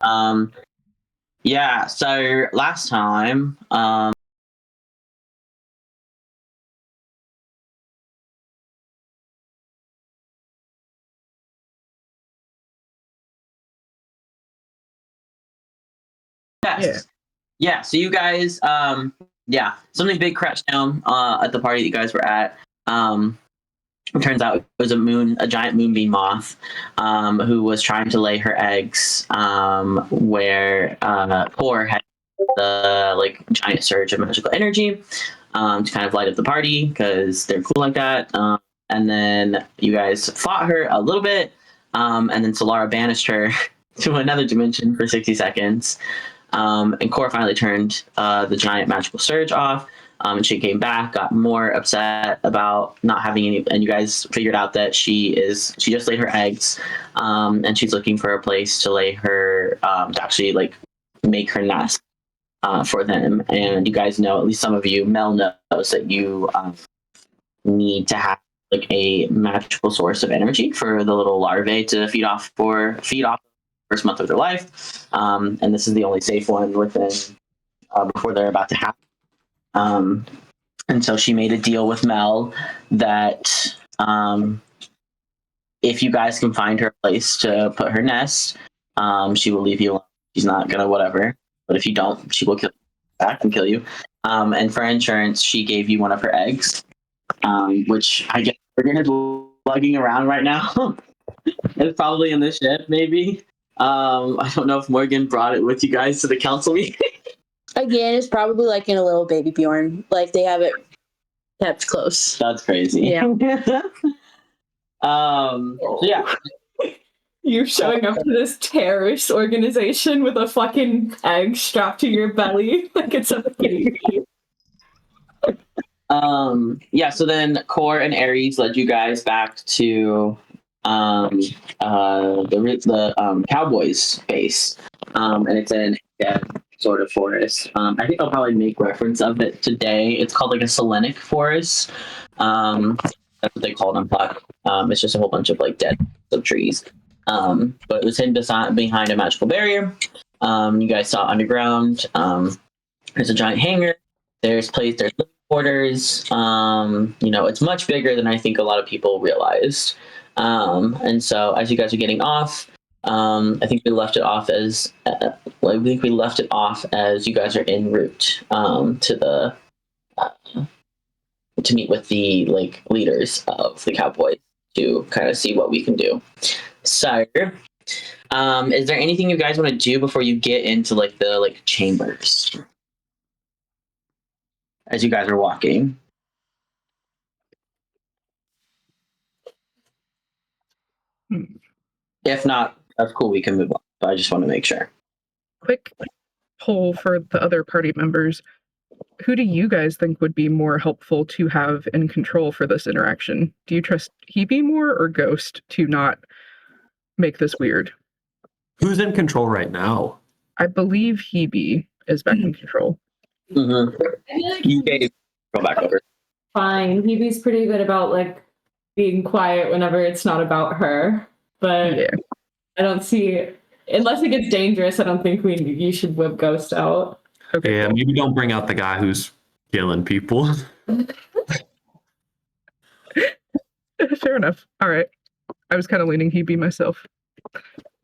Um, yeah. So last time, yes, yeah. So you guys, yeah, something big crashed down at the party that you guys were at. It turns out it was a giant moonbeam moth, who was trying to lay her eggs, where Core had the like giant surge of magical energy, to kind of light up the party because they're cool like that. And then you guys fought her a little bit, and then Solara banished her to another dimension for 60 seconds. And Core finally turned the giant magical surge off. And she came back, got more upset about not having any, and you guys figured out that she just laid her eggs, and she's looking for a place to lay her, to actually like make her nest, for them. And you guys know, at least some of you, Mel knows that you need to have like a magical source of energy for the little larvae to feed off the first month of their life. And this is the only safe one within, before they're about to have. And so she made a deal with Mel that, if you guys can find her a place to put her nest, she will leave you alone. She's not gonna whatever. But if you don't, she will kill you back and kill you. And for insurance, she gave you one of her eggs, which I guess we're gonna lugging around right now. It's probably in the ship, maybe. I don't know if Morgan brought it with you guys to the council meeting. Again, it's probably like in a little baby Bjorn. Like they have it kept close. That's crazy. Yeah. So yeah. You showing up to this terrorist organization with a fucking egg strapped to your belly like it's a fucking Yeah, so then Core and Ares led you guys back to the Cowboys base. And it's in a sort of forest. I think I'll probably make reference of it today. It's called like a selenic forest. That's what they call it on Puck. It's just a whole bunch of like dead trees. But it was hidden behind a magical barrier. You guys saw underground. There's a giant hangar. There's living quarters. It's much bigger than I think a lot of people realized. And so as you guys are getting off, I think we left it off as you guys are en route to meet with the like leaders of the Cowboys to kind of see what we can do. So, is there anything you guys want to do before you get into like the chambers as you guys are walking? If not, that's cool. We can move on. But I just want to make sure. Quick poll for the other party members. Who do you guys think would be more helpful to have in control for this interaction? Do you trust Hebe more or Ghost to not make this weird? Who's in control right now? I believe Hebe is back in control. Mm-hmm. You guys go back over. fine. Hebe's pretty good about like being quiet whenever it's not about her. But Yeah. I don't see, unless it gets dangerous, I don't think you should whip Ghost out. Okay. Yeah, maybe don't bring out the guy who's killing people. Fair enough. All right. I was kind of leaning Hebe myself.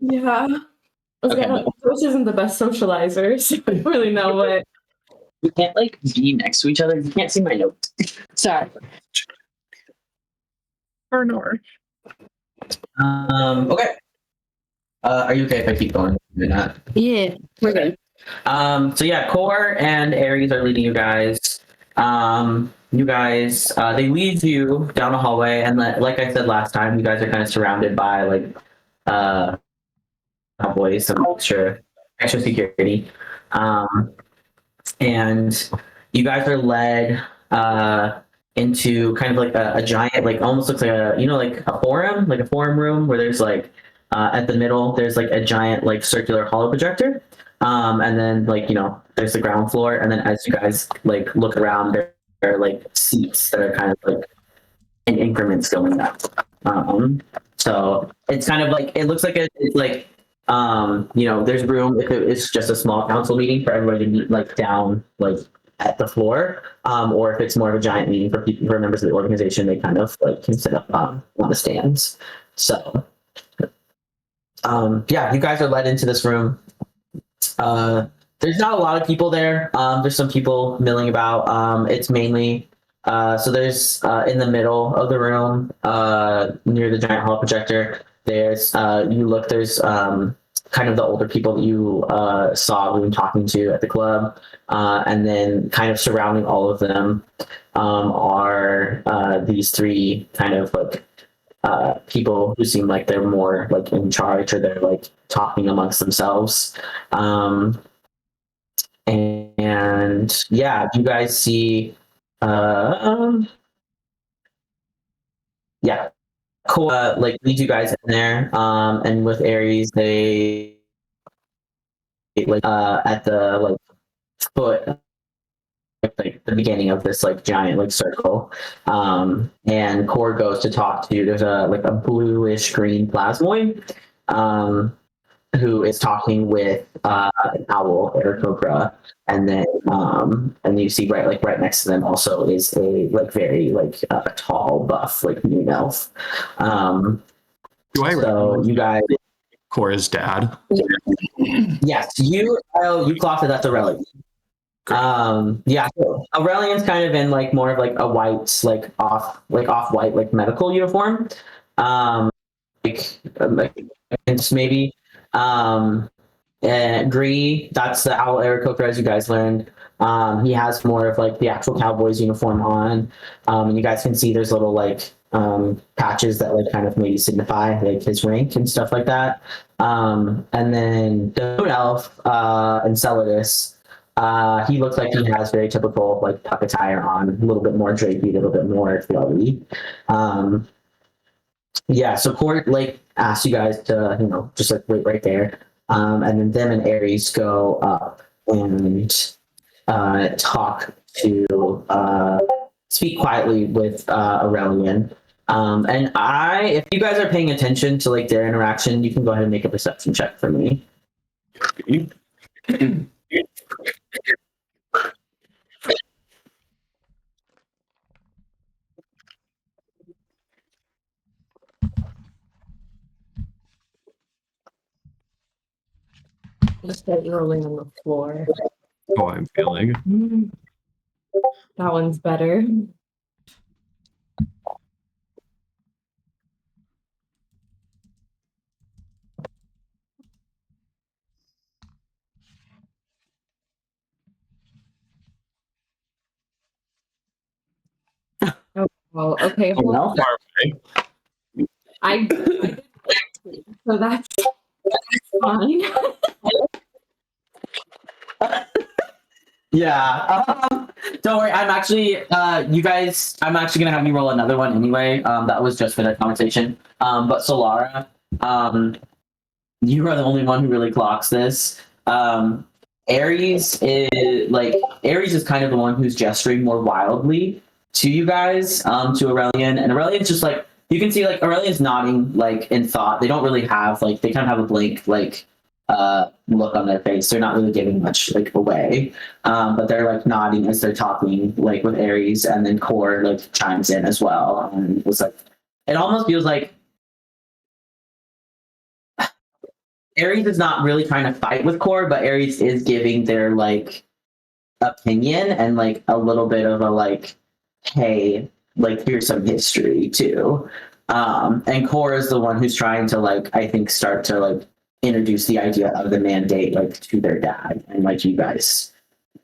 Yeah. Okay. Ghost isn't the best socializer, so I don't really know what. We can't like be next to each other. You can't see my notes. Sorry. Arnor. Okay. Are you okay if I keep going? You're not. Yeah, we're good. So yeah, Core and Ares are leading you guys. You guys, they lead you down a hallway, and like I said last time, you guys are kind of surrounded by like cowboys, some extra security, and you guys are led into kind of like a giant, like almost looks like like a forum room where there's like at the middle there's like a giant like circular hollow projector. And then there's the ground floor, and then as you guys like look around, there are like seats that are kind of like in increments going up. So it's kind of like, it looks like it's like There's room if it's just a small council meeting for everybody to meet like down like at the floor, or if it's more of a giant meeting for people for members of the organization, they kind of like can sit up on the stands. So you guys are led into this room. There's not a lot of people there. There's some people milling about. It's mainly so there's in the middle of the room near the giant hall projector. There's there's kind of the older people that you saw we've been talking to at the club, and then kind of surrounding all of them are these three kind of like people who seem like they're more like in charge or they're like talking amongst themselves. And yeah, you guys see cool like lead you guys in there, and with Aries they like at the like foot like the beginning of this like giant like circle, and Core goes to talk to there's a like a bluish green plasmoid who is talking with an owl Aarakocra, and then and you see right next to them also is a like very like tall buff like moon elf. Do I So you guys, Cora's dad? yes, you clocked it. That's a relic. Yeah, so Aurelian's kind of in like more of like a white like off white like medical uniform, and maybe and Gree, that's the owl Aarakocra, as you guys learned. He has more of like the actual Cowboys uniform on, and you guys can see there's little like patches that like kind of maybe signify like his rank and stuff like that. And then the moon elf Enceladus. He looks like he has very typical like puck attire on, a little bit more drapey, a little bit more flowy. So Court like asks you guys to just like wait right there, and then them and Aries go up and talk to speak quietly with Aurelian. And if you guys are paying attention to like their interaction, you can go ahead and make a perception check for me. Just start rolling on the floor. Oh, I'm feeling. That one's better. Oh, well, okay. Hold on. I did so that's fine. Yeah. Don't worry. I'm actually, you guys. I'm actually gonna have you roll another one anyway. That was just for that conversation. But Solara, you are the only one who really clocks this. Aries is kind of the one who's gesturing more wildly to you guys, to Aurelian, and Aurelian's just like you can see like Aurelian's nodding like in thought. They don't really have like they kind of have a blank like look on their face. They're not really giving much like away, but they're like nodding as they're talking like with Aries, and then Core like chimes in as well, and was like, it almost feels like Aries is not really trying to fight with Core, but Aries is giving their like opinion and like a little bit of a like, hey, like here's some history too. And Core is the one who's trying to like I think start to like introduce the idea of the mandate like to their dad, and like you guys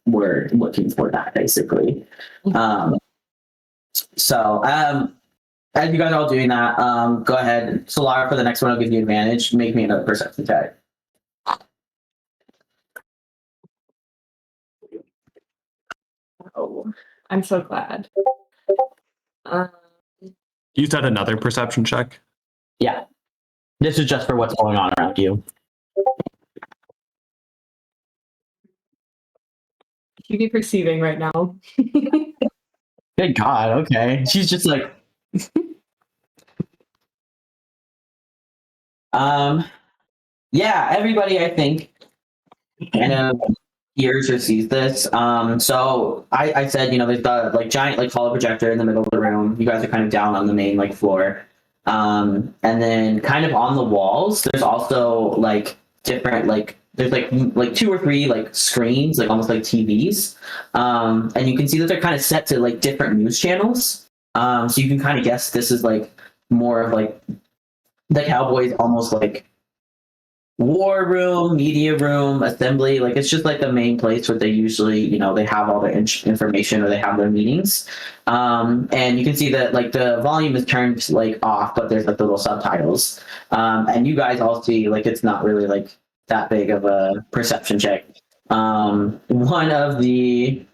were looking for that basically. As you guys are all doing that, go ahead, Solara, for the next one I'll give you advantage. Make me another perception check. Oh, I'm so glad. You said another perception check? Yeah. This is just for what's going on around you. You be perceiving right now. Good God, okay. She's just like yeah, everybody, I think, kind of hears or sees this. So I said, there's the like giant like holo projector in the middle of the room. You guys are kind of down on the main like floor. And then kind of on the walls, there's also like different like there's like two or three like screens, like almost like TVs. And you can see that they're kind of set to like different news channels. So you can kind of guess this is like more of like the Cowboys almost like war room, media room, assembly. Like it's just like the main place where they usually, they have all their information or they have their meetings. And you can see that like the volume is turned like off, but there's like the little subtitles. And you guys all see like it's not really like that big of a perception check. One of the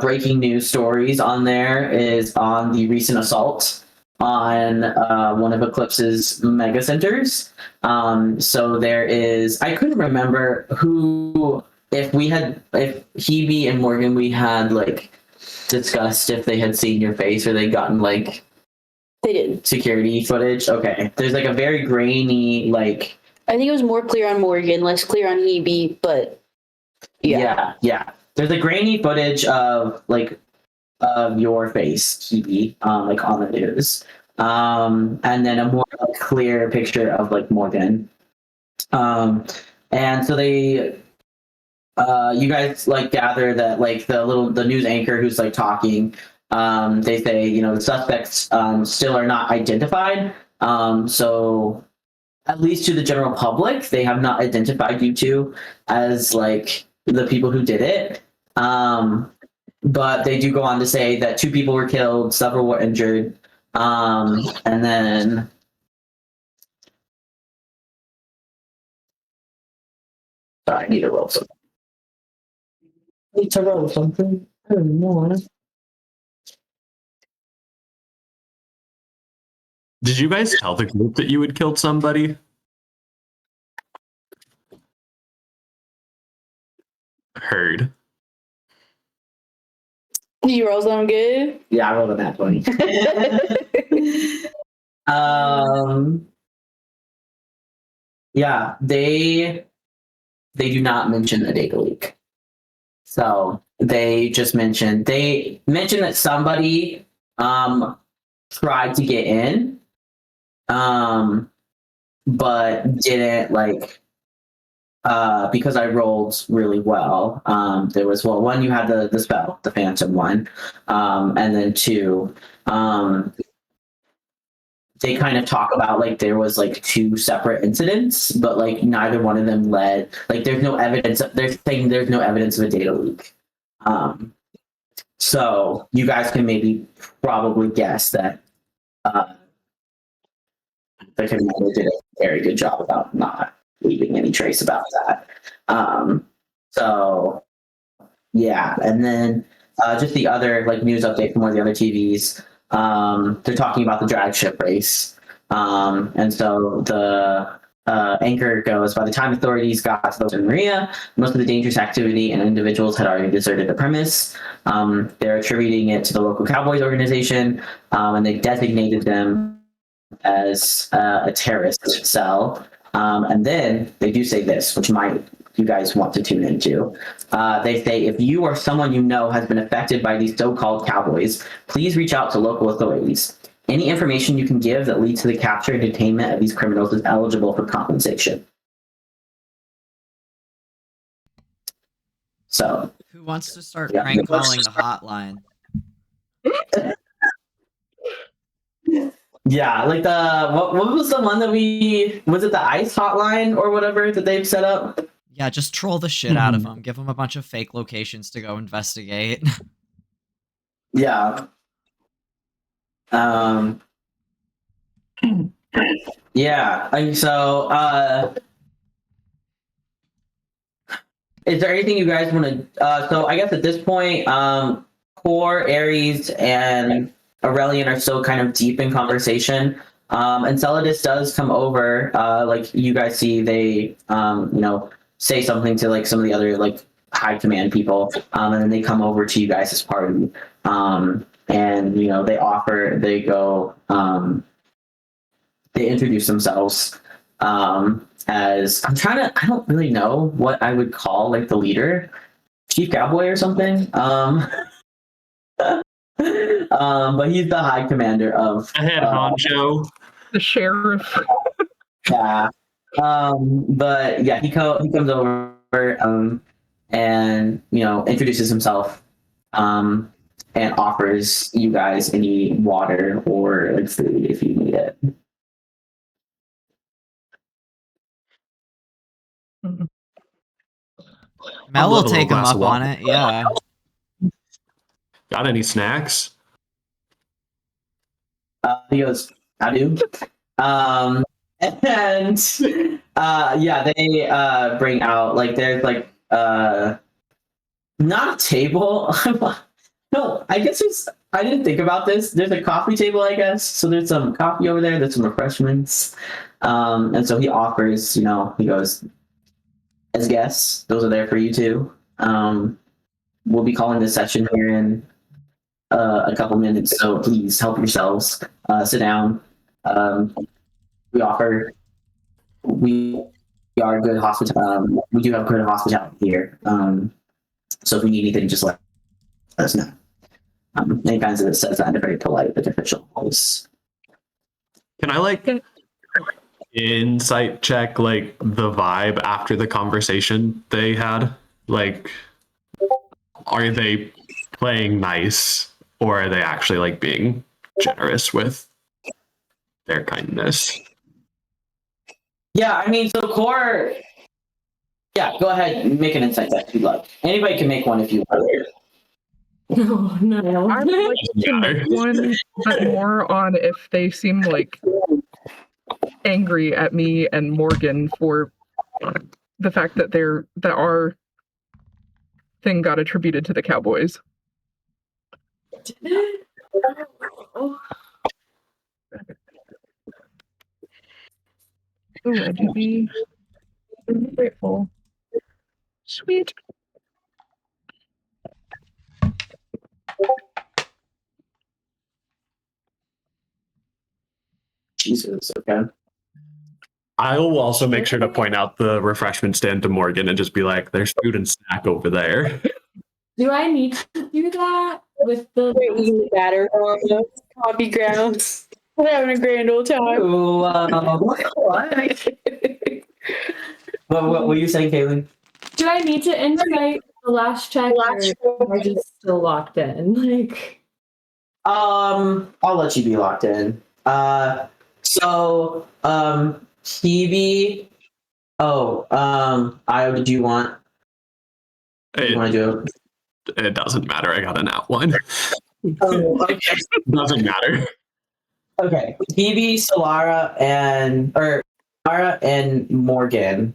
breaking news stories on there is on the recent assault on one of Eclipse's mega centers. So there is, I couldn't remember who, if Hebe and Morgan, we had like discussed if they had seen your face or they'd gotten like They did. security footage. Okay. There's like a very grainy, like. I think it was more clear on Morgan, less clear on Hebe, but yeah. There's a grainy footage of like of your face, Hebe, like on the news. And then a more like, clear picture of like Morgan. And so they you guys like gather that like the news anchor who's like talking, they say, the suspects still are not identified. So at least to the general public, they have not identified you two as like the people who did it. But they do go on to say that 2 people were killed, several were injured. And then sorry, I need to roll something. I don't know. Did you guys tell the group that you had killed somebody? Heard. You roll something good? Yeah, I rolled a nat 20. Yeah, they do not mention a data leak. So they mention that somebody tried to get in, but didn't like because I rolled really well. There was one, you had the spell, the phantom one, and then 2, they kind of talk about like there was like 2 separate incidents, but like neither one of them led. Like there's no evidence. They're saying there's no evidence of a data leak. So you guys can maybe probably guess that the commander did a very good job about not leaving any trace about that. So yeah, and then just the other like news update from one of the other TVs. They're talking about the drag ship race. And so the anchor goes, by the time authorities got to the Maria, most of the dangerous activity and individuals had already deserted the premise. They're attributing it to the local Cowboys organization, and they designated them as a terrorist cell. And then they do say this, which you guys want to tune into. They say, if you or someone you know has been affected by these so-called Cowboys, please reach out to local authorities. Any information you can give that leads to the capture and detainment of these criminals is eligible for compensation. So, who wants to start prank calling the hotline? Yeah, like what was the one that was it the ICE hotline or whatever that they've set up? Yeah, just troll the shit out of them. Give them a bunch of fake locations to go investigate. Yeah. Yeah, and so is there anything you guys want to so I guess at this point Core, Ares, and Aurelian are still kind of deep in conversation. And Celadus does come over, like you guys see they say something to like some of the other like high command people, and then they come over to you guys' party. And they introduce themselves, as I don't really know what I would call like the leader, Chief Cowboy or something. But he's the high commander of I had honcho. The sheriff. yeah. But yeah, he comes over and introduces himself and offers you guys any water or like food if you need it. Mel I'd will love a little take him glass up of on water. it. Yeah. Got any snacks? He goes, I do. And yeah, they bring out like there's like not a table. No, I guess I didn't think about this. There's a coffee table, I guess. So there's some coffee over there. There's some refreshments. And so he offers, he goes, as guests, those are there for you too. We'll be calling this session here in a couple minutes, so please help yourselves. Sit down. We are good hospitality. We do have good hospitality here. So if we need anything, just let us know. Many kinds of it says that in a very polite but official voice. Can I insight check like the vibe after the conversation they had? Like, are they playing nice or are they actually like being generous with their kindness? Yeah, I mean, so Core. Yeah, go ahead and make an insight check if you'd like. Anybody can make one if you want. Oh no. I would like to make one, but more on if they seem like angry at me and Morgan for the fact that our thing got attributed to the Cowboys. Ooh, I do be grateful. Sweet. Jesus, okay. I will also make sure to point out the refreshment stand to Morgan and just be like, there's food and snack over there. Do I need to do that with the We're eating batter on the coffee grounds. We're having a grand old time. What were you saying, Kaylin? Do I need to insight the last check or am I just still locked in? Like I'll let you be locked in. So Phoebe. Io, did you want? You want to do it? It doesn't matter. I got an out one. Oh, okay. Doesn't matter. Okay, Phoebe, Solara, and Morgan.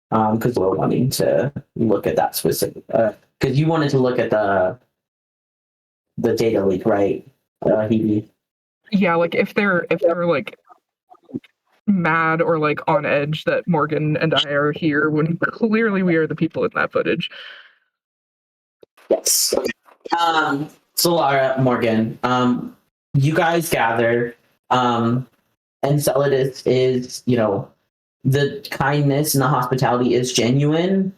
Because we're wanting to look at that specific. Because you wanted to look at the data leak, right, Phoebe? Yeah, like if they're like mad or like on edge that Morgan and I are here when clearly we are the people in that footage. Yes. Solara, Morgan, you guys gather, and Enceladus is, the kindness and the hospitality is genuine.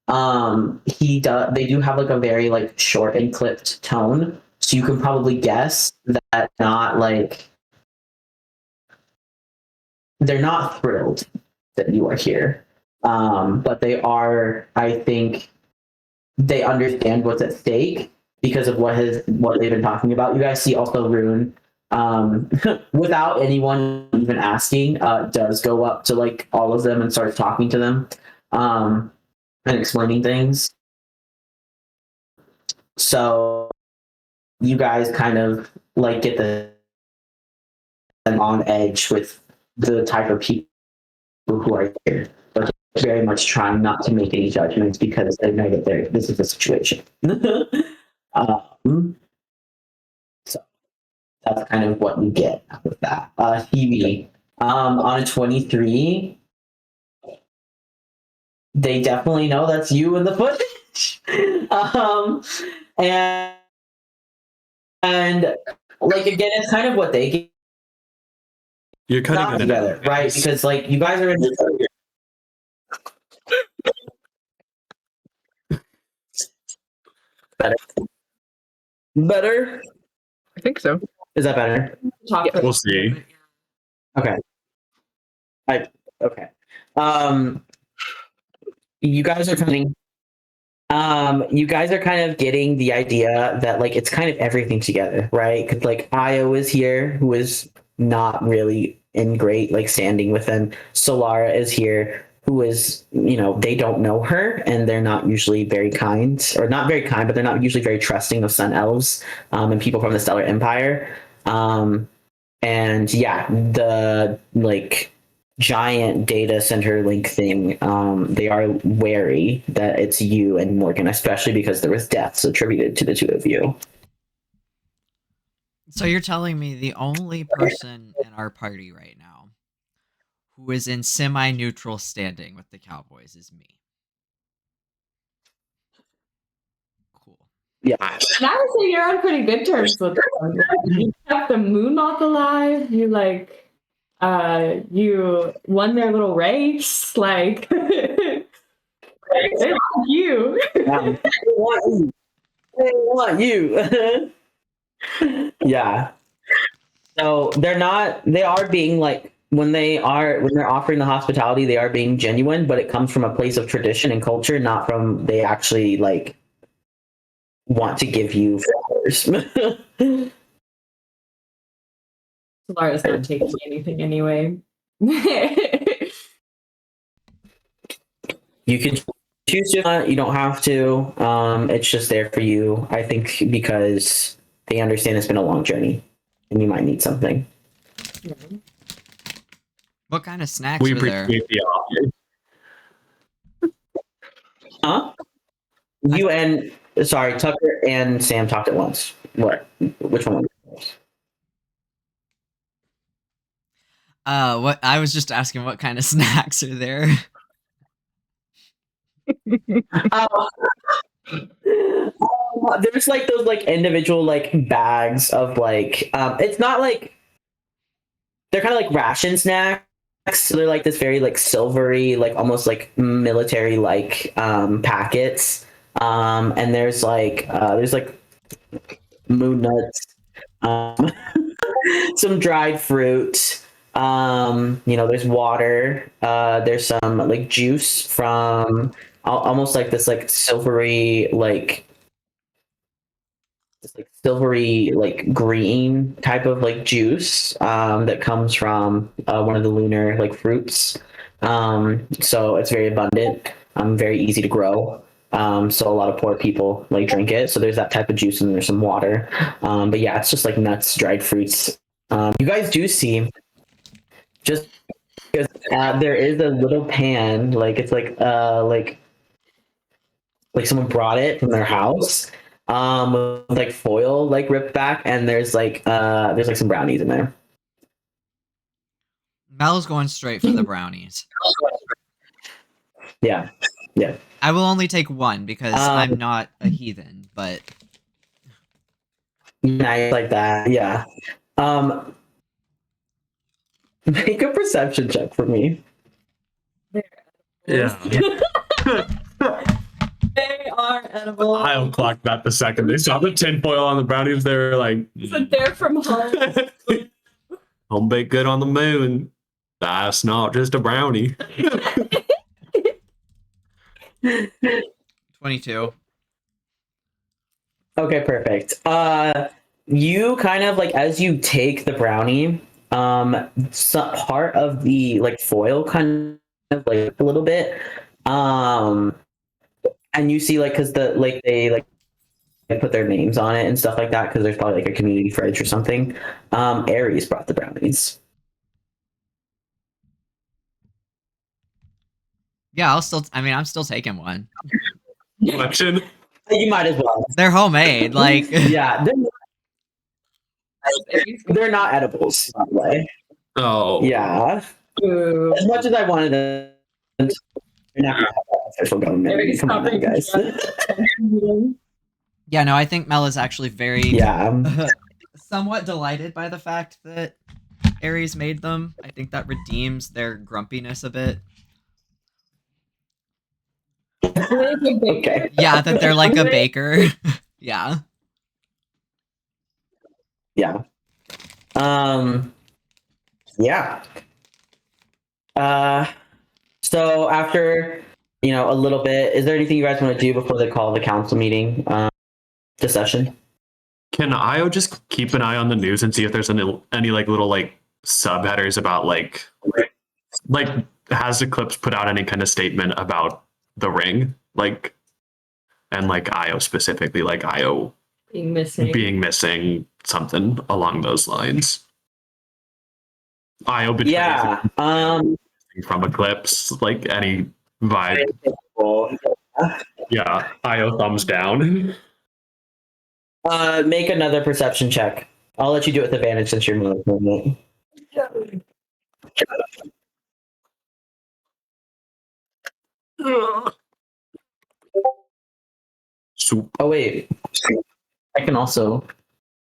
They do have like a very like short and clipped tone, so you can probably guess that they're not thrilled that you are here. But they are, I think, they understand what's at stake because of what they've been talking about. You guys see also Rune, without anyone even asking, does go up to like all of them and starts talking to them, and explaining things. So you guys kind of like get them on edge with the type of people who are here, but very much trying not to make any judgments because they know that this is the situation. So that's kind of what you get out of that. Phoebe, on a 23, they definitely know that's you in the footage. And like, again, it's kind of what they get. You're cutting not it in together, right? Because like you guys are in better. I think so. Is that better? Talk for We'll see. Okay. Okay. You guys are coming. You guys are kind of getting the idea that like it's kind of everything together, right? Because like Io is here, who is not really in great like standing with them. Solara is here, who is they don't know her and they're not usually very kind, or not very kind, but they're not usually very trusting of sun elves and people from the Stellar Empire. And yeah, the like giant data center link thing, they are wary that it's you and Morgan, especially because there was deaths attributed to the two of you. So you're telling me the only person in our party right now who is in semi-neutral standing with the Cowboys is me. Cool. Yeah. And I would say you're on pretty good terms with them. Like, you kept the moon moth alive. You you won their little race. Like, it's you. They want you. They want you. Yeah. So they are being like, when they're offering the hospitality, they are being genuine, but it comes from a place of tradition and culture, not from they actually like want to give you flowers. Solara's not taking anything anyway. You can choose to, you don't have to. It's just there for you, I think, because they understand it's been a long journey and you might need something. What kind of snacks We are there? appreciate the offer. Huh? You and sorry, Tucker and Sam talked at once. What? Which one? What I was just asking, what kind of snacks are there? There's like those like individual like bags of like it's not like, they're kind of like ration snacks. So they're like this very like silvery, like almost like military like packets. And there's like moon nuts, some dried fruit. There's water. There's some like juice from almost like this like silvery like green type of like juice that comes from one of the lunar like fruits. So it's very abundant, very easy to grow. So a lot of poor people like drink it. So there's that type of juice and there's some water. But yeah, it's just like nuts, dried fruits. You guys do see just because there is a little pan, like it's like someone brought it from their house with like foil like ripped back, and there's like some brownies in there. Mel's going straight for the brownies. Yeah. I will only take one because I'm not a heathen, but Nice like that. Yeah. Make a perception check for me. Yeah. They are edible. I'll clock that the second they saw the tinfoil on the brownies. They were like, So they're from home. home baked good on the moon. That's not just a brownie. 22. Okay, perfect. You kind of like, as you take the brownie, some part of the like foil kind of like a little bit, and you see like, because the like they put their names on it and stuff like that, because there's probably like a community fridge or something. Aries brought the brownies. Yeah, I'm still taking one. Election. You might as well. They're homemade, like Yeah, they're not edibles, by the way. Oh. Yeah. Ooh. As much as I wanted them, you're not gonna have that official government. Come on now, guys. Yeah, no, I think Mel is actually very Yeah. somewhat delighted by the fact that Aries made them. I think that redeems their grumpiness a bit. Okay. Yeah, that they're like a baker. Yeah. Yeah. Yeah. So after a little bit, is there anything you guys want to do before they call the council meeting to session? Can IO just keep an eye on the news and see if there's any like little like subheaders about like has Eclipse put out any kind of statement about the ring, like, and like IO specifically, like IO Being missing, something along those lines. IO betrays Yeah. from Eclipse, like any vibe. Yeah, IO thumbs down. Make another perception check. I'll let you do it with advantage since you're moving. Soup. Oh wait, I can also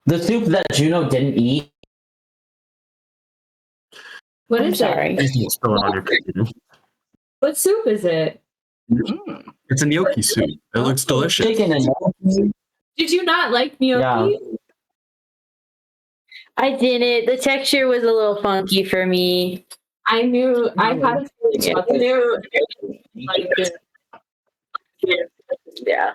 the soup that Juno didn't eat. What I'm is sorry. it? It's still on your page. What soup is it? It's a gnocchi soup. It looks delicious. Chicken and Did you not like gnocchi? I didn't. The texture was a little funky for me. I knew I had a feeling about this. Like it. Yeah.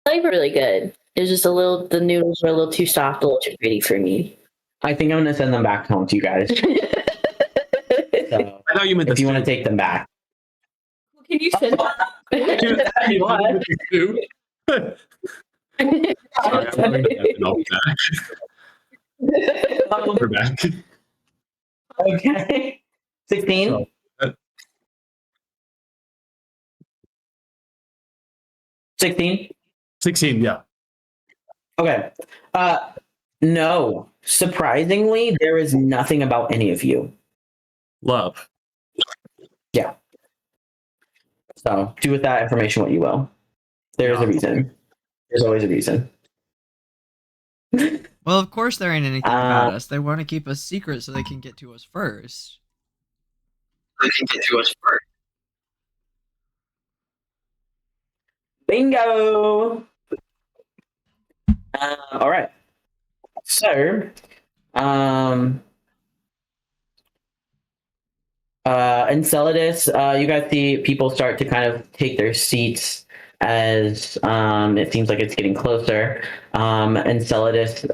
Flavor really good. It was just the noodles were a little too soft, a little too gritty for me. I think I'm gonna send them back home to you guys. So I thought you meant if you want to take them back. Can you send We're back. Okay. 16. 16. 16, yeah. Okay. No. Surprisingly, there is nothing about any of you. Love. Yeah. So do with that information what you will. There's a reason. There's always a reason. Well, of course there ain't anything about us. They want to keep us secret so they can get to us first. Bingo. All right. So, Enceladus, you guys see people start to kind of take their seats as it seems like it's getting closer. Enceladus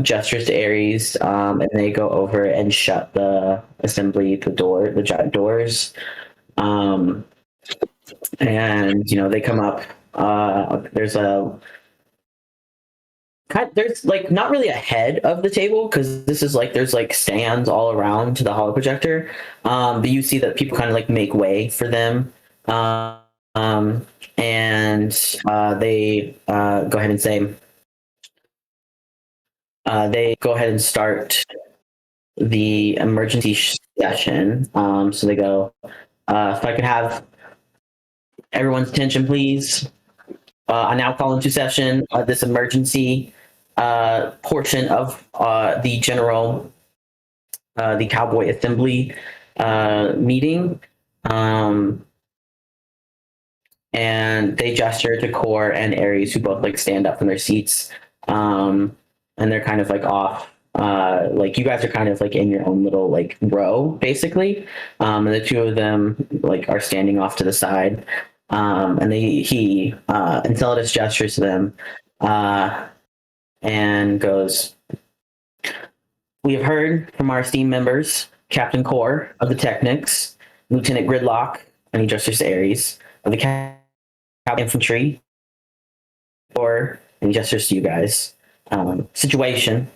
gestures to Ares, and they go over and shut the giant doors. And they come up. There's like not really a head of the table because this is like there's like stands all around to the holo projector, but you see that people kind of like make way for them, and they go ahead and say they go ahead and start the emergency session. So they go, if I could have everyone's attention, please. I now call into session this emergency portion of the Cowboy Assembly meeting. And they gesture to Core and Ares, who both like stand up from their seats. And they're kind of like off. Like you guys are kind of like in your own little like row, basically. And the two of them like are standing off to the side. And Enceladus gestures to them and goes, "We have heard from our esteemed members, Captain Core of the Technics, Lieutenant Gridlock," and he gestures to Ares, "of the Cavalry Infantry, and he gestures to you guys. Situation.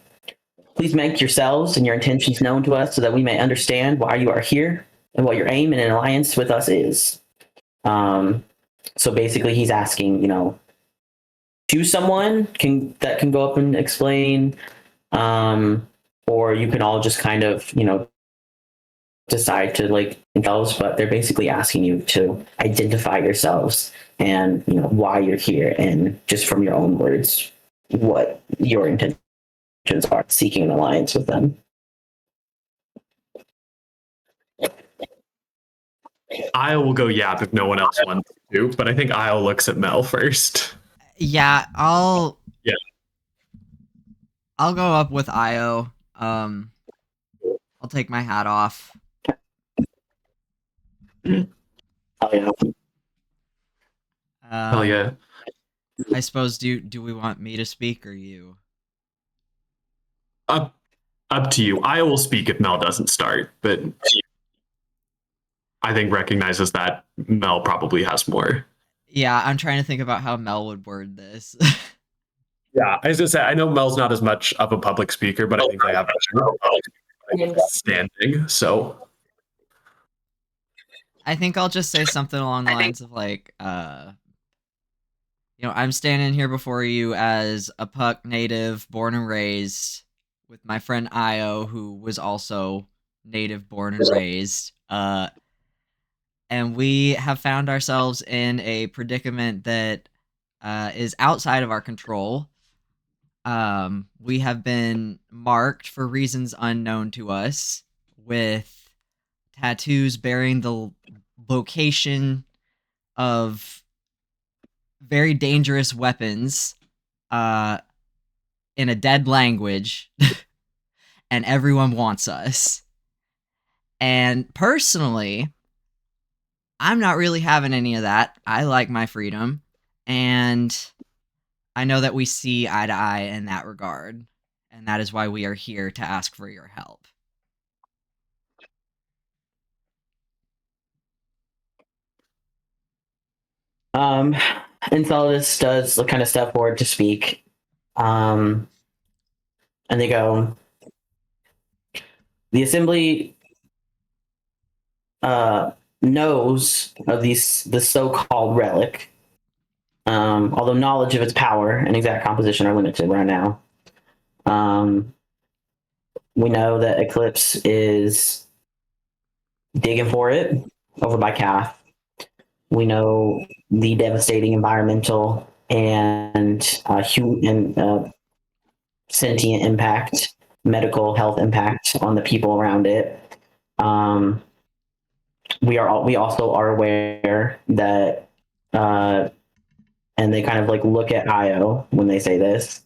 Please make yourselves and your intentions known to us so that we may understand why you are here and what your aim in an alliance with us is." So basically he's asking, choose someone that can go up and explain, or you can all just kind of, decide to like themselves, but they're basically asking you to identify yourselves and, why you're here and just from your own words, what your intentions are seeking an alliance with them. I will go yap if no one else wants to, but I think Io looks at Mel first. Yeah, I'll Yeah. I'll go up with Io. I'll take my hat off. Oh yeah. Hell yeah. I suppose do we want me to speak or you? Up to you. I will speak if Mel doesn't start, but I think recognizes that Mel probably has more. Yeah, I'm trying to think about how Mel would word this. Yeah, I was gonna say I know Mel's not as much of a public speaker, but I think they have standing. So I think I'll just say something along the lines of like, I'm standing here before you as a Puck native, born and raised, with my friend Io, who was also native, born and raised. And we have found ourselves in a predicament that is outside of our control. We have been marked for reasons unknown to us with tattoos bearing the location of very dangerous weapons in a dead language, and everyone wants us. And personally, I'm not really having any of that. I like my freedom, and I know that we see eye to eye in that regard, and that is why we are here to ask for your help. Enceladus does kind of step forward to speak. And they go, the assembly knows of the so-called relic, although knowledge of its power and exact composition are limited right now. We know that Eclipse is digging for it over by Cath. We know the devastating environmental and sentient impact, medical health impact on the people around it. We also are aware that, and they kind of like look at Io when they say this.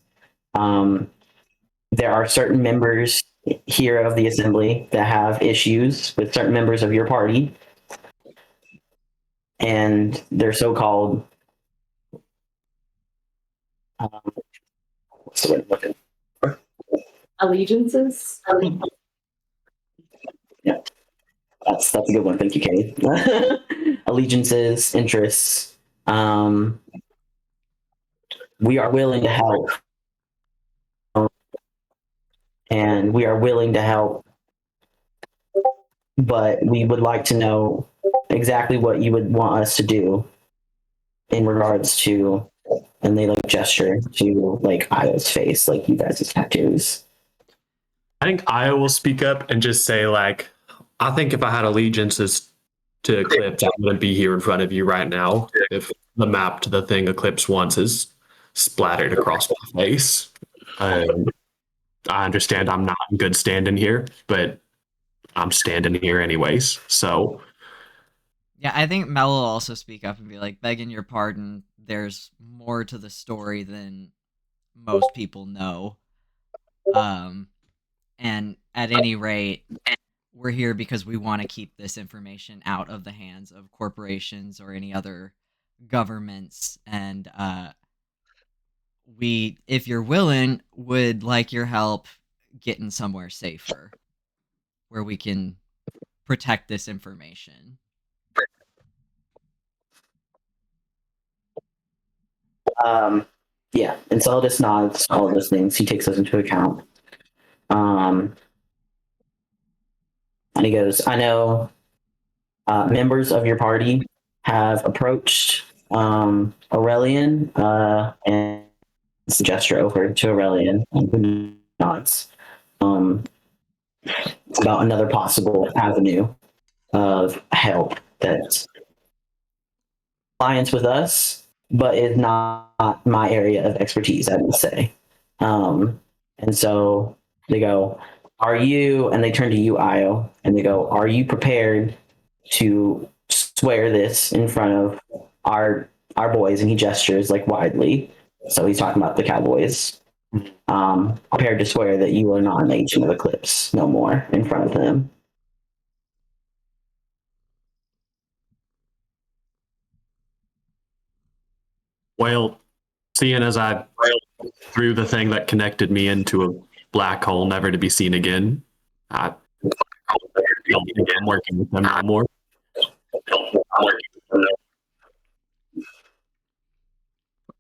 There are certain members here of the assembly that have issues with certain members of your party, and they're so-called. What's the word I'm looking for? Allegiances. Yeah, that's a good one. Thank you, Katie. Allegiances, interests. We are willing to help, and we are willing to help, but we would like to know exactly what you would want us to do in regards to, and they like gesture to like Io's face, like you guys' tattoos. I think Io will speak up and just say, like, I think if I had allegiances to Eclipse, I wouldn't be here in front of you right now if the map to the thing Eclipse wants is splattered across my face. I understand I'm not in good standing here, but I'm standing here anyways. So Yeah, I think Mel will also speak up and be like, begging your pardon, there's more to the story than most people know. And at any rate, we're here because we want to keep this information out of the hands of corporations or any other governments. And we, if you're willing, would like your help getting somewhere safer where we can protect this information. Yeah, and Celadus nods all of those things. He takes those into account. And he goes, I know members of your party have approached Aurelian and it's a gesture over to Aurelian, who nods. It's about another possible avenue of help that's alliance with us, but is not my area of expertise, I would say. And so they go, are you, and they turn to you, Io, and they go, are you prepared to swear this in front of our boys, and he gestures like widely. So he's talking about the Cowboys. Prepared to swear that you are not an agent of Eclipse no more in front of them. Well, seeing as I threw the thing that connected me into a black hole, never to be seen again, I don't think I'm working with them no more.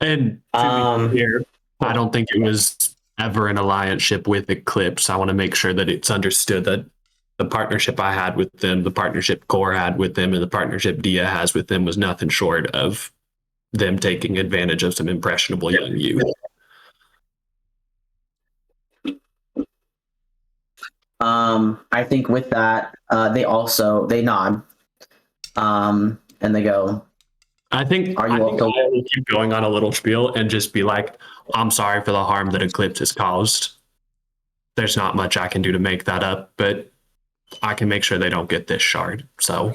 And to be clear, I don't think it was ever an allianceship with Eclipse. I want to make sure that it's understood that the partnership I had with them, the partnership Core had with them, and the partnership Dia has with them was nothing short of them taking advantage of some impressionable young youth. I think with that, they nod, and they go. I think I will keep going on a little spiel and just be like, I'm sorry for the harm that Eclipse has caused. There's not much I can do to make that up, but I can make sure they don't get this shard. So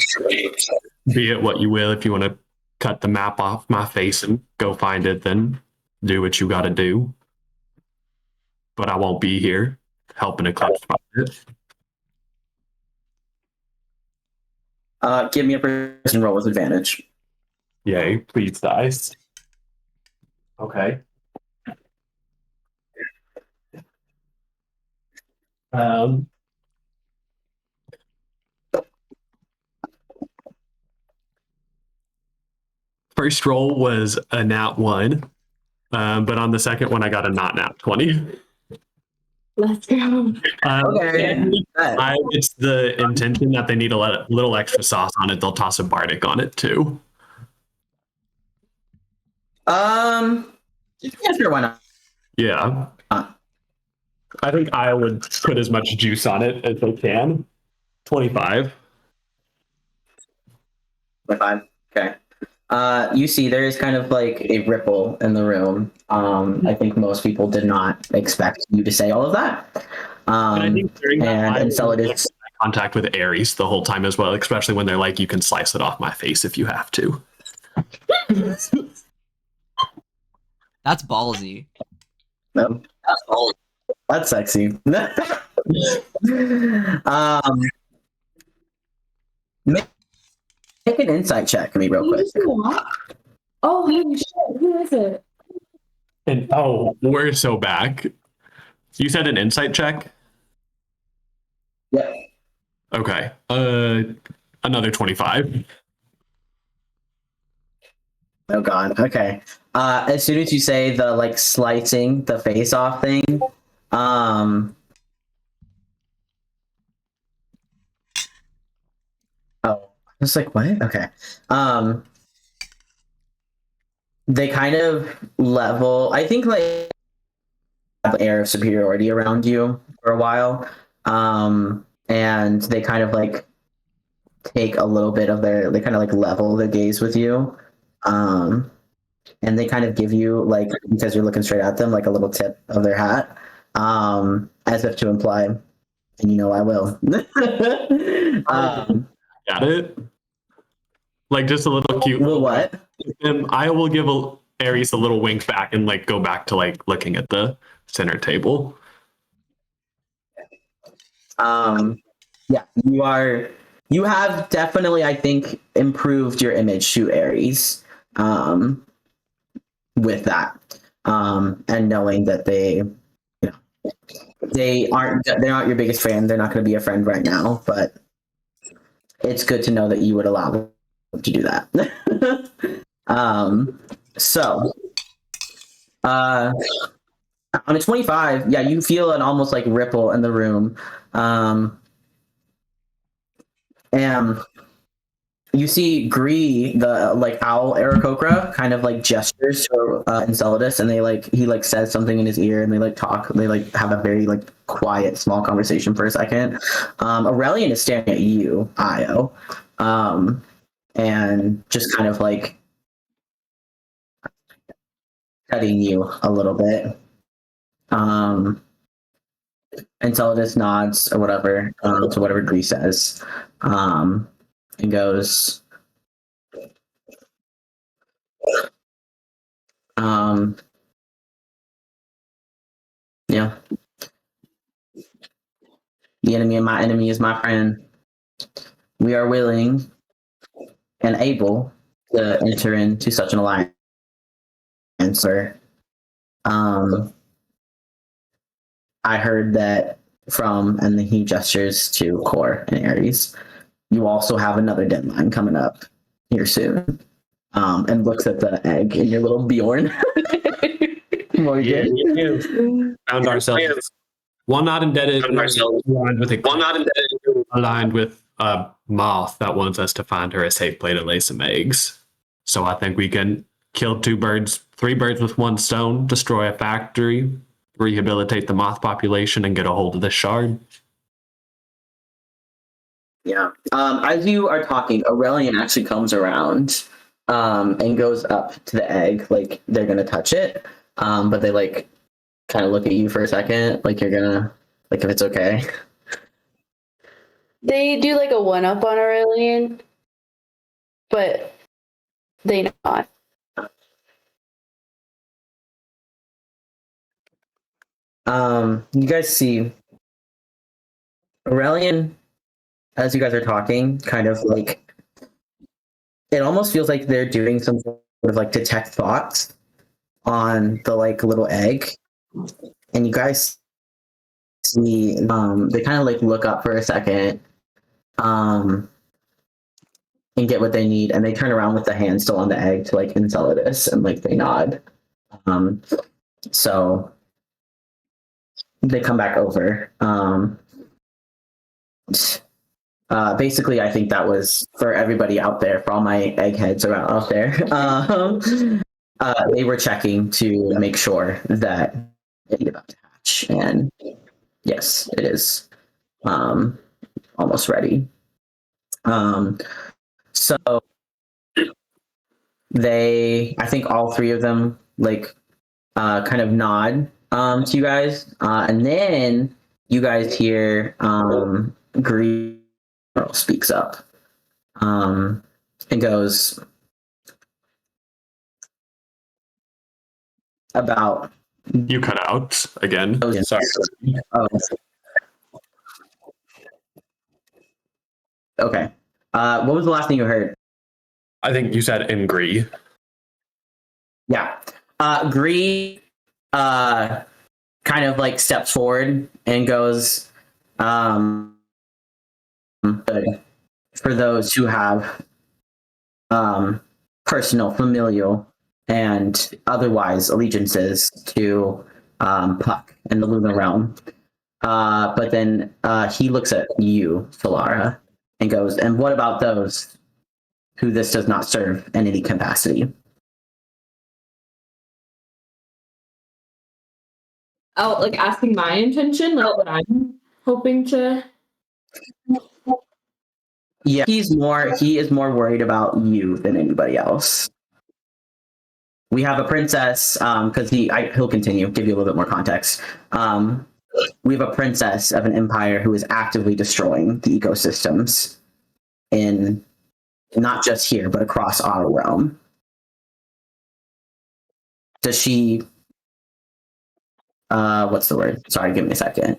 be it what you will. If you want to cut the map off my face and go find it, then do what you got to do. But I won't be here helping Eclipse find it. Give me a person roll with advantage. Yay, please, dice. Okay. First roll was a nat 1, but on the second one, I got a not nat 20. Let's go. Okay. It's the intention that they need a little extra sauce on it. They'll toss a bardic on it too. Yeah, sure, why not? Yeah. I think I would put as much juice on it as they can. 25. 25. Okay. You see, there is kind of like a ripple in the room. I think most people did not expect you to say all of that. And I think during that, and so it is contact with Ares the whole time as well, especially when they're like, you can slice it off my face if you have to. That's ballsy. No, that's sexy. Make an insight check for me real quick. Oh, holy shit. Who is it? And we're so back. You said an insight check? Yep. Okay. Another 25. Oh god. Okay. As soon as you say the like slicing the face off thing, I was like, what? Okay. They kind of level. I think like have an air of superiority around you for a while, and they kind of like take a little bit of they kind of like level the gaze with you, and they kind of give you like, because you're looking straight at them, like a little tip of their hat, as if to imply, and you know I will. Got it? Like just a little cute. Little what? I will give Ares a little wink back and like go back to like looking at the center table. Yeah, you have definitely, I think, improved your image to Ares, with that, and knowing that they're not your biggest fan. They're not going to be a friend right now, but it's good to know that you would allow them to do that. So, on a 25, yeah, you feel an almost like ripple in the room. And you see Gree, the like owl Aarakocra, kind of like gestures to Enceladus, and he like says something in his ear, and they like talk. They like have a very like quiet, small conversation for a second. Aurelian is staring at you, Io, and just kind of like cutting you a little bit. Enceladus nods or whatever to whatever Gree says, and goes, Yeah. The enemy of my enemy is my friend. We are willing and able to enter into such an alliance, sir. I heard that from, and then he gestures to Core and Ares. You also have another deadline coming up here soon. And looks at the egg in your little Bjorn. Morgan. Found ourselves one not indebted, aligned with a moth that wants us to find her a safe place to lay some eggs. So I think we can kill three birds with one stone, destroy a factory, rehabilitate the moth population, and get a hold of this shard. Yeah. As you are talking, Aurelian actually comes around and goes up to the egg, like they're gonna touch it. But they like kind of look at you for a second, like you're gonna, like if it's okay. They do like a 1-up on Aurelian, but they not. You guys see Aurelian, as you guys are talking, kind of like, it almost feels like they're doing some sort of like detect thoughts on the like little egg. And you guys see, they kind of like look up for a second, and get what they need, and they turn around with the hand still on the egg to like Enceladus, and like they nod. So they come back over. Basically, I think that was for everybody out there, for all my eggheads around out there. They were checking to make sure that it's about to hatch, and yes, it is almost ready. So I think all three of them like kind of nod to you guys, and then you guys hear Green speaks up and goes about. You cut out again. Oh, yeah. Sorry. Oh. Okay. What was the last thing you heard? I think you said Gree. Yeah. Gree kind of like steps forward and goes, for those who have personal, familial, and otherwise allegiances to Puck and the Lunar Realm. But then he looks at you, Solara, and goes, and what about those who this does not serve in any capacity? Oh, like asking my intention, like what I'm hoping to. Yeah, he is more worried about you than anybody else. We have a princess, because he'll continue, give you a little bit more context. We have a princess of an empire who is actively destroying the ecosystems in not just here, but across our realm. Does she, what's the word? Sorry, give me a second.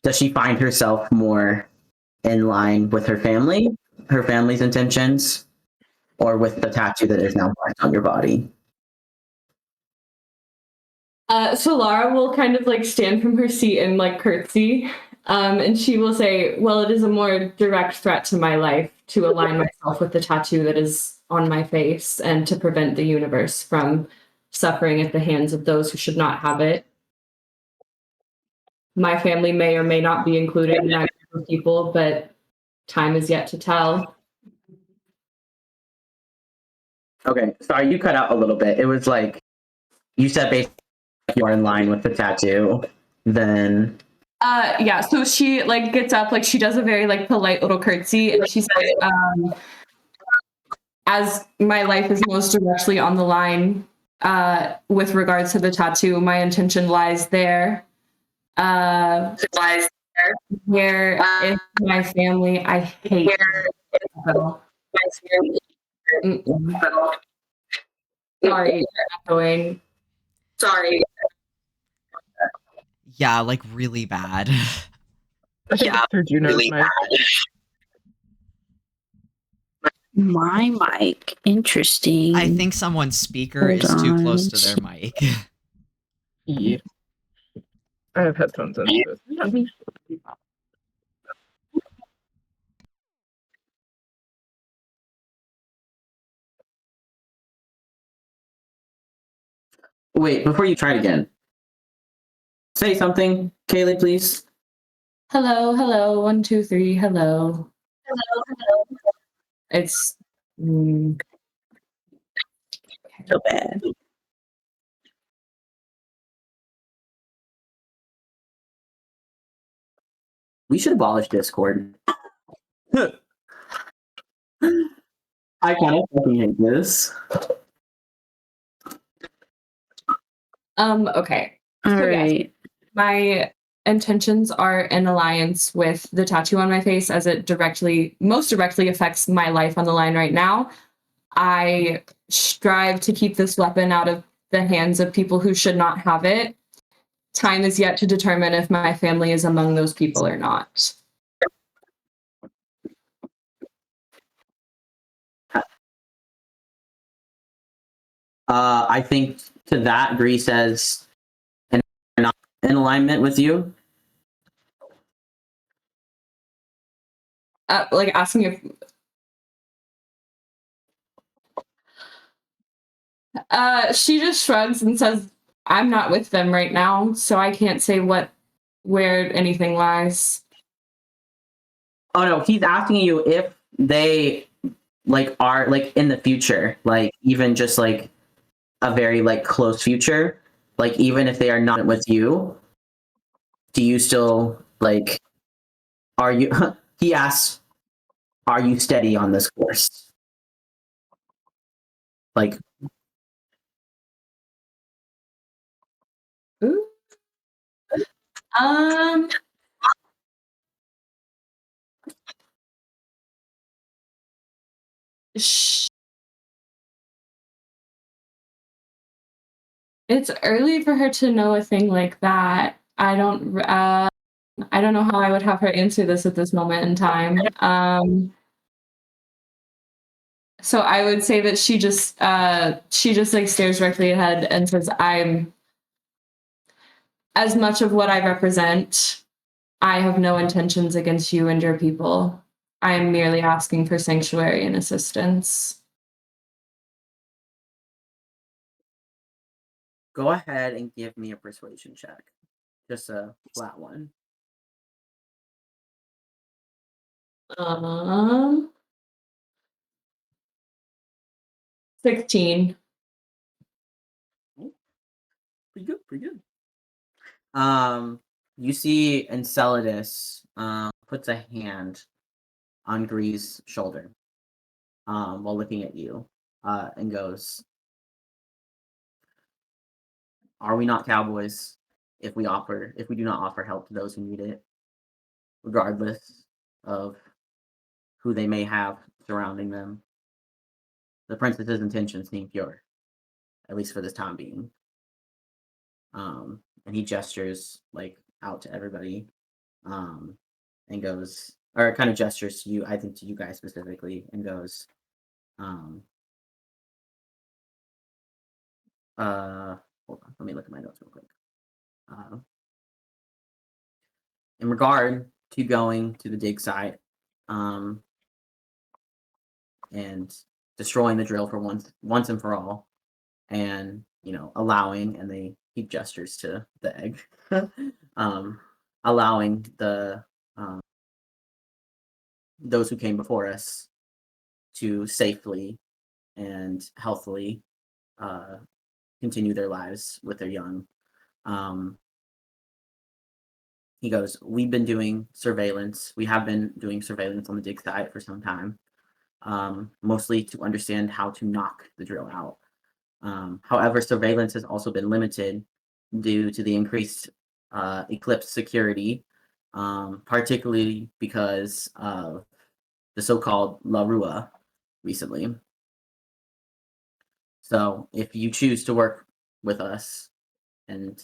Does she find herself more in line with her family's intentions, or with the tattoo that is now marked on your body? So Lara will kind of like stand from her seat and like curtsy, and she will say, well, it is a more direct threat to my life to align myself with the tattoo that is on my face and to prevent the universe from suffering at the hands of those who should not have it. My family may or may not be included in that group of people, but time is yet to tell. Okay, sorry, you cut out a little bit. It was like, you said basically you are in line with the tattoo, then... Yeah, so she like gets up, like she does a very like polite little curtsy, and she says, as my life is most directly on the line with regards to the tattoo, my intention lies there. Where is my family? I hate Sorry, you're echoing. Sorry. Yeah, like really bad. I think it's through Juno's mic. My mic. Interesting. I think someone's speaker Hold is too on. close to their mic. Yeah. I have headphones in. So it's not me. Wait, before you try it again, say something, Kaylee, please. Hello, hello, 1, 2, 3, hello. It's So bad. We should abolish Discord. I kind of fucking hate this. okay. All So, right. yes, my intentions are in alliance with the tattoo on my face as it most directly affects my life on the line right now. I strive to keep this weapon out of the hands of people who should not have it. Time is yet to determine if my family is among those people or not. I think to that, Bree says, and not in alignment with you. Like asking if she just shrugs and says, I'm not with them right now, so I can't say where anything lies. Oh no, he's asking you if they like are like in the future, like even just like a very like close future, like even if they are not with you, do you still like are you he asks, are you steady on this course? Like Ooh. Um It's early for her to know a thing like that. I don't know how I would have her answer this at this moment in time. So I would say that she just like stares directly ahead and says, I'm as much of what I represent, I have no intentions against you and your people. I am merely asking for sanctuary and assistance. go ahead and give me a persuasion check. Just a flat one. 16. Pretty good, pretty good. You see Enceladus puts a hand on Gree's shoulder while looking at you and goes, are we not cowboys if we do not offer help to those who need it, regardless of who they may have surrounding them? The princess's intentions seem pure, at least for this time being. And he gestures like out to everybody, and goes, or kind of gestures to you, I think to you guys specifically, and goes, hold on, let me look at my notes real quick. In regard to going to the dig site, and destroying the drill for once and for all, and allowing, and he gestures to the egg, allowing the those who came before us to safely and healthily continue their lives with their young. He goes, we've been doing surveillance. We have been doing surveillance on the dig site for some time, mostly to understand how to knock the drill out. However, surveillance has also been limited due to the increased eclipse security, particularly because of the so-called La Rua recently. So if you choose to work with us, and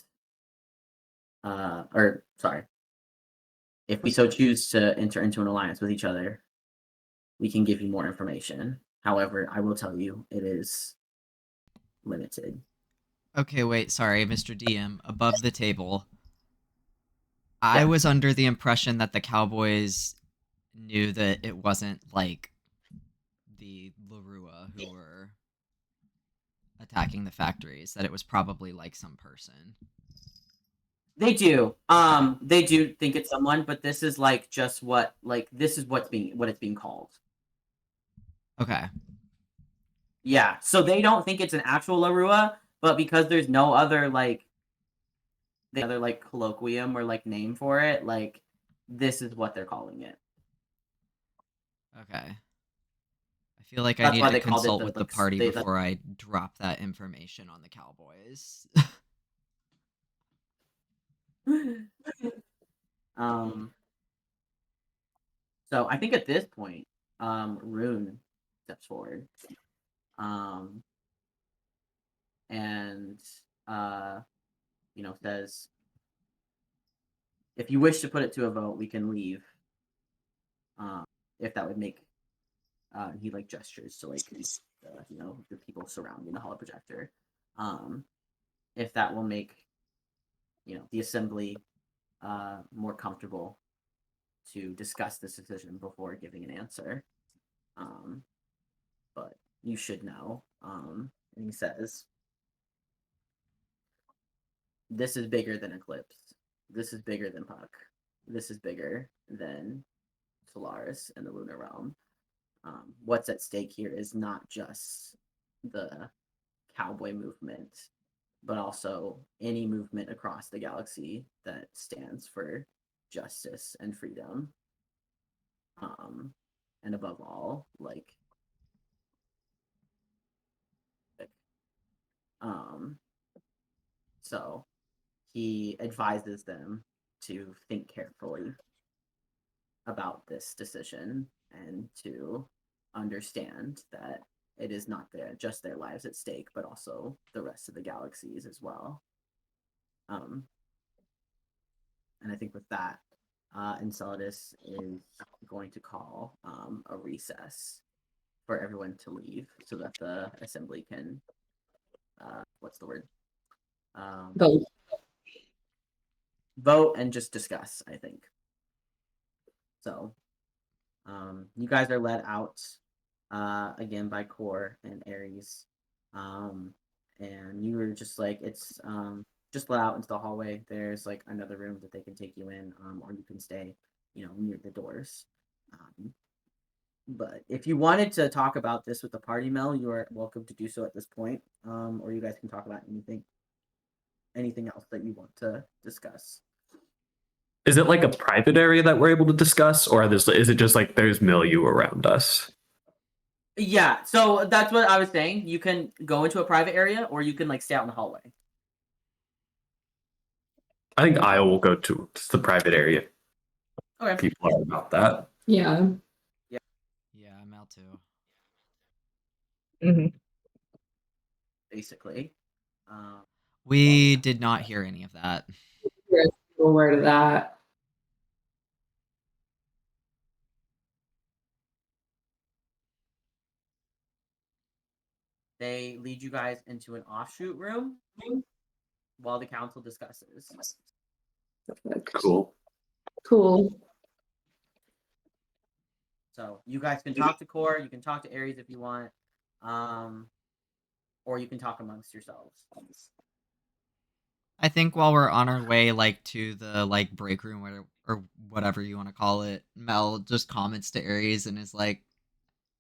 if we so choose to enter into an alliance with each other, we can give you more information. However, I will tell you it is limited. Okay, wait, sorry, Mr. DM. Above the table, I Yeah. was under the impression that the Cowboys knew that it wasn't like the Larua who were attacking the factories, that it was probably like some person. They do. They do think it's someone, but this is like just what this is what it's being called. Okay. Yeah. So they don't think it's an actual Larua, but because there's no other colloquium or like name for it, like this is what they're calling it. Okay. I feel like I That's need why to they called it consult the, with the like, party they- before I drop that information on the Cowboys. So I think at this point, Rune steps forward. And says, if you wish to put it to a vote, we can leave. If that would make he like gestures to the people surrounding the holo projector. If that will make the assembly more comfortable to discuss this decision before giving an answer. But you should know. And he says, this is bigger than Eclipse. This is bigger than Puck. This is bigger than Solaris and the Lunar Realm. What's at stake here is not just the cowboy movement, but also any movement across the galaxy that stands for justice and freedom. And above all, so he advises them to think carefully about this decision and to understand that it is not just their lives at stake, but also the rest of the galaxies as well. And I think with that, Enceladus is going to call a recess for everyone to leave so that the assembly can, what's the word? Vote and just discuss, I think. So you guys are led out again by Core and Ares. And you were just like, it's just let out into the hallway. There's like another room that they can take you in, or you can stay, near the doors. But if you wanted to talk about this with the party, Mel, you are welcome to do so at this point. Or you guys can talk about anything else that you want to discuss. Is it like a private area that we're able to discuss, or is it just like there's milieu around us? Yeah, so that's what I was saying. You can go into a private area, or you can like stay out in the hallway. I think I will go to the private area. Okay. People are about that. Yeah. Yeah, I'm out too. Mm-hmm. Basically. We did not hear any of that. You're a word of that. They lead you guys into an offshoot room while the council discusses. Cool. Cool. So you guys can talk to Core, you can talk to Ares if you want, or you can talk amongst yourselves. I think while we're on our way, like to the like break room or whatever you want to call it, Mel just comments to Ares and is like,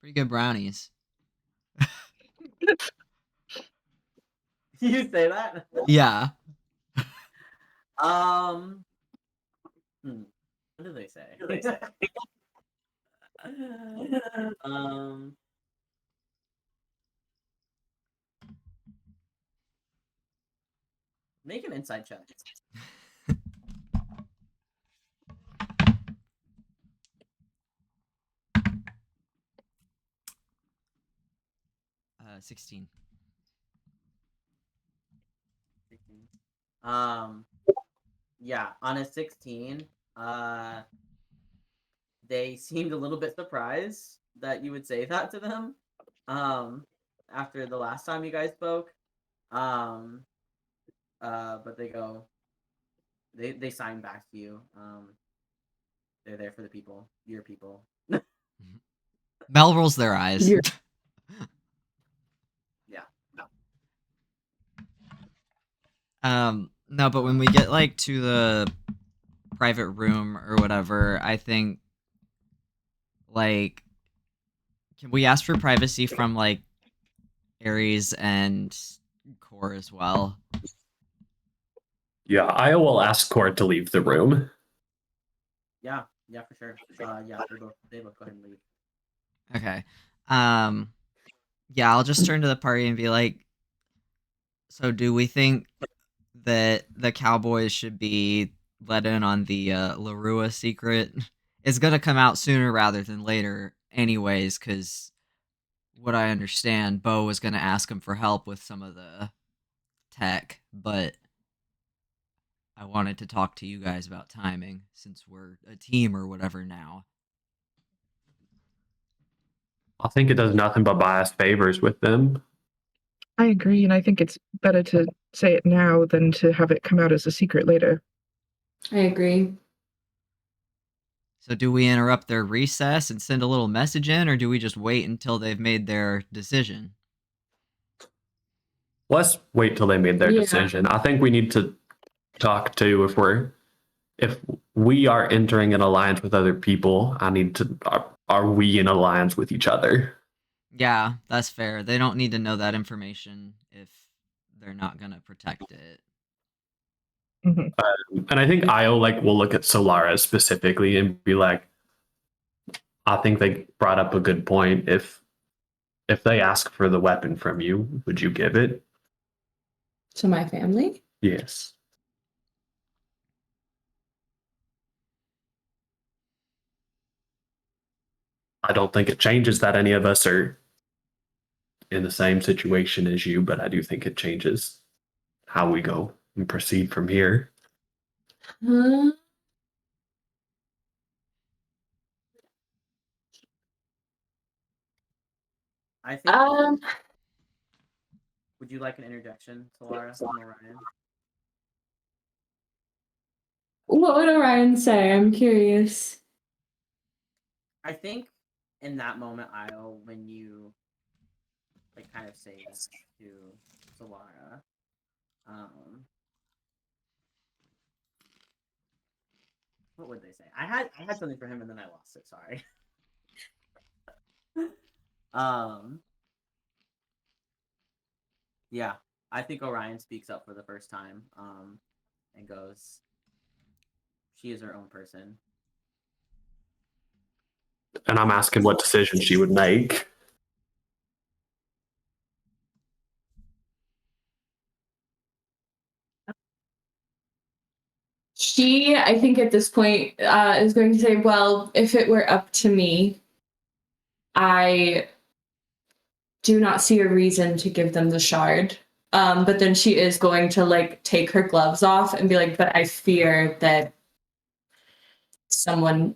"Pretty good brownies." You say that? Yeah. What do they say? Make an insight check. 16. Yeah, on a 16, they seemed a little bit surprised that you would say that to them. After the last time you guys spoke. But they sign back to you. They're there for the people, your people. Mel rolls their eyes. You're- Yeah. No, but when we get like to the private room or whatever, I think like can we ask for privacy from like Aries and Core as well? Yeah, I will ask Court to leave the room. Yeah, for sure. Yeah, they both go ahead and leave. Okay. Yeah, I'll just turn to the party and be like, so do we think that the Cowboys should be let in on the LaRua secret? It's gonna come out sooner rather than later, anyways, because what I understand, Bo was gonna ask him for help with some of the tech, but I wanted to talk to you guys about timing since we're a team or whatever now. I think it does nothing but buy us favors with them. I agree, and I think it's better to say it now than to have it come out as a secret later. I agree. So do we interrupt their recess and send a little message in, or do we just wait until they've made their decision? Let's wait till they made their Yeah. decision. I think we need to talk to if we are entering an alliance with other people. I need to are we in alliance with each other? Yeah, that's fair. They don't need to know that information if they're not gonna protect it. And I think Io will look at Solara specifically and be like, I think they brought up a good point. If they ask for the weapon from you, would you give it? To my family? Yes. I don't think it changes that any of us are in the same situation as you, but I do think it changes how we go and proceed from here. Huh? I think. Um, Would you like an interjection, Solara from Orion? what would Orion say? I'm curious. I think in that moment, Io, when you kind of say this to Solara, what would they say? I had something for him and then I lost it. Sorry. Yeah, I think Orion speaks up for the first time, and goes, "She is her own person." And I'm asking what decision she would make. She, I think at this point, is going to say, well, if it were up to me, I do not see a reason to give them the shard. But then she is going to take her gloves off and be like, but I fear that someone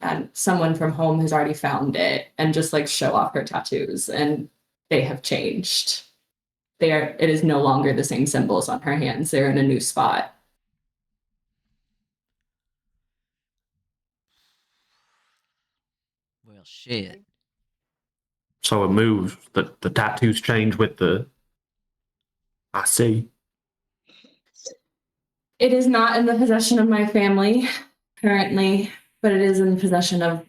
from home has already found it, and just show off her tattoos, and they have changed. It is no longer the same symbols on her hands. They're in a new spot. Well, shit. So it moves. The tattoos change with the. I see. It is not in the possession of my family currently, but it is in possession of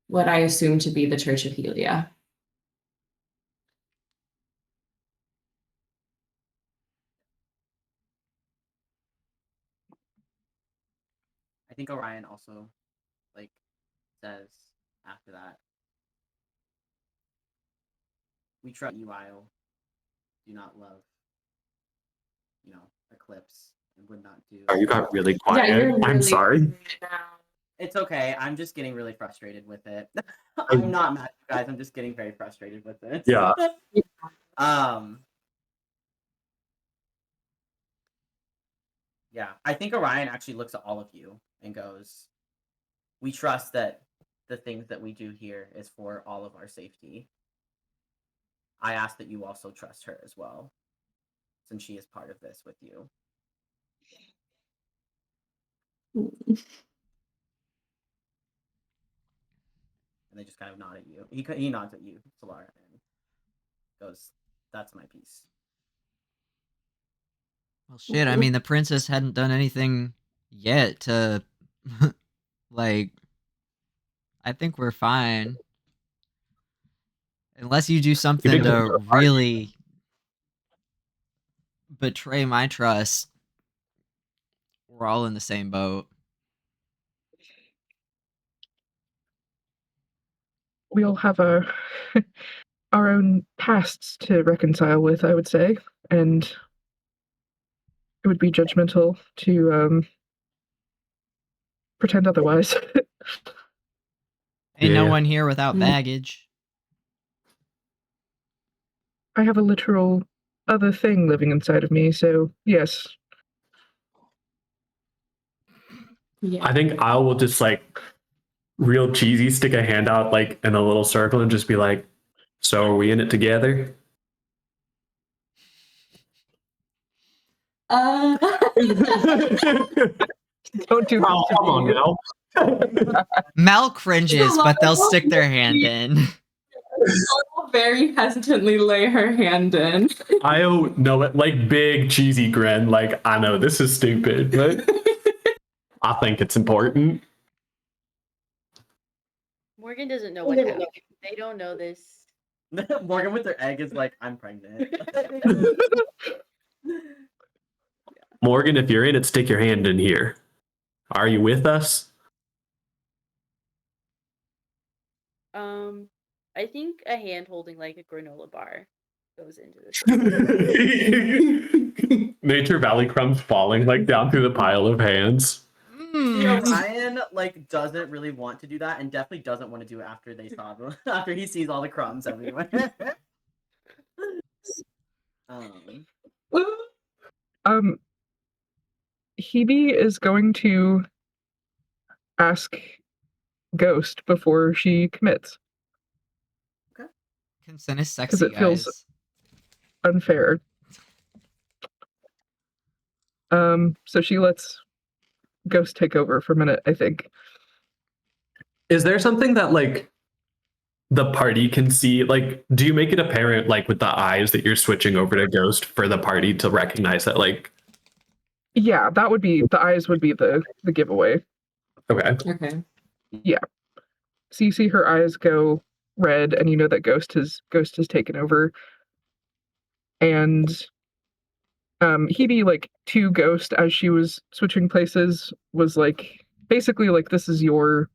what I assume to be the Church of Helia. I think Orion also says after that, "We trust you, Io. Do not love, Eclipse, and would not do." Oh, you got really quiet. Yeah, you're I'm really sorry. It's okay. I'm just getting really frustrated with it. I'm not mad at you guys. I'm just getting very frustrated with it. Yeah. Yeah, I think Orion actually looks at all of you and goes, "We trust that the things that we do here is for all of our safety. I ask that you also trust her as well, since she is part of this with you." And they just kind of nod at you. He nods at you, Solar, and goes, "That's my piece." Well, shit. I mean, the princess hadn't done anything yet to, like. I think we're fine, unless you do something to really betray my trust. We're all in the same boat. We all have our our own pasts to reconcile with, I would say, and it would be judgmental to pretend otherwise. Ain't no Yeah. one here without baggage. I have a literal other thing living inside of me, so yes. Yeah. I think I will just like real cheesy stick a hand out like in a little circle and just be like, "So are we in it together?" Don't do Oh, come on now. Mal cringes, So but they'll Laura stick their hand in. will very hesitantly lay her hand in. I know it like big cheesy grin, like I know this is stupid, but I think it's important. Morgan doesn't know what happened. They don't know this. Morgan with her egg is like, "I'm pregnant." Morgan, if you're in it, stick your hand in here. Are you with us? I think a hand holding like a granola bar goes into this. Nature Valley crumbs falling like down through the pile of hands. See, Orion like doesn't really want to do that, and definitely doesn't want to do it after they saw them. After he sees all the crumbs everywhere. Hebe is going to ask Ghost before she commits. Consent is Because sexy, it feels guys. unfair. So she lets Ghost take over for a minute, I think. Is there something that like the party can see? Like, do you make it apparent like with the eyes that you're switching over to Ghost for the party to recognize that like Yeah, that would be the eyes would be the giveaway. okay. Okay. Yeah. So you see her eyes go red and you know that Ghost has taken over. And Hebe, like, to Ghost as she was switching places was like basically like, this is your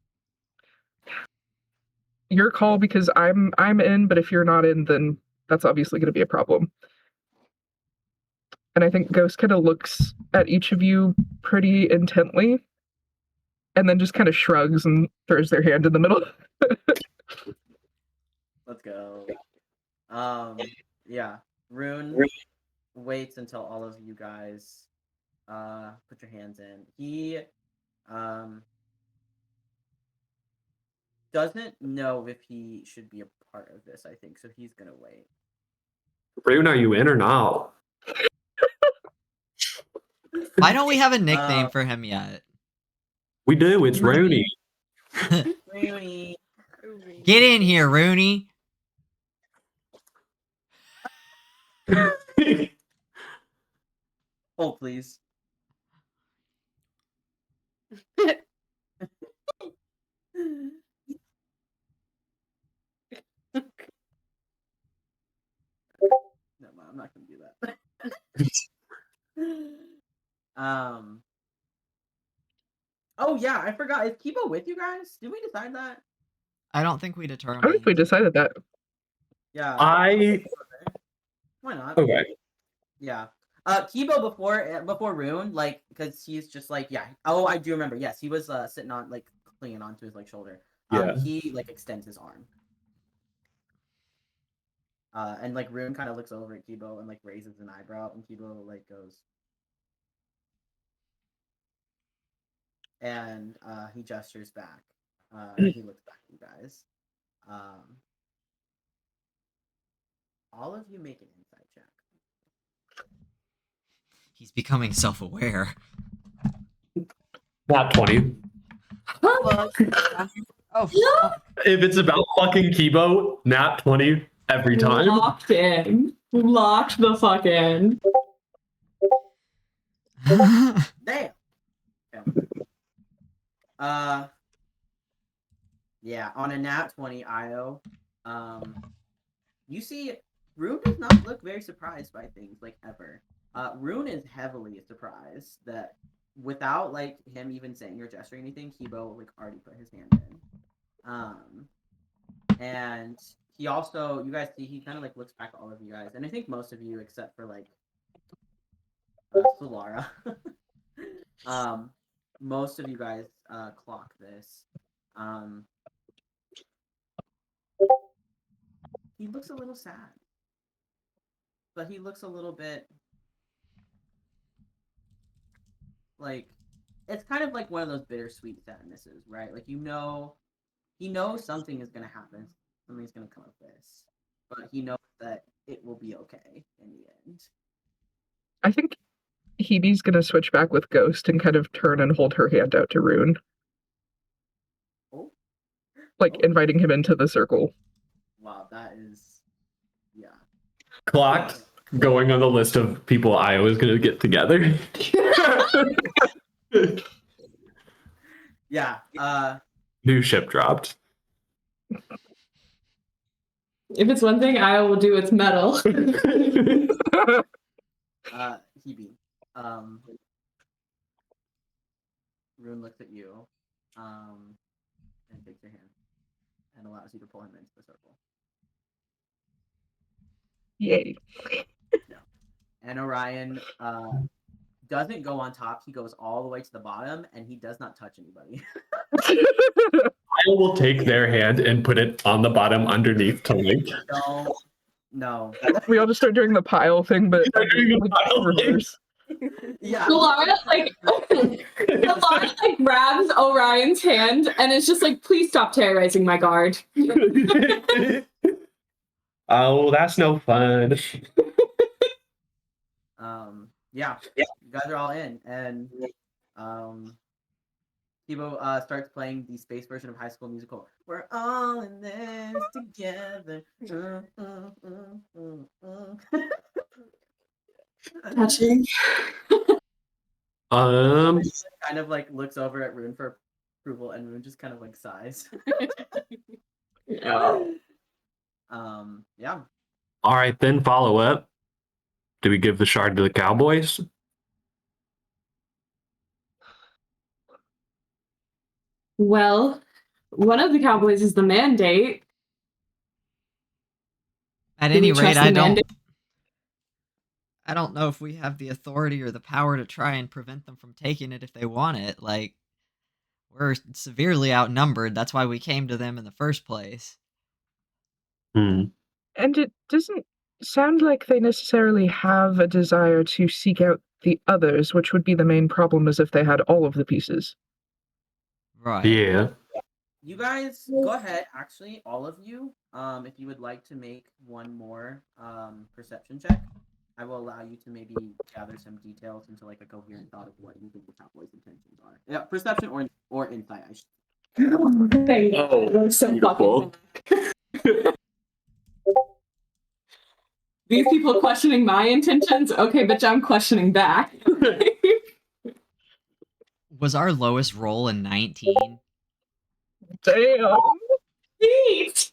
call because I'm in, but if you're not in, then that's obviously going to be a problem. And I think Ghost kind of looks at each of you pretty intently and then just kind of shrugs and throws their hand in the middle. Let's go. Yeah. Rune waits until all of you guys put your hands in. He doesn't know if he should be a part of this, I think, so he's gonna wait. Rune, are you in or not? Why don't we have a nickname for him yet? We do, it's Rooney. Rooney. Get in here, Rooney. Hold, please. No, I'm not gonna do that. Oh yeah, I forgot. Is Kibo with you guys? Did we decide that? I don't think we I think determined. we decided that. Yeah. Why not? Okay. Yeah. Kibo before Rune, like, because he's just like, yeah. Oh, I do remember. Yes, he was sitting on like clinging onto his like shoulder. Yeah. He like extends his arm. And like Rune kind of looks over at Kibo and like raises an eyebrow, and Kibo like goes, and he gestures back. He looks back at you guys. All of you make an insight check. He's becoming self-aware. Not 20. Oh, fuck. If it's about fucking Kibo, nat 20 every time. Locked in. Locked the fuck in. Damn. Yeah, on a nat 20 IO, you see Rune does not look very surprised by things like ever. Rune is heavily surprised that without like him even saying or gesturing anything, Kibo like already put his hand in. And he also, you guys see, he kind of like looks back at all of you guys, and I think most of you except for like Solara. Most of you guys clock this. He looks a little sad, but he looks a little bit like it's kind of like one of those bittersweet sadnesses, right? Like he knows something is gonna happen, something's gonna come of this, but he knows that it will be okay in the end. I think Hebe's gonna switch back with Ghost and kind of turn and hold her hand out to Rune. Oh. Like inviting him into the circle. Wow, that is, yeah. Clocked. Going on the list of people I was gonna get together. Yeah. New ship dropped. If it's one thing I will do, it's metal. Hebe. Rune looks at you, and takes your hand, and allows you to pull him into the circle. Yay. Yeah. And Orion doesn't go on top, he goes all the way to the bottom, and he does not touch anybody. I will take their hand and put it on the bottom underneath to link. No. We all just start doing the pile thing, but reverse. Yeah. Solara like grabs Orion's hand and is just like, please stop terrorizing my guard. Oh, that's no fun. Yeah, you guys are all in, and Kibo starts playing the space version of High School Musical. We're all in this together. Touching. Kind of like looks over at Rune for approval, and Rune just kind of like sighs. Yeah. Yeah. All right, then follow up. Do we give the shard to the Cowboys? Well, one of the Cowboys is the mandate. At Do we any rate, trust the mandate? I don't know if we have the authority or the power to try and prevent them from taking it if they want it. Like, we're severely outnumbered. That's why we came to them in the first place. And it doesn't sound like they necessarily have a desire to seek out the others, which would be the main problem, as if they had all of the pieces. Right. Yeah. You guys, go ahead. Actually, all of you, if you would like to make one more perception check, I will allow you to maybe gather some details into like a coherent thought of what you think the Cowboys' intentions are. Yeah, perception or insight. I should. Oh, so beautiful. These people questioning my intentions? Okay, bitch, I'm questioning back. Was our lowest roll a 19? Damn. Neat.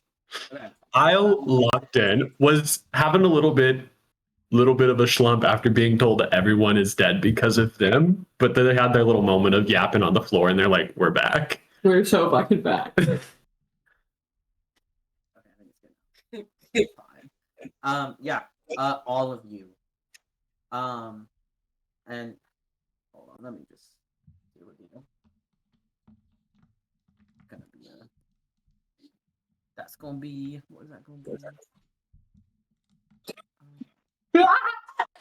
I locked in, was having a little bit of a slump after being told that everyone is dead because of them, but then they had their little moment of yapping on the floor and they're like, we're back. We're so fucking back. Okay, I think it's good. Fine. Yeah, all of you. And hold on, let me just do a deal. Gonna be that's gonna be, what is that gonna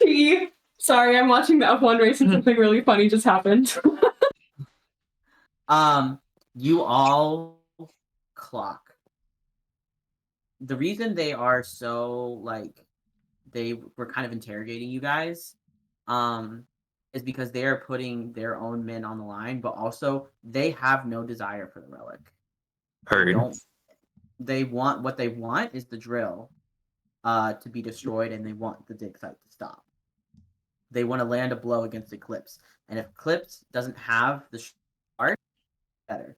be? Sorry, I'm watching the F1 race and something really funny just happened. You all clock. The reason they are so like they were kind of interrogating you guys, is because they are putting their own men on the line, but also they have no desire for the relic. Heard. They want what they want is the drill to be destroyed, and they want the dig site to stop. They want to land a blow against Eclipse, and if Eclipse doesn't have the shard, better.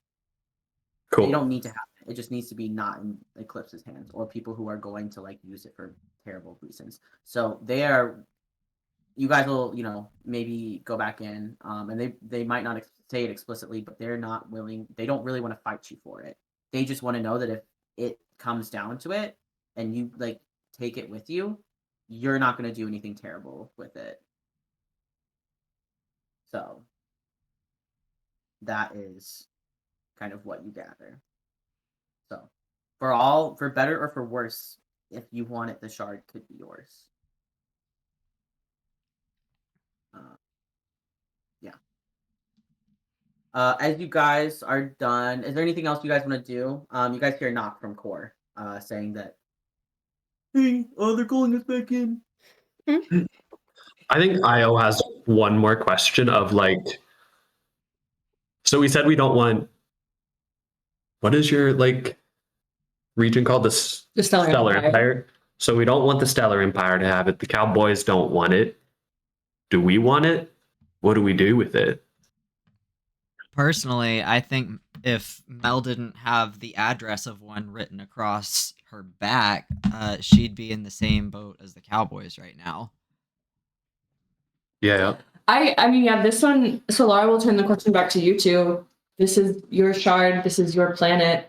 Cool. They don't need to have it. It just needs to be not in Eclipse's hands or people who are going to like use it for terrible reasons. So they are. You guys will, maybe go back in, and they might not say it explicitly, but they're not willing. They don't really want to fight you for it. They just want to know that if it comes down to it, and you like take it with you, you're not going to do anything terrible with it. So that is kind of what you gather. So for better or for worse, if you want it, the shard could be yours. Yeah. As you guys are done, is there anything else you guys want to do? You guys hear a knock from Core, saying that, hey, they're calling us back in. I think Io has one more question of like, so we said we don't want, what is your like region called? The Stellar Empire. So we don't want the Stellar Empire to have it. The Cowboys don't want it. Do we want it? What do we do with it? Personally, I think if Mel didn't have the address of one written across her back, she'd be in the same boat as the Cowboys right now. Yeah. I mean, yeah, this one, Solara will turn the question back to you two. This is your shard. This is your planet.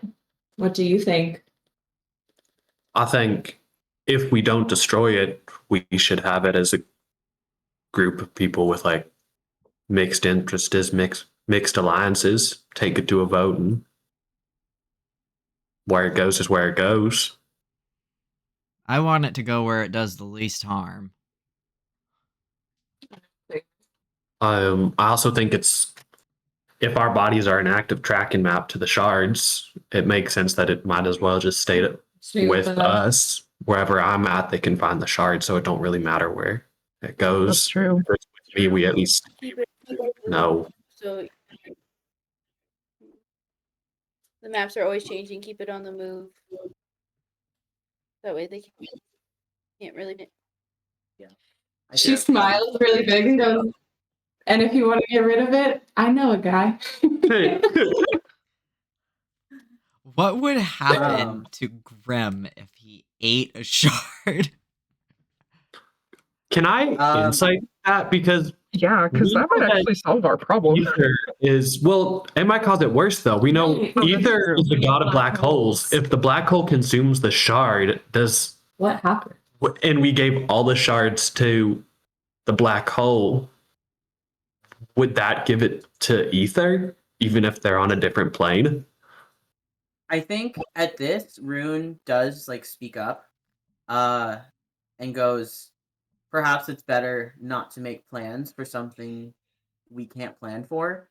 What do you think? I think if we don't destroy it, we should have it as a group of people with like mixed interests, mixed alliances, take it to a vote, and where it goes is where it goes. I want it to go where it does the least harm. I also think it's, if our bodies are an active tracking map to the shards, it makes sense that it might as well just stay with us. Wherever I'm at, they can find the shard, so it don't really matter where it goes. That's true. For me, we at least know. So the maps are always changing. Keep it on the move. That way they can't really. Yeah. She smiles really big and goes, and if you want to get rid of it, I know a guy. What would happen to Grim if he ate a shard? Can I insight that? Because yeah, because that might actually solve our problem. Ether is, well, it might cause it worse though. We know Ether is the god of black holes. If the black hole consumes the shard, does what happened? And we gave all the shards to the black hole, would that give it to Ether, even if they're on a different plane? I think at this, Rune does like speak up, and goes, perhaps it's better not to make plans for something we can't plan for,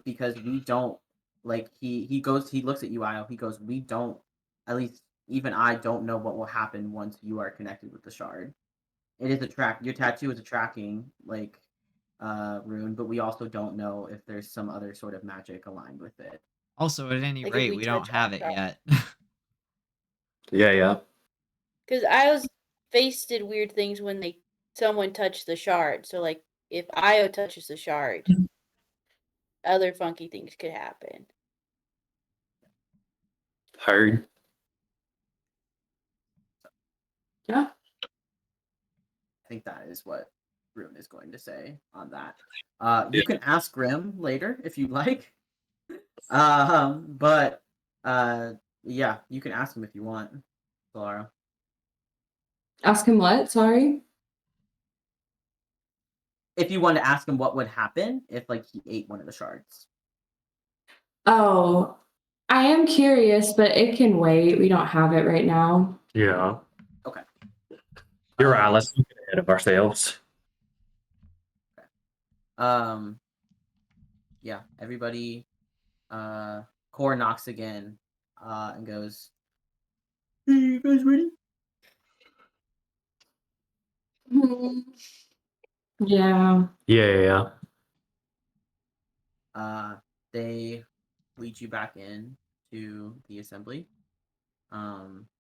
because we don't like he looks at you, Io. He goes, we don't, at least even I don't know what will happen once you are connected with the shard. It is your tattoo is a tracking like rune, but we also don't know if there's some other sort of magic aligned with it. Also, at any rate, we don't have it yet. Yeah. Because Io's face did weird things when someone touched the shard. So like if Io touches the shard, other funky things could happen. Heard. Yeah. I think that is what Rune is going to say on that. You can ask Grim later if you'd like. But yeah, you can ask him if you want, Solara. Ask him what? Sorry. If you want to ask him what would happen if like he ate one of the shards. Oh, I am curious, but it can wait. We don't have it right now. Yeah. Okay. You're right. Let's get ahead of ourselves. Okay. Yeah, everybody Core knocks again, and goes, "Hey, you guys ready?" Yeah. Yeah. They lead you back in to the assembly.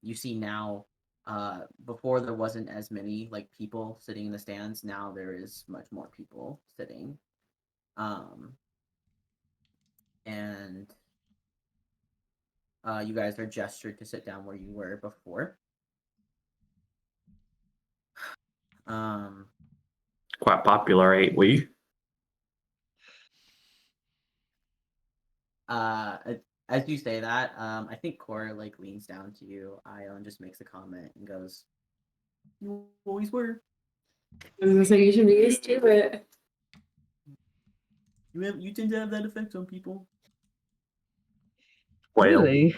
You see now, before there wasn't as many like people sitting in the stands. Now there is much more people sitting. And you guys are gestured to sit down where you were before. Quite popular, ain't we? As you say that, I think Cora like leans down to you, Io, and just makes a comment and goes, "You always were. I was gonna say you should be used to it. You tend to have that effect on people." Well, Really?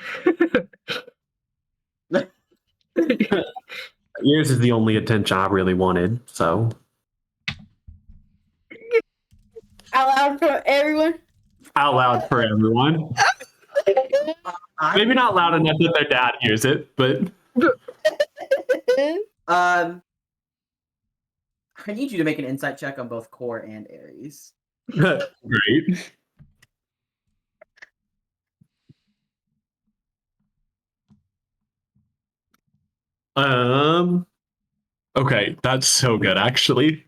yours is the only attention I really wanted, so. Out loud for everyone. Out loud for everyone. Maybe not loud enough that their dad hears it, but. I need you to make an insight check on both Core and Ares. Great. Okay, that's so good actually.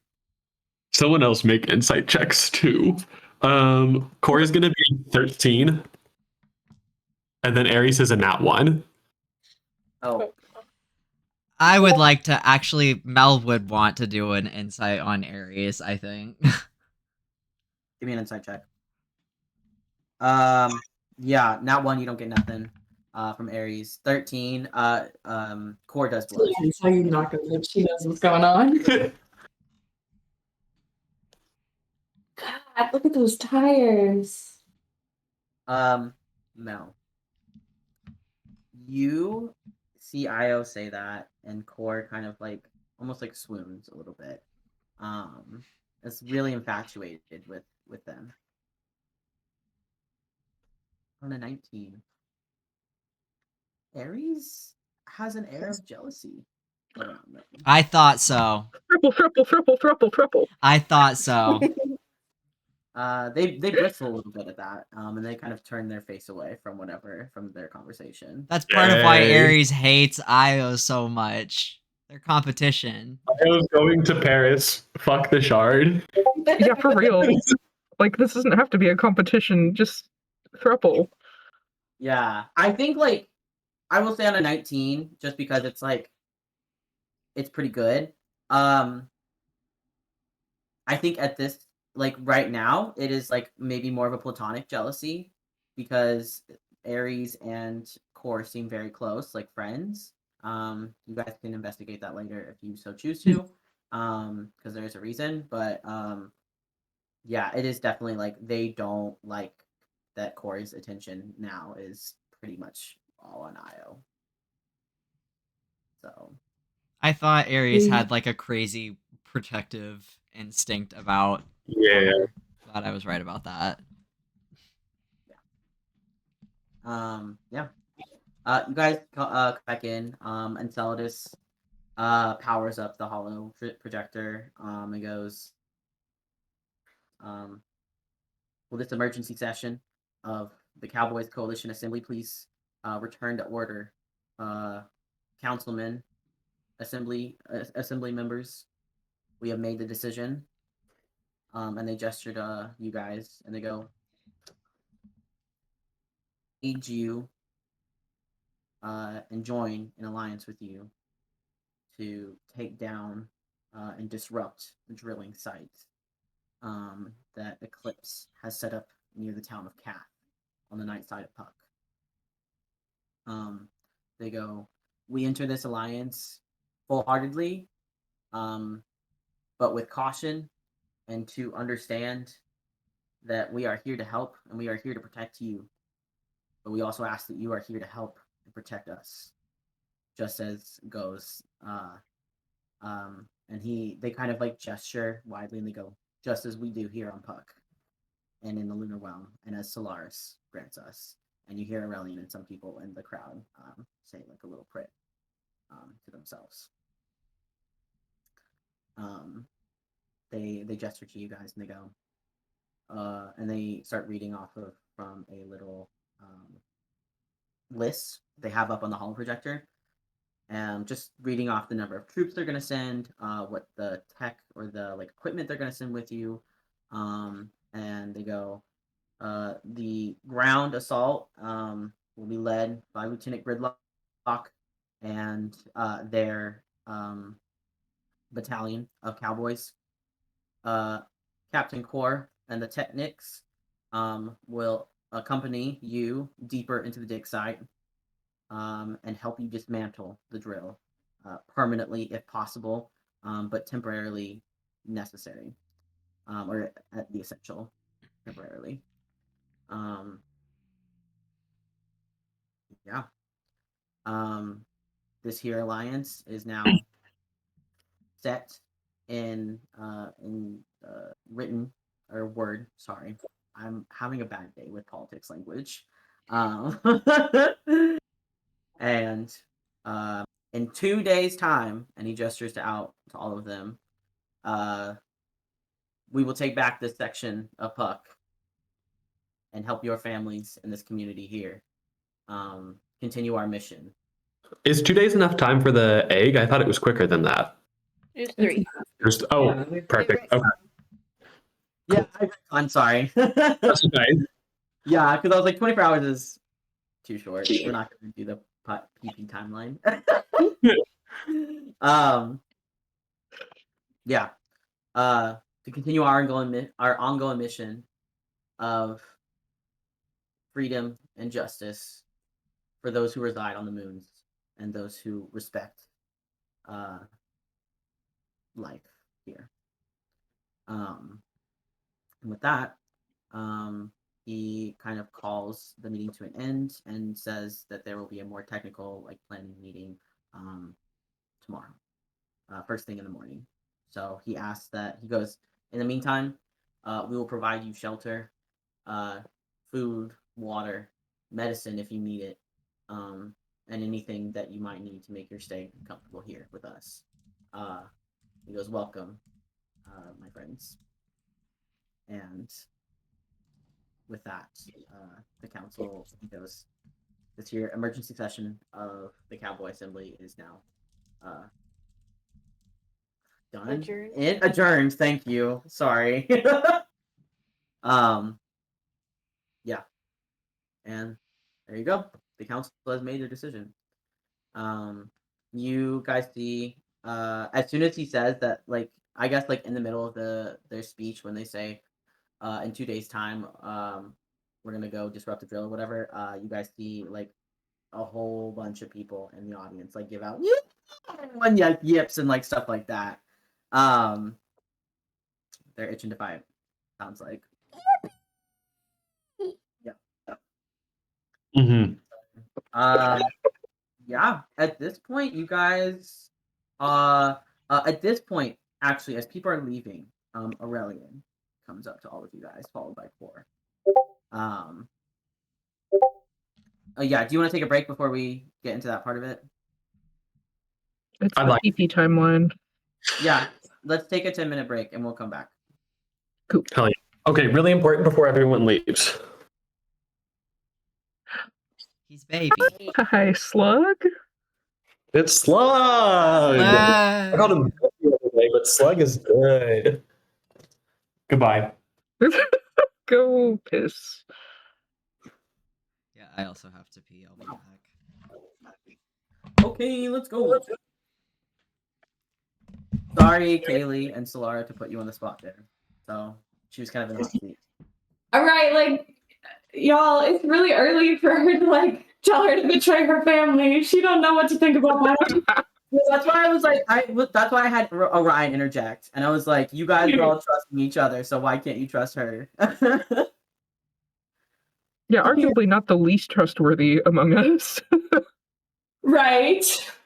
Someone else make insight checks too. Corey's gonna be 13. And then Ares is a nat 1. Oh, I would like to actually. Mel would want to do an insight on Aries. I think. give me an insight check. Yeah, nat 1, you don't get nothing. From Ares. 13. Core does blush. That's how you knock her lip. She knows what's going on. God, look at those tires. Mel. You see Io say that, and Core kind of like almost like swoons a little bit. It's really infatuated with them. On a 19. Ares has an air of jealousy around them. I thought so. Thruple. I thought so. They bristle a little bit at that, and they kind of turn their face away from their conversation. That's part of why Yay. Aries hates Io so much. Their competition. I was going to Paris. Fuck the shard. Yeah, for real. Like, this doesn't have to be a competition, just thruple. Yeah, I think like I will say on a 19, just because it's like it's pretty good. I think at this like right now it is like maybe more of a platonic jealousy because Ares and Core seem very close, like friends. You guys can investigate that later if you so choose to, because there is a reason. But yeah, it is definitely like they don't like that Core's attention now is pretty much all on Io. So I thought Aries had like a crazy protective instinct about. Yeah. Core. Thought I was right about that. yeah. You guys come back in. Enceladus powers up the hollow projector. And goes, will this emergency session of the Cowboys Coalition Assembly please return to order? Councilmen, assembly members, we have made the decision. And they gesture to you guys, and they go, need you and join an alliance with you to take down and disrupt the drilling site that Eclipse has set up near the town of Kath on the night side of Puck. They go, we enter this alliance full-heartedly, but with caution, and to understand that we are here to help and we are here to protect you. But we also ask that you are here to help and protect us. Just as goes, and they kind of like gesture widely and they go, just as we do here on Puck. and in the lunar realm, and as Solaris grants us. And you hear Aurelian and some people in the crowd say like a little prayer to themselves. They gesture to you guys and they go, and they start reading off of from a little list they have up on the holo projector, and just reading off the number of troops they're going to send, what the tech or the like equipment they're going to send with you, and they go, the ground assault will be led by Lieutenant Gridlock and their battalion of Cowboys. Captain Core and the Technics will accompany you deeper into the dig site and help you dismantle the drill permanently if possible, but temporarily necessary, or at the essential temporarily. Yeah. This here alliance is now set in written or word. Sorry, I'm having a bad day with politics language. And in 2 days' time, and he gestures to all of them, we will take back this section of Puck and help your families in this community here continue our mission. Is 2 days enough time for the egg? I thought it was quicker than that. It's 3. Perfect. Okay. Yeah, I'm sorry. That's okay. Yeah, because I was like, 24 hours is too short. We're not going to do the PP timeline. Yeah. To continue our ongoing mission of freedom and justice for those who reside on the moons and those who respect life here. And with that, he kind of calls the meeting to an end and says that there will be a more technical like planning meeting tomorrow, first thing in the morning. So he asks that, he goes, in the meantime, we will provide you shelter, food, water, medicine if you need it, and anything that you might need to make your stay comfortable here with us. He goes, welcome, my friends. And with that, the council, he goes, this year emergency session of the Cowboy Assembly is now done. Adjourned. Thank you. Sorry. Yeah. And there you go. The council has made their decision. You guys see, as soon as he says that, like, I guess like in the middle of their speech when they say, in 2 days' time, we're gonna go disrupt the drill or whatever, you guys see like a whole bunch of people in the audience like give out and yips and like stuff like that. They're itching to fight. Sounds like. Yeah. Mm-hmm. Yeah. At this point, you guys. At this point, actually, as people are leaving, Aurelian comes up to all of you guys, followed by Core. Yeah. Do you want to take a break before we get into that part of it? It's the PP timeline. Yeah. Let's take a 10-minute break and we'll come back. Cool. Hell yeah. Okay, really important before everyone leaves. He's baby. Hi, Slug. It's Slug. I called him Buffy the other day, but Slug is good. Goodbye. Go piss. Yeah, I also have to pee. I'll be back. Okay, let's go. Sorry, Kaylee and Solara, to put you on the spot there. So she was kind of in the hot seat. All right, like, y'all, it's really early for her to like tell her to betray her family. She don't know what to think about that. Well, that's why I was like, that's why I had Orion interject, and I was like, you guys are all trusting each other, so why can't you trust her? Yeah, arguably not the least trustworthy among us. Right.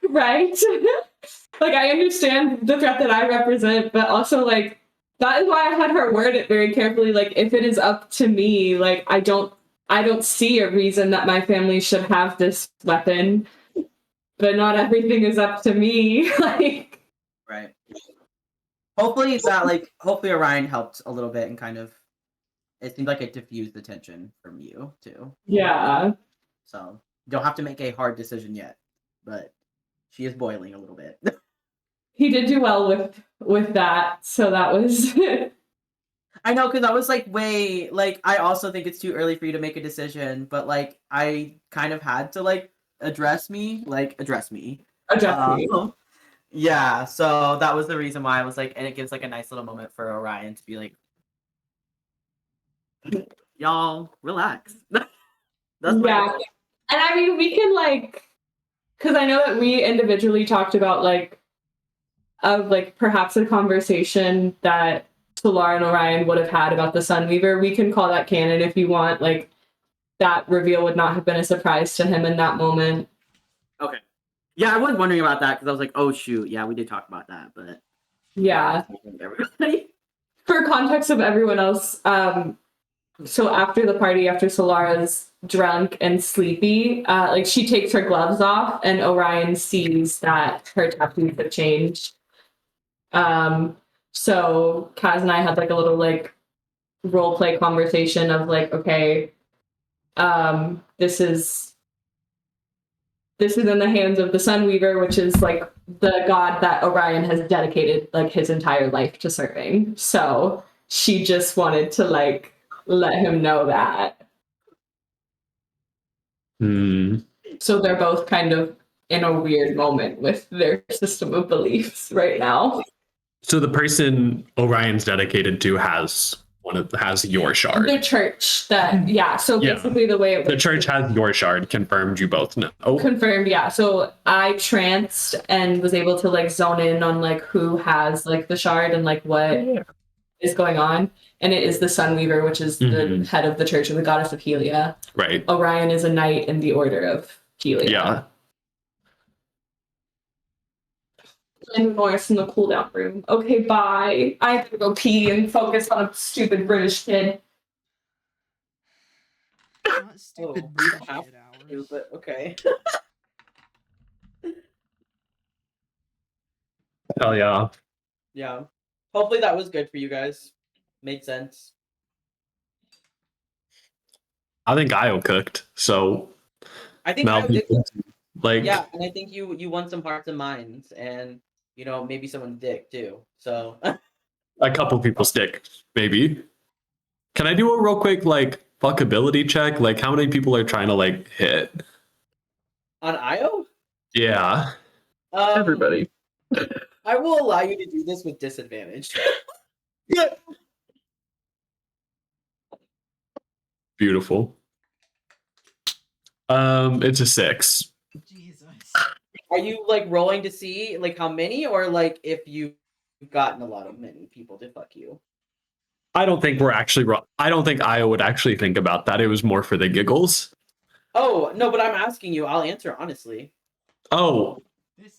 Like, I understand the threat that I represent, but also, like, That is why I had her word it very carefully. Like, if it is up to me, like I don't see a reason that my family should have this weapon, but not everything is up to me. Like, Right. Hopefully Orion helped a little bit and kind of it seemed like it diffused the tension from you too. yeah. So you don't have to make a hard decision yet, but she is boiling a little bit. He did do well with that, so that was I know, because I was like, way like I also think it's too early for you to make a decision, but like I kind of had to like address me. adjusting. Yeah, so that was the reason why I was like, and it gives like a nice little moment for Orion to be like, y'all relax. That's Yeah. And I mean, we can like, because I know that we individually talked about like, of like perhaps a conversation that Solar and Orion would have had about the Sunweaver. We can call that canon if you want. Like, that reveal would not have been a surprise to him in that moment. Okay. Yeah, I was wondering about that because I was like, oh shoot, yeah, we did talk about that, but Yeah. everybody. For context of everyone else, so after the party, after Solara's drunk and sleepy, like she takes her gloves off and Orion sees that her tattoos have changed. So Kaz and I had like a little like role play conversation of like, okay, this is in the hands of the Sunweaver, which is like the god that Orion has dedicated like his entire life to serving. So she just wanted to like let him know that. So they're both kind of in a weird moment with their system of beliefs right now. So the person Orion's dedicated to has your shard. The church that, yeah. So basically the way the church has your shard, confirmed, you both know. Confirmed, yeah. So I tranced and was able to like zone in on like who has like the shard and like what is going on. And it is the Sunweaver, which is the head of the church of the goddess of Helia. Right. Orion is a knight in the order of Helia. Yeah. And Norris in the cool down room. Okay, bye. I have to go pee and focus on a stupid British kid. Not stupid we British have kid to, hours. but okay. Hell yeah. Yeah. Hopefully that was good for you guys. Made sense. I think Io cooked, so I think Mel, I did, like yeah, and I think you won some hearts and minds, and you know maybe someone's dick too. So a couple people's dick, maybe. Can I do a real quick like fuckability check? Like how many people are trying to like hit? on Io, Yeah. Everybody. I will allow you to do this with disadvantage. Yeah. Beautiful. It's a 6. Jesus. Are you like rolling to see like how many, or like if you've gotten a lot of many people to fuck you? I don't think we're actually wrong. I don't think Io would actually think about that. It was more for the giggles. Oh no, but I'm asking you. I'll answer honestly. Oh,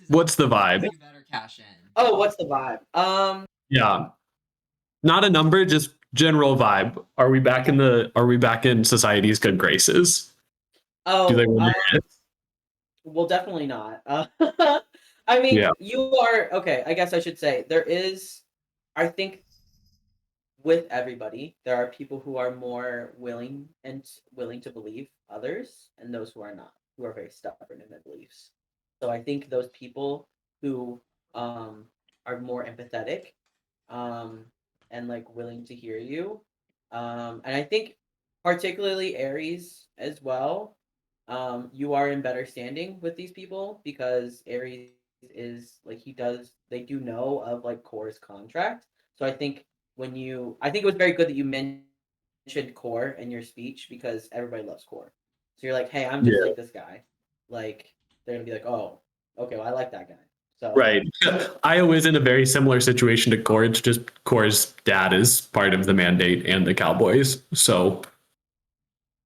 what's the vibe? You better cash in. Oh, what's the vibe? Yeah. Not a number, just general vibe. Are we back in society's good graces? Oh, Do they want to well, definitely not. I mean, Yeah. you are okay. I guess I should say there is. I think with everybody, there are people who are more willing to believe others, and those who are not, who are very stubborn in their beliefs. So I think those people who are more empathetic and like willing to hear you, and I think particularly Aries as well. You are in better standing with these people because Aries is like they do know of like Core's contract. So I think I think it was very good that you mentioned Core in your speech because everybody loves Core. So you're like, hey, I'm just like this guy. Like they're gonna be like, oh, okay, well I like that guy. So Right. Io is in a very similar situation to Core. It's just Core's dad is part of the mandate and the Cowboys. So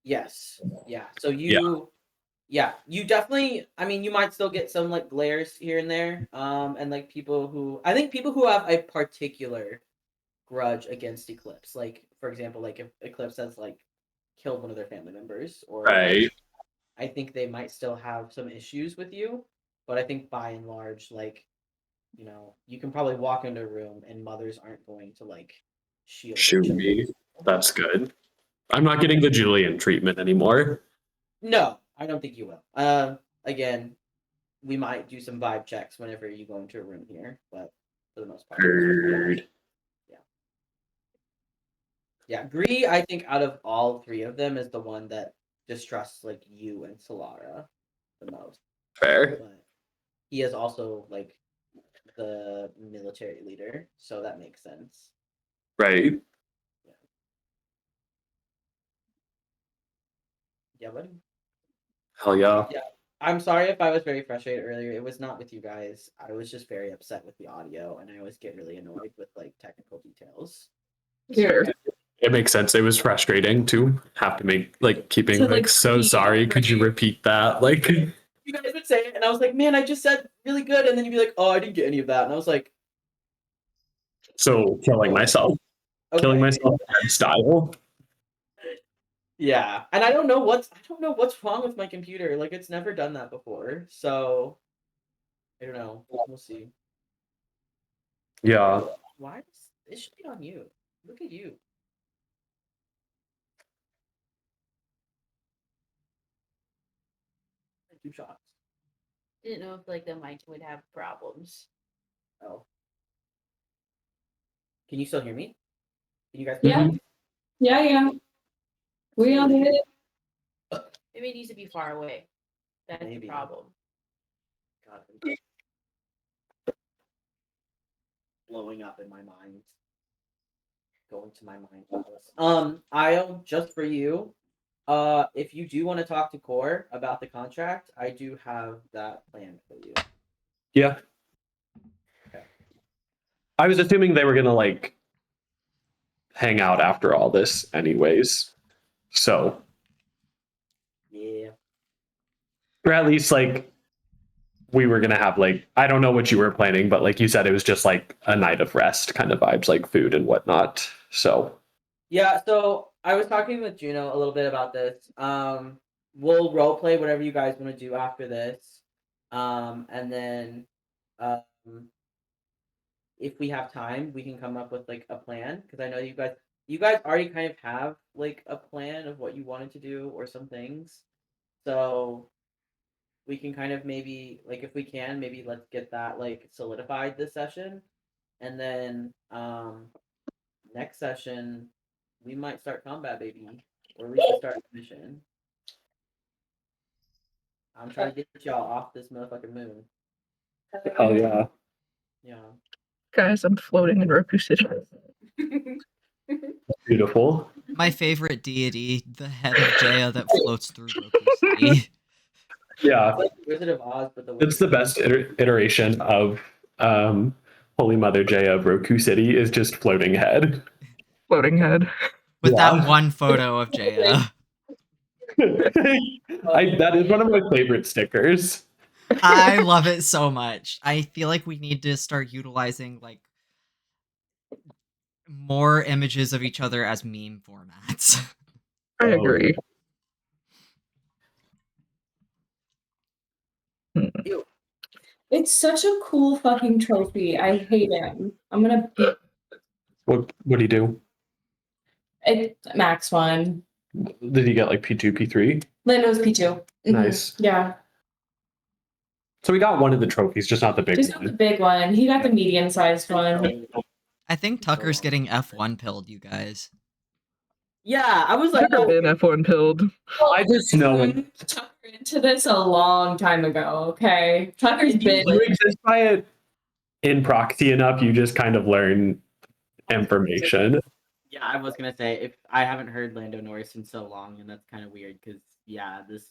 yes, yeah. So you definitely. I mean, you might still get some like glares here and there, and like people who have a particular grudge against Eclipse. Like, for example, like if Eclipse has like killed one of their family members, or Right. I think they might still have some issues with you, but I think by and large, like, you know, you can probably walk into a room and mothers aren't going to like shield their Shoot children. me. That's good. I'm not getting the Julian treatment anymore. No, I don't think you will. Again, we might do some vibe checks whenever you go into a room here, but for the most part, Heard. yeah. Bree, I think out of all three of them, is the one that distrusts like you and Solara the most. Fair. But he is also like the military leader, so that makes sense. Right. Yeah, buddy. Hell yeah. Yeah. I'm sorry if I was very frustrated earlier. It was not with you guys. I was just very upset with the audio, and I always get really annoyed with like technical details. Sure. It makes sense. It was frustrating to have to make like keeping So, like, like, so repeat sorry. it, Could you right? repeat that? Like, You guys would say it, and I was like, man, I just said really good, and then you'd be like, oh, I didn't get any of that, and I was like, so killing myself, killing okay. myself in style. Yeah, and I don't know what's wrong with my computer. Like, it's never done that before, so I don't know. We'll see. Yeah. Why is it should be on you? Look at you. Two shots. Didn't know if like the mic would have problems. Oh. Can you still hear me? Can you guys? Yeah. Yeah. We all did it. Maybe it needs to be far away. That's Maybe. the problem. God, I'm blowing up in my mind. Going to my mind palace. Io, just for you. If you do want to talk to Core about the contract, I do have that plan for you. Yeah. Okay. I was assuming they were gonna like hang out after all this, anyways. So, Yeah. or at least like we were gonna have like I don't know what you were planning, but like you said, it was just like a night of rest kind of vibes, like food and whatnot. So Yeah, so I was talking with Juno a little bit about this. We'll role play whatever you guys want to do after this. And then um if we have time, we can come up with like a plan because I know you guys already kind of have like a plan of what you wanted to do or some things. So we can kind of maybe like if we can, maybe let's get that like solidified this session. And then next session we might start combat, baby. Or at least start a mission. I'm trying to get y'all off this motherfucking moon. hell yeah. Yeah. Guys, I'm floating in Roku City. Beautiful. My favorite deity, the head of Jaya that floats through Roku City. Yeah. It's like Wizard of Oz, but It's the best iteration of Holy Mother Jaya of Roku City is just floating head. Floating head. With Yeah. that one photo of Jaya. That is one of my favorite stickers. I love it so much. I feel like we need to start utilizing like more images of each other as meme formats. I agree. It's such a cool fucking trophy. I hate him. I'm gonna beat What do you do? it. Max one. Did you get like P2, P3? Lando's P2. Nice. Yeah. So we got one of the trophies, just not the big Just not the one. big one. He got the medium sized one. I think Tucker's getting F1 pilled, you guys. Yeah, I was like, Never been F1 pilled. I just know it. Tucker into this a long time ago, okay? Tucker's been You exist by it in proxy enough, you just kind of learn information. yeah, I was gonna say if I haven't heard Lando Norris in so long, and that's kind of weird because yeah, this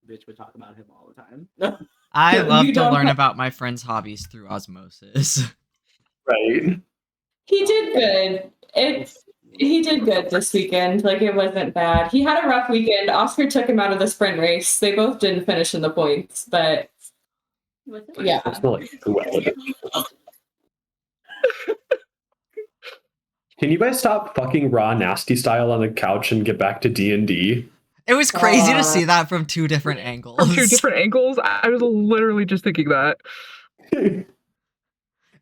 bitch would talk about him all the time. I Yeah, love you to don't learn have- about my friends' hobbies through osmosis. Right. he did good. He did good this weekend. Like it wasn't bad. He had a rough weekend. Oscar took him out of the sprint race. They both didn't finish in the points, but yeah. It's not like, well, Can you guys stop fucking raw nasty style on the couch and get back to D&D? It was crazy to see that from two different angles. From two different angles? I was literally just thinking that.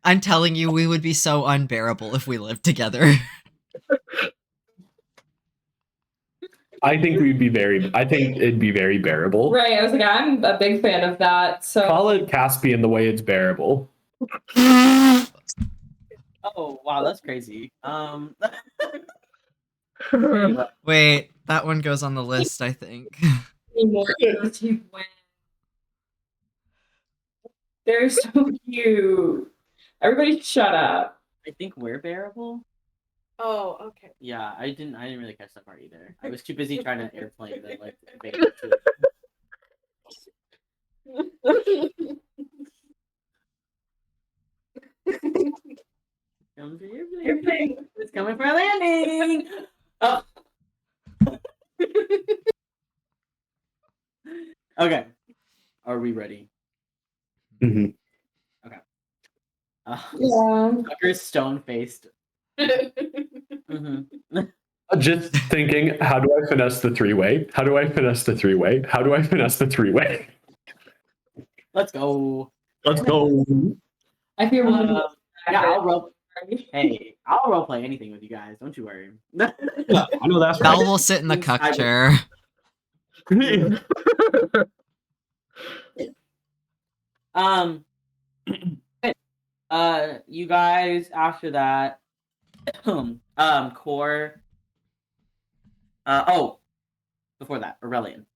I'm telling you, we would be so unbearable if we lived together. I think it'd be very bearable. Right. I was like, I'm a big fan of that. So Call it Caspian the way it's bearable. Oh wow, that's crazy. Wait, that one goes on the list, I think. They're so cute. Everybody shut up. I think we're bearable. Oh, okay. Yeah, I didn't really catch that part either. I was too busy trying to airplane that like Come for your plane. It's coming for a landing. Oh. Okay. Are we ready? Mm-hmm. Okay. Yeah. Tucker's stone-faced. Mm-hmm. Just thinking, how do I finesse the three-way? How do I finesse the three-way? How do I finesse the three-way? Let's go. Let's go. I feel really yeah, I'll roleplay anything with you guys. Don't you worry. Yeah, I know that's Belle right. will sit in the cuck chair. You guys after that, Core. Before that, Aurelian.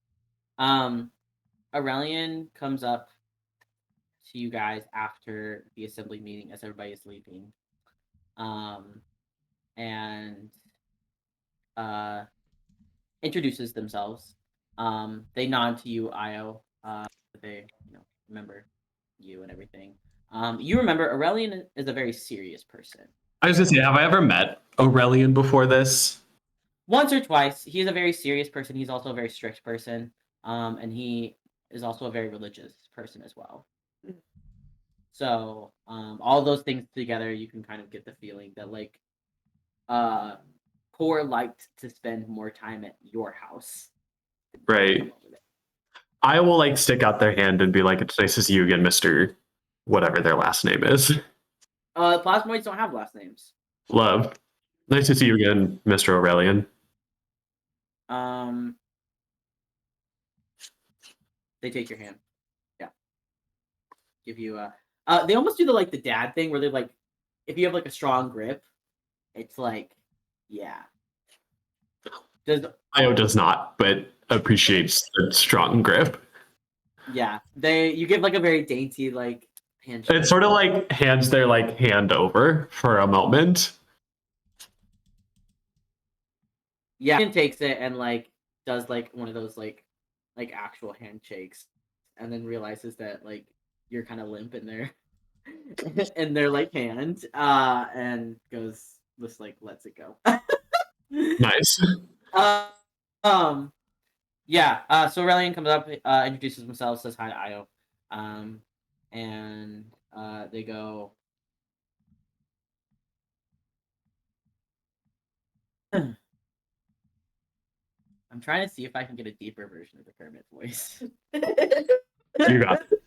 Aurelian comes up to you guys after the assembly meeting as everybody is leaving. And introduces themselves. They nod to you, Io. They remember you and everything. You remember Aurelian is a very serious person. I was gonna say, have I ever met Aurelian before this? Once or twice. He's a very serious person. He's also a very strict person. And he is also a very religious person as well. So all those things together, you can kind of get the feeling that like Core liked to spend more time at your house. Right. I will like stick out their hand and be like, it's nice to see you again, Mr. Whatever their last name is. Plasmoids don't have last names. Love. Nice to see you again, Mr. Aurelian. They take your hand. Yeah. Give you they almost do the dad thing where they're like, if you have like a strong grip, it's like, yeah. Io does not, but appreciates the strong grip. Yeah. You give like a very dainty like handshake. It sort of like hands their like hand over for a moment. Yeah, and takes it and like does like one of those like actual handshakes, and then realizes that like you're kind of limp in their in their like hand, and goes just like lets it go. Nice. Yeah. So Aurelian comes up, introduces himself, says hi to Io, and they go. I'm trying to see if I can get a deeper version of the Kermit voice. You got it.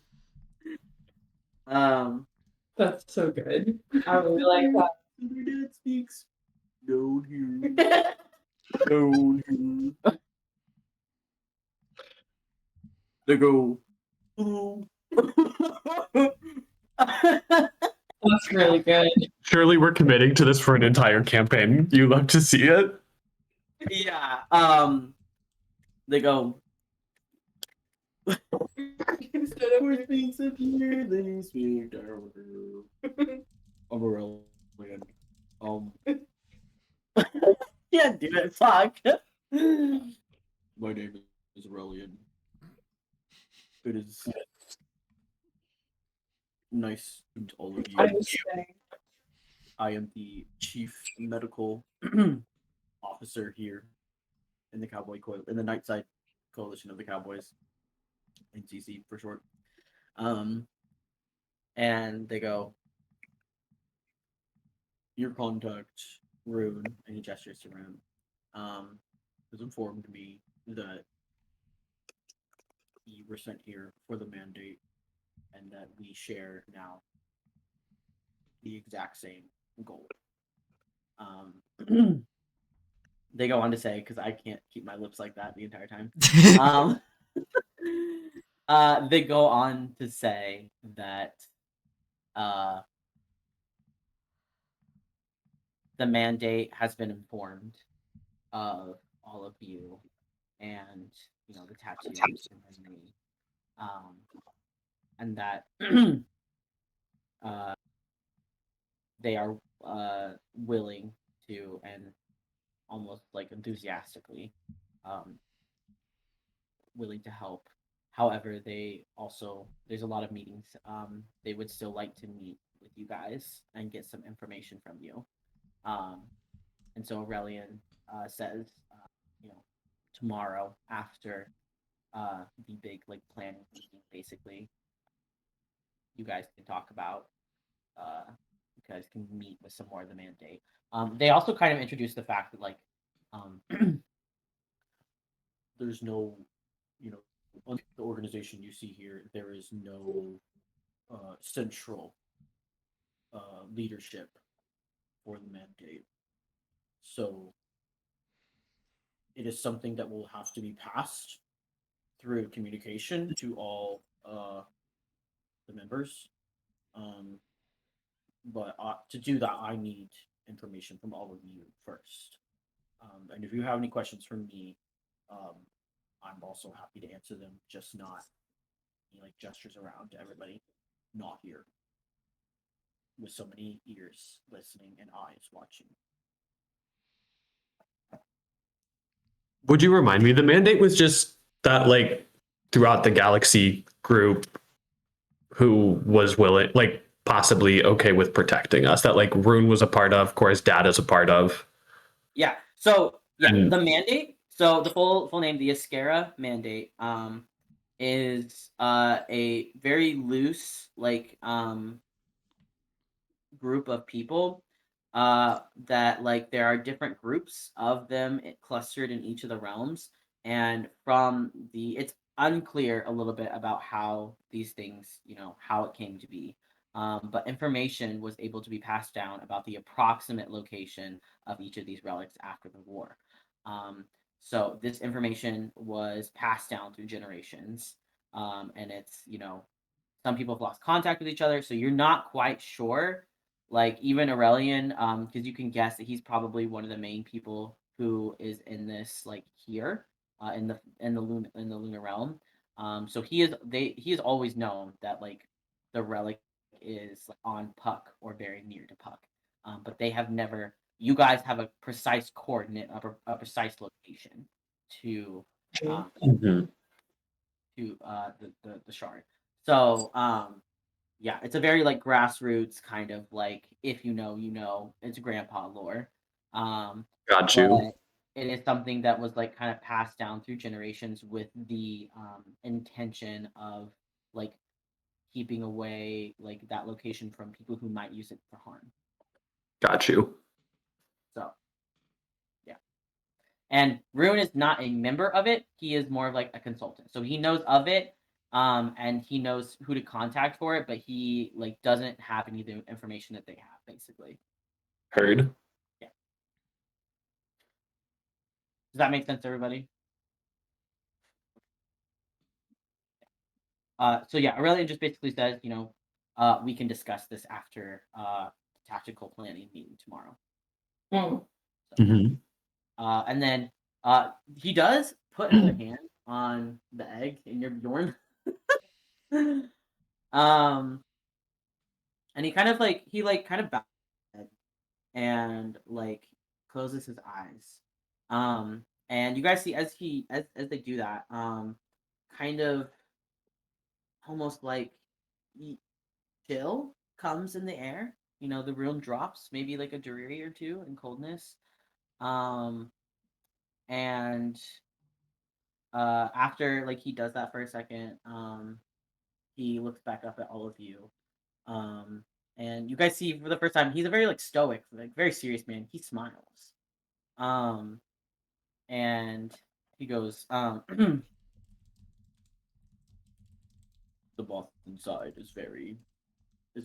That's so good. I really like that. Your dad speaks down here. Down here. They go. That's really good. Surely we're committing to this for an entire campaign. You love to see it. Yeah. They go. Instead of words being up here, they speak down here. Aurelian. Yeah, do it. Fuck. My name is Aurelian. It is nice to meet all of you. I am the chief medical officer here in the in the Nightside Coalition of the Cowboys, NCC for short. And they go, your contact Rune, and he gestures to Rune, has informed me that you were sent here for the mandate, and that we share now the exact same goal. They go on to say, because I can't keep my lips like that the entire time. They go on to say that the mandate has been informed of all of you, and the tattoos and then me, and that they are willing to, and almost like enthusiastically willing to help. However, they also, there's a lot of meetings. They would still like to meet with you guys and get some information from you. And so Aurelian says, tomorrow after the big like planning meeting, basically, you guys can talk about. You guys can meet with some more of the mandate. They also kind of introduce the fact that like there's no, the organization you see here, there is no central leadership for the mandate. So it is something that will have to be passed through communication to all the members. But to do that, I need information from all of you first. And if you have any questions for me, I'm also happy to answer them. Just not like gestures around to everybody, not here, with so many ears listening and eyes watching. Would you remind me? The mandate was just that, like, throughout the galaxy group who was willing, like, possibly okay with protecting us. That like Rune was a part of, Cora's dad is a part of. Yeah. So And- the mandate. So the full name, the Ascara mandate, is a very loose like group of people that like there are different groups of them clustered in each of the realms, and from the it's unclear a little bit about how these things, how it came to be, but information was able to be passed down about the approximate location of each of these relics after the war. So this information was passed down through generations, and it's some people have lost contact with each other, so you're not quite sure. Like even Aurelian, because you can guess that he's probably one of the main people who is in this, like here, in the lunar realm. So he is always known that like the relic is like, on Puck or very near to Puck, but they have never. You guys have a precise coordinate, a precise location to Mhm. to the shard. So yeah, it's a very like grassroots kind of like if you know, you know, it's grandpa lore. Got But you. it is something that was like kind of passed down through generations with the intention of like keeping away like that location from people who might use it for harm. Got you. So yeah. And Rune is not a member of it. He is more of like a consultant. So he knows of it, and he knows who to contact for it, but he like doesn't have any of the information that they have, basically. Heard. Yeah. Does that make sense to everybody? So yeah, Aurelian just basically says, we can discuss this after tactical planning meeting tomorrow. Mhm. And then he does put another hand on the egg in your Bjorn. And he kind of like bows his head and like closes his eyes. And you guys see as they do that, kind of almost like chill comes in the air. The room drops, maybe like a degree or two in coldness. And after like he does that for a second, he looks back up at all of you. and you guys see for the first time he's a very like stoic, like very serious man. He smiles, and he goes, the boss inside is doing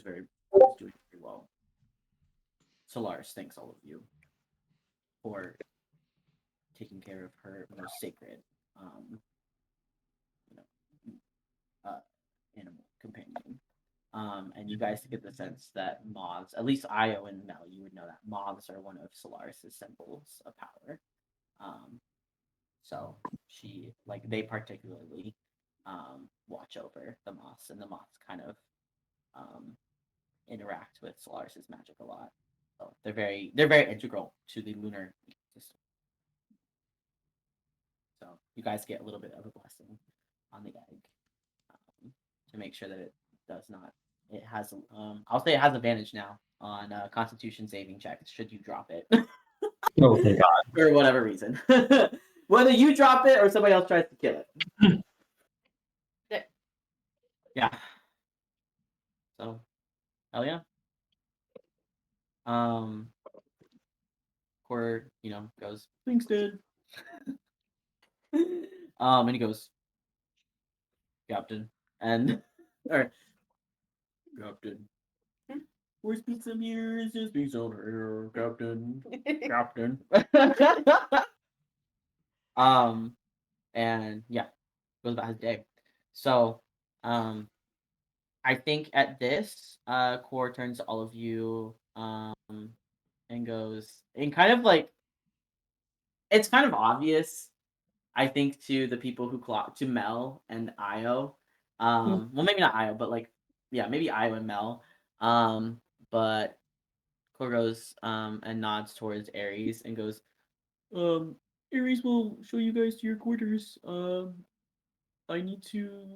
very well. Solaris thanks all of you for taking care of her most sacred, you know, uh, animal companion. And you guys get the sense that moths, at least Io and Mel, you would know that moths are one of Solaris's symbols of power. Um, so she, like, they particularly watch over the moths, and the moths kind of um, interact with Solaris's magic a lot. So they're very integral to the lunar ecosystem. So you guys get a little bit of a blessing on the egg to make sure that it does not. It has. I'll say it has advantage now on Constitution saving checks should you drop it. Oh, thank God. For whatever reason, whether you drop it or somebody else tries to kill it. Yeah. So, hell yeah. Core, goes, thanks, dude. And he goes, Captain, and or Captain. Where's pizza here? Is just pizza over here, Captain. Captain. And yeah, goes about his day. So, I think at this, Core turns to all of you, and goes, and kind of like, it's kind of obvious, I think, to the people who to Mel and Io. Well, maybe not Io, but like, yeah, maybe Io and Mel. But Core goes, and nods towards Ares and goes, Ares will show you guys to your quarters. I need to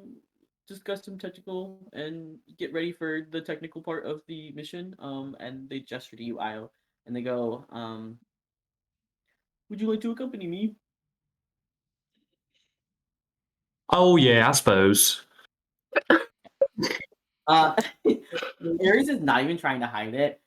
discuss some technical and get ready for the technical part of the mission. And they gesture to you, Io, and they go, would you like to accompany me? Oh yeah, I suppose. Ares is not even trying to hide it.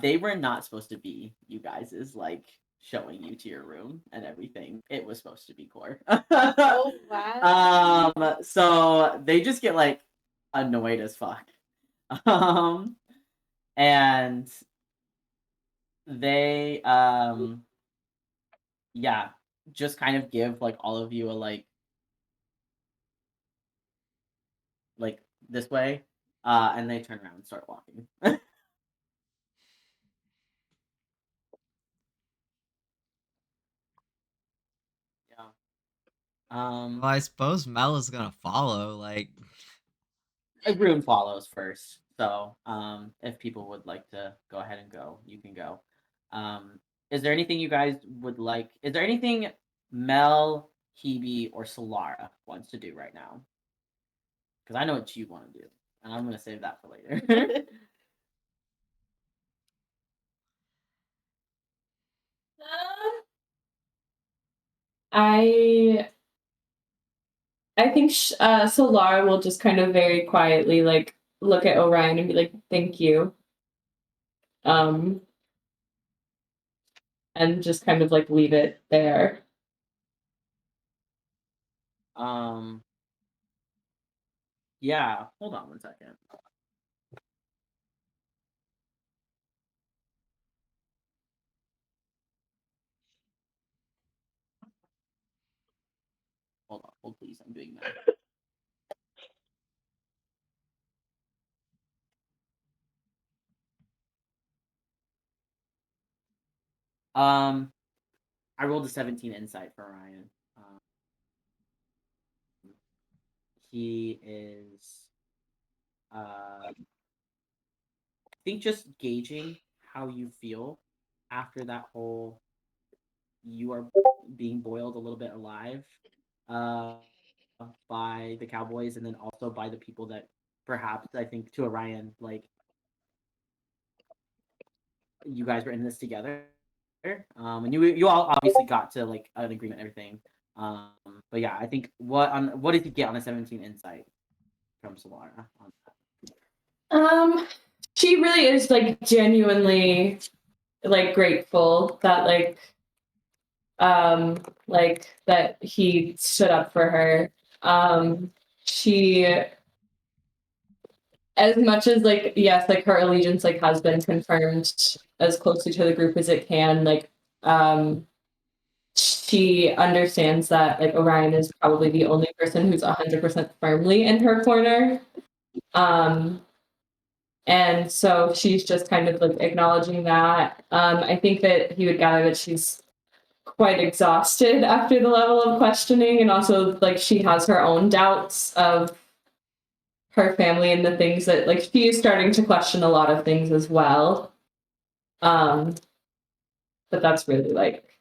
They were not supposed to be you guys is like showing you to your room and everything. It was supposed to be Core. Oh wow. So they just get like annoyed as fuck. And they yeah, just kind of give like all of you a like this way. And they turn around and start walking. Yeah. Well, I suppose Mel is gonna follow. Like, Rune follows first. So, if people would like to go ahead and go, you can go. Is there anything you guys would like? Is there anything Mel, Hebe, or Solara wants to do right now? Because I know what you want to do, and I'm gonna save that for later. I think Solara will just kind of very quietly like look at Orion and be like, "Thank you," and just kind of like leave it there. Yeah. Hold on one second. Hold please. I'm doing that. I rolled a 17 insight for Orion. He is, I think, just gauging how you feel after that whole you are being boiled a little bit alive uh, by the Cowboys, and then also by the people that perhaps I think to Orion, like, you guys were in this together. And you all obviously got to like an agreement and everything. But yeah, I think what did you get on a 17 insight from Solara on that? she really is like genuinely like grateful that like that he stood up for her. She, as much as like yes, like her allegiance like has been confirmed as closely to the group as it can, like she understands that like Orion is probably the only person who's 100% firmly in her corner. And so she's just kind of like acknowledging that. I think that he would gather that she's quite exhausted after the level of questioning, and also like she has her own doubts of her family and the things that like she is starting to question a lot of things as well. But that's really like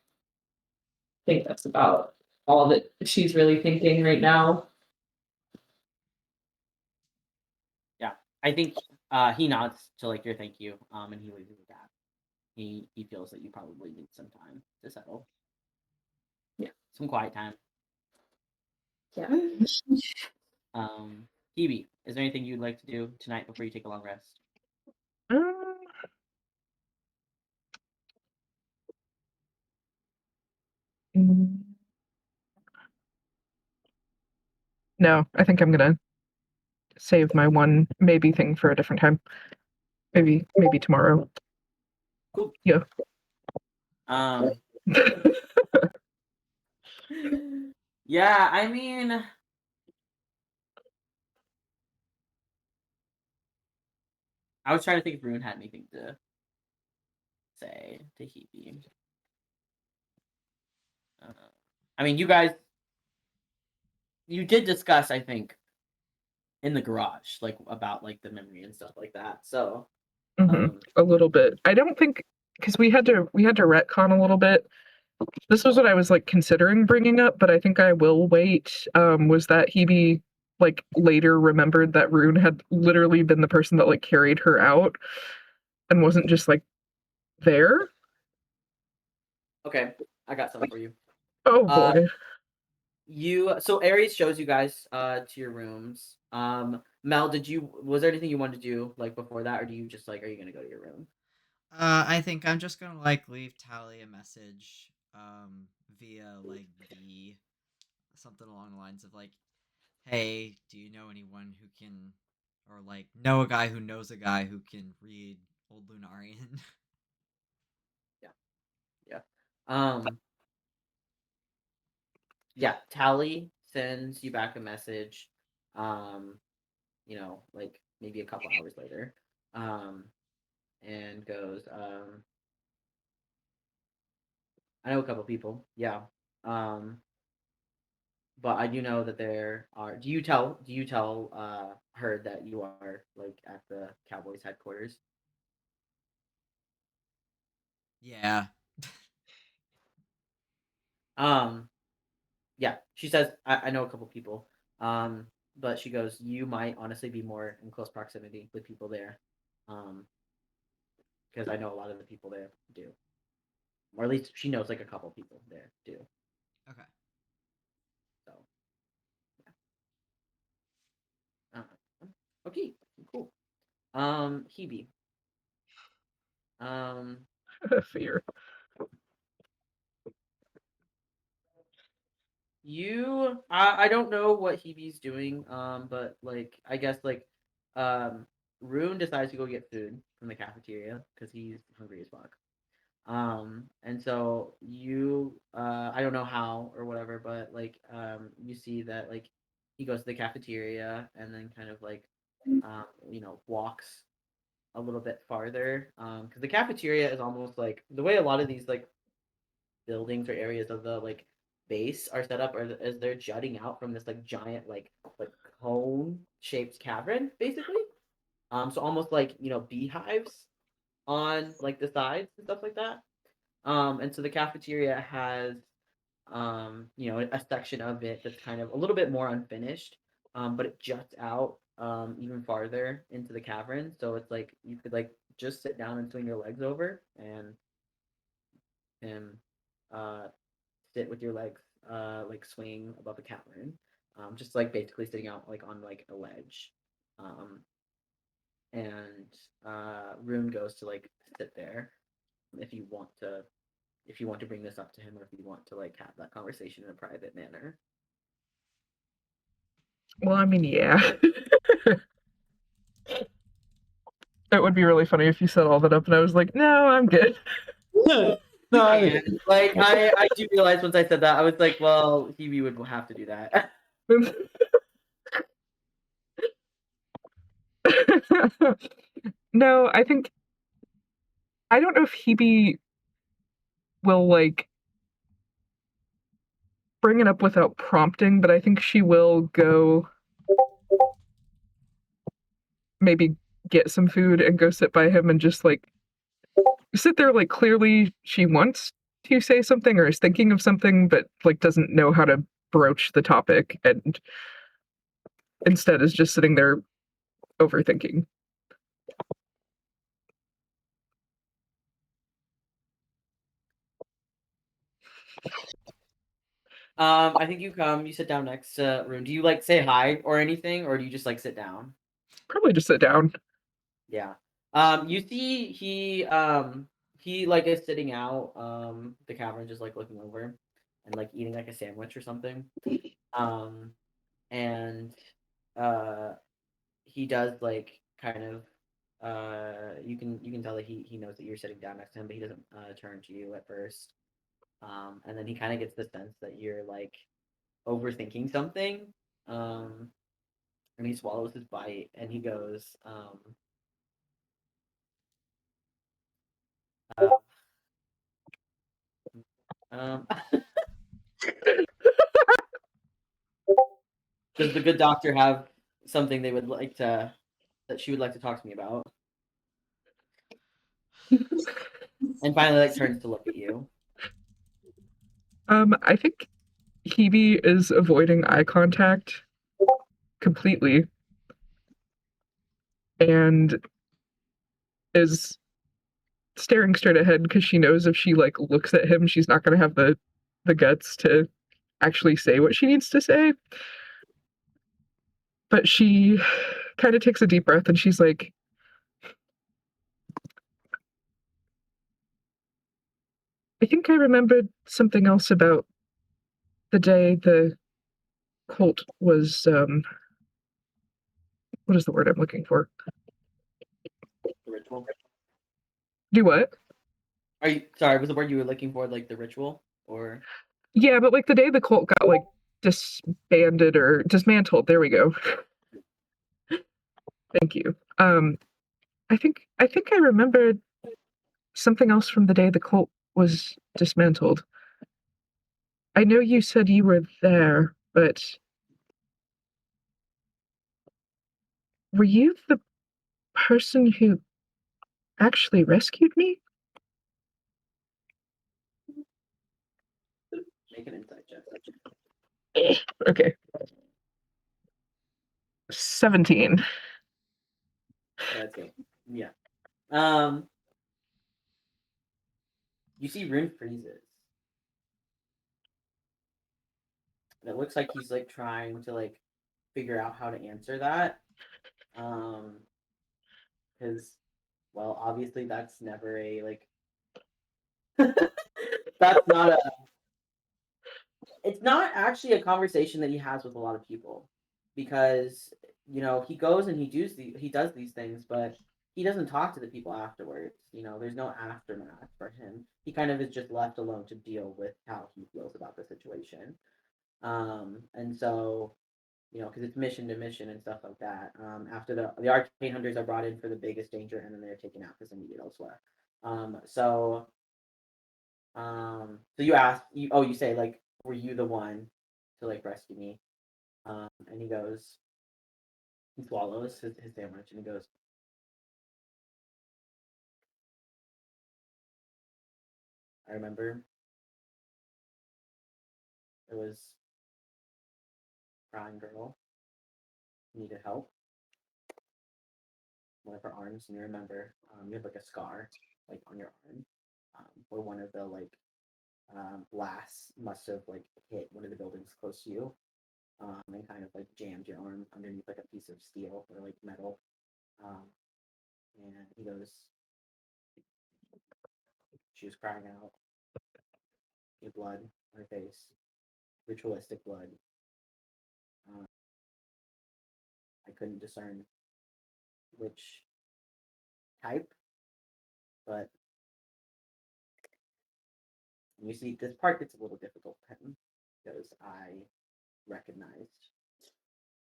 I think that's about all that she's really thinking right now. Yeah, I think he nods to like your thank you, and he leaves with that. He feels that you probably need some time to settle. Yeah, some quiet time. Yeah. Hebe, is there anything you'd like to do tonight before you take a long rest? Um, mm, no, I think I'm gonna save my one maybe thing for a different time. Maybe tomorrow. Cool. Yeah. Yeah, I mean, I was trying to think if Rune had anything to say to Hebe. I mean, you guys, you did discuss, I think, in the garage, like about like the memory and stuff like that. So, A little bit. I don't think because we had to retcon a little bit. This was what I was like considering bringing up, but I think I will wait. Was that Hebe like later remembered that Rune had literally been the person that like carried her out and wasn't just like there? okay, I got something for you. Oh boy. So Aries shows you guys to your rooms. Mel, was there anything you wanted to do like before that, or do you just like are you gonna go to your room? I think I'm just gonna like leave Tally a message, via like B, something along the lines of like, "Hey, do you know anyone who can, or like know a guy who knows a guy who can read Old Lunarian?" Yeah. Yeah, Tally sends you back a message, like maybe a couple hours later, and goes, I know a couple people, yeah, but I do know that there are. Do you tell her that you are like at the Cowboys headquarters? Yeah. Yeah, she says I know a couple people, but she goes, you might honestly be more in close proximity with people there, because I know a lot of the people there do. Or at least she knows like a couple people there too. Okay. So, yeah. Okay, cool. Hebe. Fear. I don't know what Hebe's doing. But like I guess like, Rune decides to go get food from the cafeteria because he's hungry as fuck. And so I don't know how or whatever, but like, you see that like he goes to the cafeteria and then kind of like, walks a little bit farther. Because the cafeteria is almost like the way a lot of these like buildings or areas of the like base are set up, or as they're jutting out from this like giant like cone shaped cavern, basically. So almost like beehives on like the sides and stuff like that. And so the cafeteria has, a section of it that's kind of a little bit more unfinished, but it juts out even farther into the cavern. So it's like you could like just sit down and swing your legs over and uh, sit with your legs like swinging above the cavern, just like basically sitting out like on like a ledge. Um, and Rune goes to like sit there. If you want to bring this up to him, or if you want to like have that conversation in a private manner. Well, I mean, yeah. It would be really funny if you set all that up and I was like, no, I'm good. No, like I do realize once I said that, I was like, well, Hebe would have to do that. No, I don't know if Hebe will like bring it up without prompting, but I think she will go maybe get some food and go sit by him and just like sit there. Like clearly she wants to say something or is thinking of something, but like doesn't know how to broach the topic and instead is just sitting there overthinking. I think you sit down next to Rune. Do you like say hi or anything, or do you just like sit down? Probably just sit down. Yeah. You see he like is sitting out the cavern, just like looking over and like eating like a sandwich or something. And he does like kind of you can tell that he knows that you're sitting down next to him, but he doesn't turn to you at first. And then he kind of gets the sense that you're like overthinking something. And he swallows his bite and he goes, does the good doctor have something they would like to that she would like to talk to me about? And finally like turns to look at you. I think Hebe is avoiding eye contact completely and is staring straight ahead because she knows if she like looks at him, she's not going to have the guts to actually say what she needs to say. But she kind of takes a deep breath and she's like, I think I remembered something else about the day the cult was what is the word I'm looking for? The ritual. Do what? Are you sorry, was the word you were looking for like the ritual or Yeah, but like the day the cult got like disbanded or dismantled. There we go. Thank you. I think I remembered something else from the day the cult was dismantled. I know you said you were there, but were you the person who actually rescued me? make an insight check? Okay. 17. That's good. Yeah. You see Rune freezes. And it looks like he's like trying to like figure out how to answer that. Because well, obviously that's never a like that's not a it's not actually a conversation that he has with a lot of people because he goes and he does these things, but he doesn't talk to the people afterwards. There's no aftermath for him. He kind of is just left alone to deal with how he feels about the situation. And so because it's mission to mission and stuff like that. After the arcane hunters are brought in for the biggest danger, and then they're taken out because they need it elsewhere. So you ask, you say like, were you the one to like rescue me? And he swallows his sandwich and he goes, I remember it was a crying girl needed help. One of her arms, and you remember you have like a scar like on your arm, where one of the like blasts must have like hit one of the buildings close to you, and kind of like jammed your arm underneath like a piece of steel or like metal. And he goes, she was crying out. Your blood on her face, ritualistic blood. I couldn't discern which type, but you see, this part gets a little difficult then because I recognized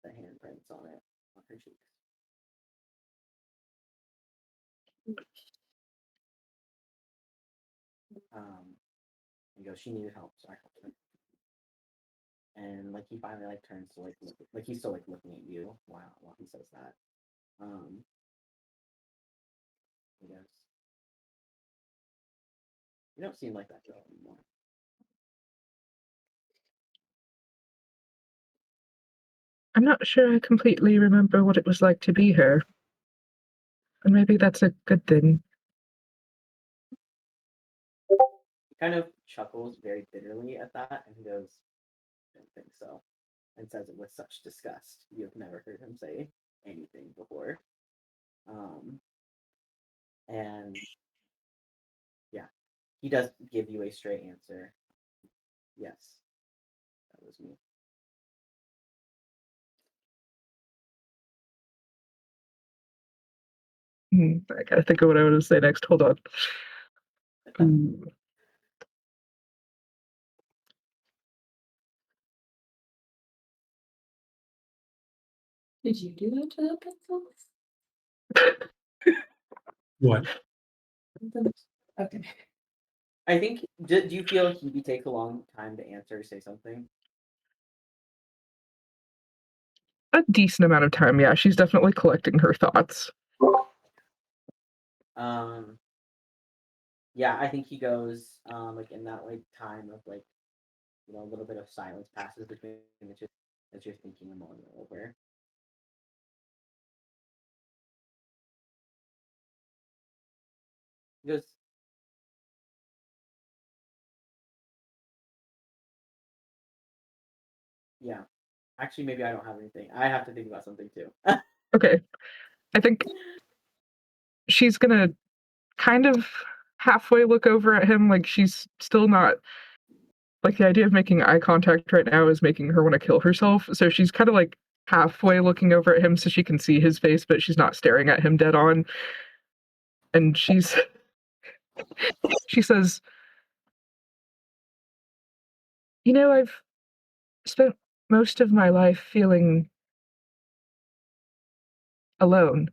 the handprints on it on her cheeks. He goes, she needed help, so I helped her. And like he finally like turns to like look, like he's still like looking at you while he says that. He goes, you don't seem like that girl anymore. I'm not sure I completely remember what it was like to be her. And maybe that's a good thing. He kind of chuckles very bitterly at that, and he goes, I don't think so. And says it with such disgust. You have never heard him say anything before. And yeah, he does give you a straight answer. Yes, that was me. I gotta think of what I want to say next. Hold on. Did you do that to the pencils? What? Okay. I think. Do you feel he takes a long time to answer, say something? A decent amount of time, yeah. She's definitely collecting her thoughts. Yeah, I think he goes like in that like time of like a little bit of silence passes between the two as you're thinking them all over. He goes, yeah. Actually, maybe I don't have anything. I have to think about something too. Okay. I think she's gonna kind of halfway look over at him, like she's still not, like the idea of making eye contact right now is making her want to kill herself. So she's kind of like halfway looking over at him so she can see his face, but she's not staring at him dead on. And she says, I've spent most of my life feeling alone.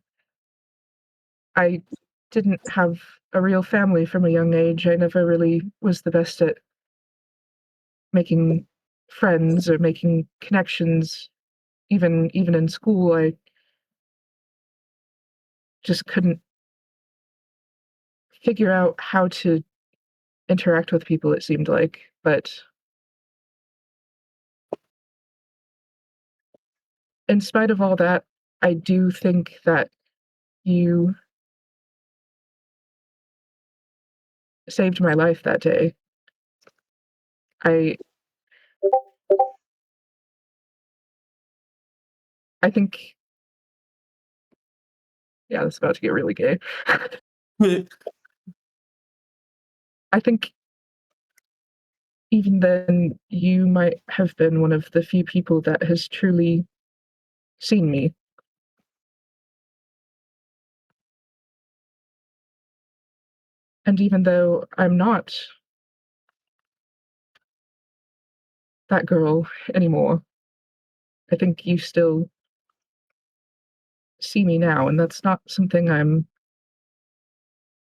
I didn't have a real family from a young age. I never really was the best at making friends or making connections. Even in school, I just couldn't figure out how to interact with people, it seemed like. But in spite of all that, I do think that you saved my life that day. I think, yeah, this is about to get really gay. I think even then, you might have been one of the few people that has truly seen me. And even though I'm not that girl anymore, I think you still see me now, and that's not something I'm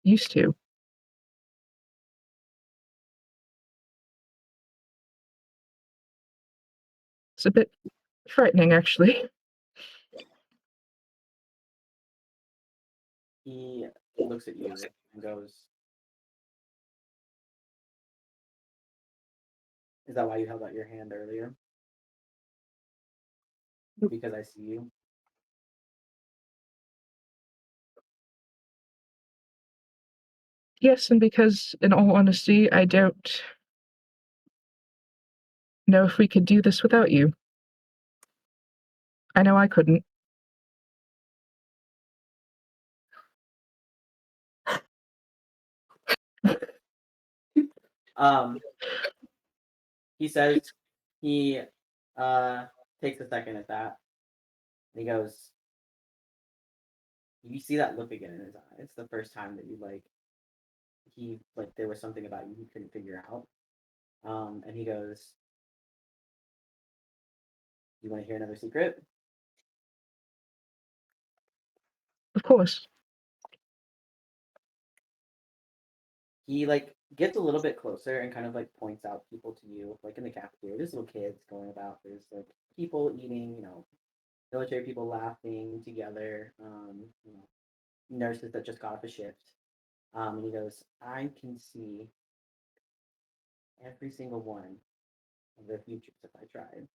used to. It's a bit frightening, actually. He looks at you and goes, "Is that why you held out your hand earlier? Because I see you." Yes, and because, in all honesty, I don't know if we could do this without you. I know I couldn't. He says he takes a second at that. And he goes, you see that look again in his eyes. The first time that you there was something about you he couldn't figure out. And he goes, you want to hear another secret? Of course. He gets a little bit closer and kind of points out people to you, in the cafeteria. There's little kids going about. There's people eating, military people laughing together, nurses that just got off a shift. And he goes, I can see every single one of their futures if I tried.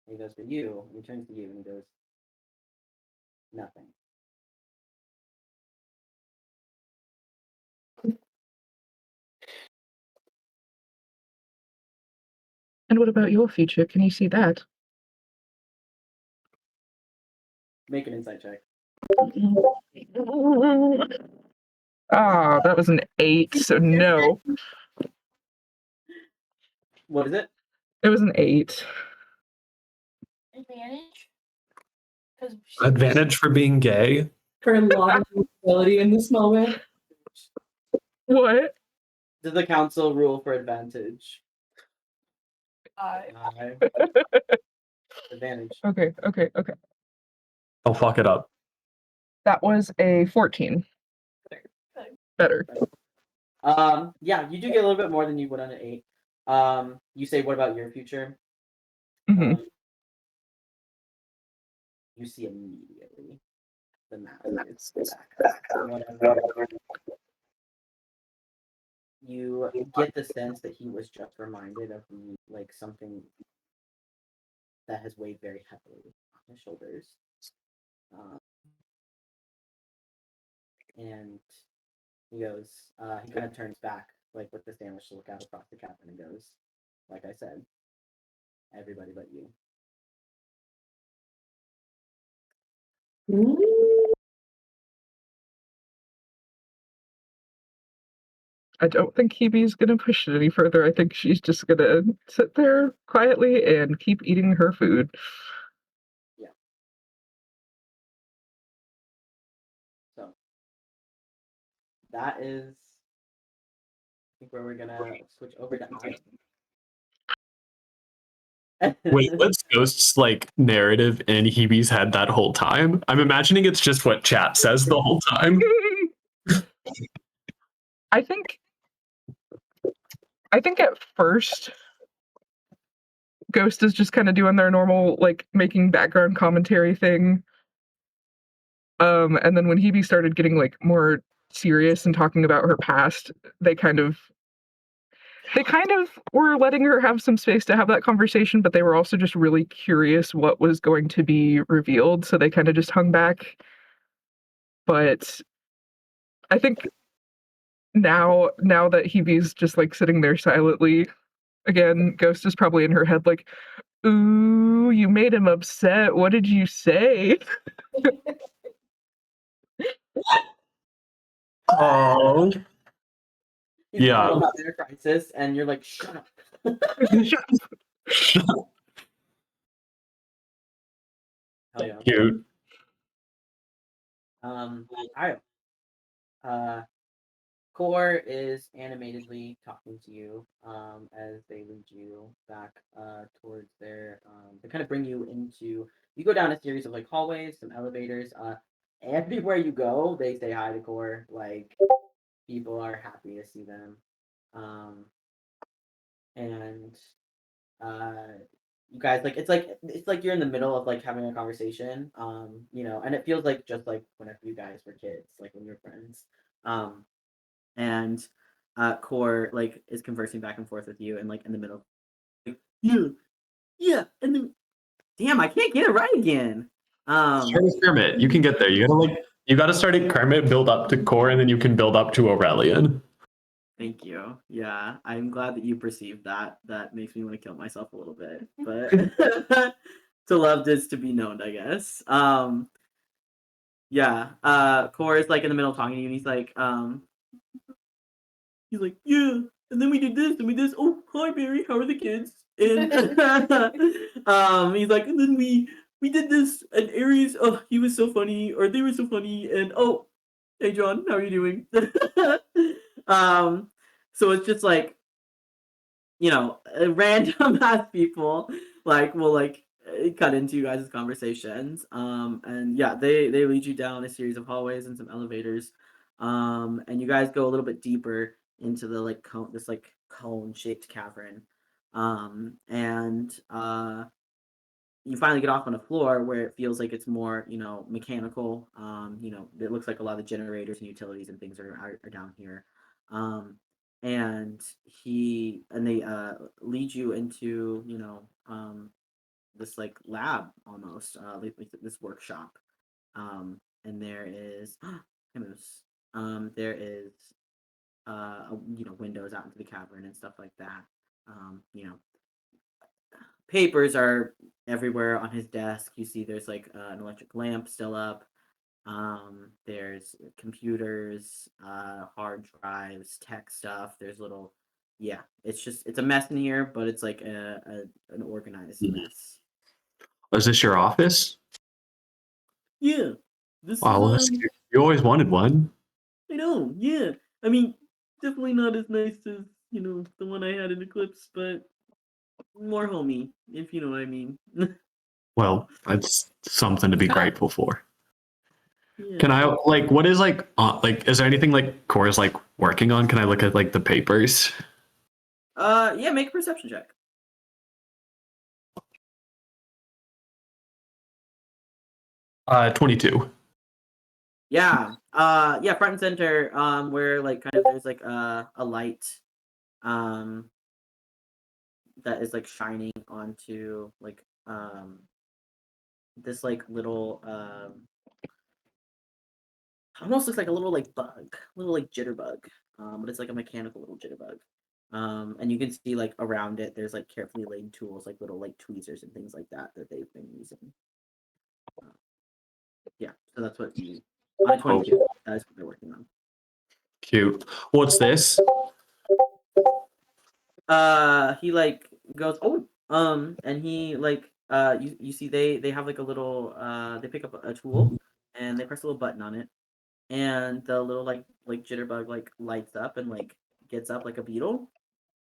And he goes, for you, and he turns to you and he goes, nothing. And what about your future? Can you see that? Make an insight check. Ah, that was an 8, so no. What is it? It was an 8. Advantage? Advantage for being gay. For a lot of ability in this moment. What? Does the council rule for advantage? Advantage. Okay. I'll fuck it up. That was a 14. Better. Yeah, you do get a little bit more than you would on an 8. You say, what about your future? Mm-hmm. You see immediately the map. You get the sense that he was just reminded of something that has weighed very heavily on his shoulders. And he goes, he kind of turns back, with the sandwich to look out across the cabin and goes, like I said, everybody but you. I don't think Hebe's gonna push it any further. I think she's just gonna sit there quietly and keep eating her food. Yeah. So that is, I think, where we're gonna switch over to Mike. Wait, what's Ghost's narrative in Hebe's head that whole time? I'm imagining it's just what chat says the whole time. I think at first Ghost is just kind of doing their normal making background commentary thing. And then when Hebe started getting more serious and talking about her past, they kind of were letting her have some space to have that conversation, but they were also just really curious what was going to be revealed, so they kind of just hung back. But I think now that Hebe's just sitting there silently, again, Ghost is probably in her head ooh, you made him upset. What did you say? Oh. He's Yeah. in the middle of their crisis, and you're like, shut up. Shut up. Hell yeah. Cute. All right. Core is animatedly talking to you as they lead you back towards their they kind of bring you into, you go down a series of hallways, some elevators. Everywhere you go, they say hi to Core. People are happy to see them. And you guys it's like you're in the middle of having a conversation, and it feels just like whenever you guys were kids, when you're friends. And Core is conversing back and forth with you, and in the middle, yeah, and then damn, I can't get it right again. Start with Kermit. You can get there. You gotta start at Kermit, build up to Core, and then you can build up to Aurelian. Thank you. Yeah, I'm glad that you perceived that. That makes me want to kill myself a little bit, but to love is to be known, I guess. Yeah. Core is in the middle talking to you, and he's like, yeah, and then we did this, and we did this. Oh, hi Barry, how are the kids? And he's like, and then we did this, and Aries, oh, he was so funny, or they were so funny, and oh, hey John, how are you doing? um, so it's just like, random ass people like will like cut into you guys' conversations. And yeah, they lead you down a series of hallways and some elevators. And you guys go a little bit deeper into the like cone shaped cavern. And you finally get off on a floor where it feels like it's more, mechanical. It looks like a lot of the generators and utilities and things are down here. Um, and they lead you into, this like lab almost, like this workshop. And there is Camus. There is windows out into the cavern and stuff like that. Papers are everywhere on his desk. You see there's like an electric lamp still up. There's computers, hard drives, tech stuff. There's little, yeah. It's a mess in here, but it's like an organized mess. Is this your office? Yeah, this Wow, well, is you always wanted one. I know. Yeah, I mean, definitely not as nice as the one I had in Eclipse, but more homey, if you know what I mean. Well, that's something to be grateful for. Yeah. Can I like what is like is there anything like Core's like working on? Can I look at like the papers? Yeah, make a perception check. 22. Yeah, front and center, where like kind of there's like a light, that is like shining onto like this like little almost looks like a little like bug, little like jitterbug, but it's like a mechanical little jitterbug. And you can see like around it, there's like carefully laid tools, like little like tweezers and things like that they've been using. Yeah, so that's what you on a 22. That is what they're working on. Cute. What's this? He like goes, oh, and he like you see they have like a little they pick up a tool and they press a little button on it, and the little like jitterbug like lights up and like gets up like a beetle,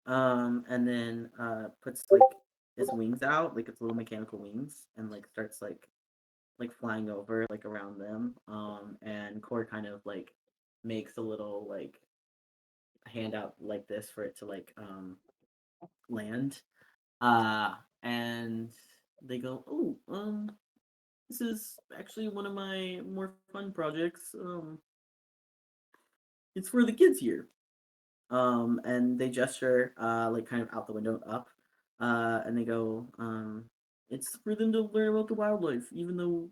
and then puts like its wings out, like its little mechanical wings, and like starts like flying over like around them. And Core kind of like makes a little like hand out like this for it to like land. And they go, oh, this is actually one of my more fun projects. It's for the kids here. And they gesture, like kind of out the window up, and they go, it's for them to learn about the wildlife, even though,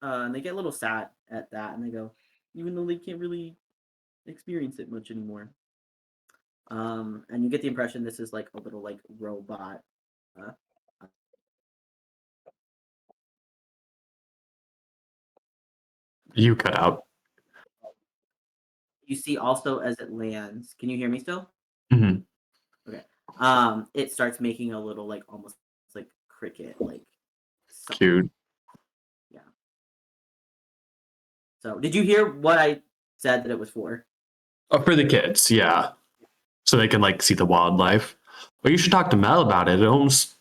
and they get a little sad at that, and they go, even though they can't really experience it much anymore. And you get the impression this is like a little like robot. Uh, You cut out. you see also as it lands. Can you hear me still? Mhm. Okay. It starts making a little like almost like cricket like sound. Cute. Yeah. So did you hear what I said that it was for? Oh, for the kids, yeah. So they can like see the wildlife. Well, you should talk to Mel about it. It almost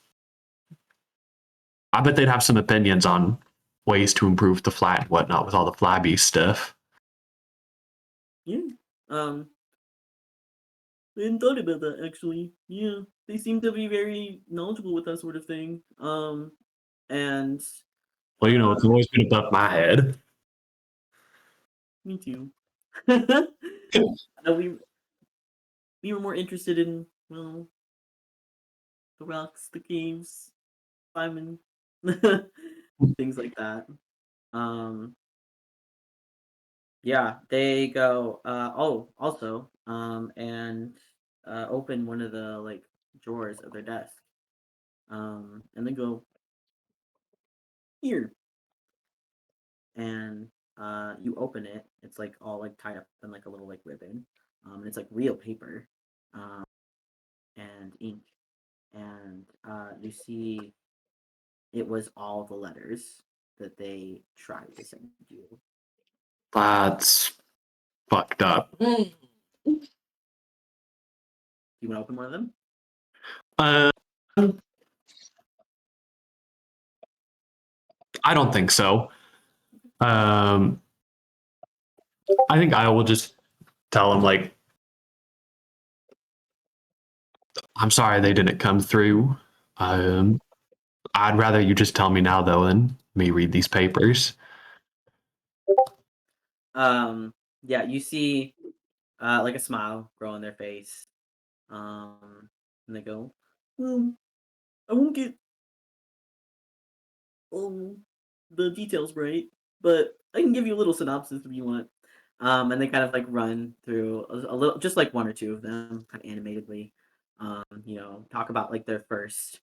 I bet they'd have some opinions on ways to improve the flat and whatnot with all the flabby stuff. Yeah. I hadn't thought about that actually. Yeah. They seem to be very knowledgeable with that sort of thing. And Well, it's always been above my head. me too. we we were more interested in, well, the rocks, the caves, climbing, things like that. Um, yeah, they go. Oh, also, and open one of the like drawers of their desk. And they go here, and you open it. It's like all like tied up in like a little like ribbon. And it's like real paper. and ink, and you see it was all the letters that they tried to send you. That's fucked up. You want to open one of them? Uh, I don't think so. I think I will just tell him like, I'm sorry they didn't come through. I'd rather you just tell me now though than me read these papers. Yeah, you see like a smile grow on their face. And they go, I won't get the details right, but I can give you a little synopsis if you want. And they kind of like run through a little, just like one or two of them, kind of animatedly. Talk about like their first,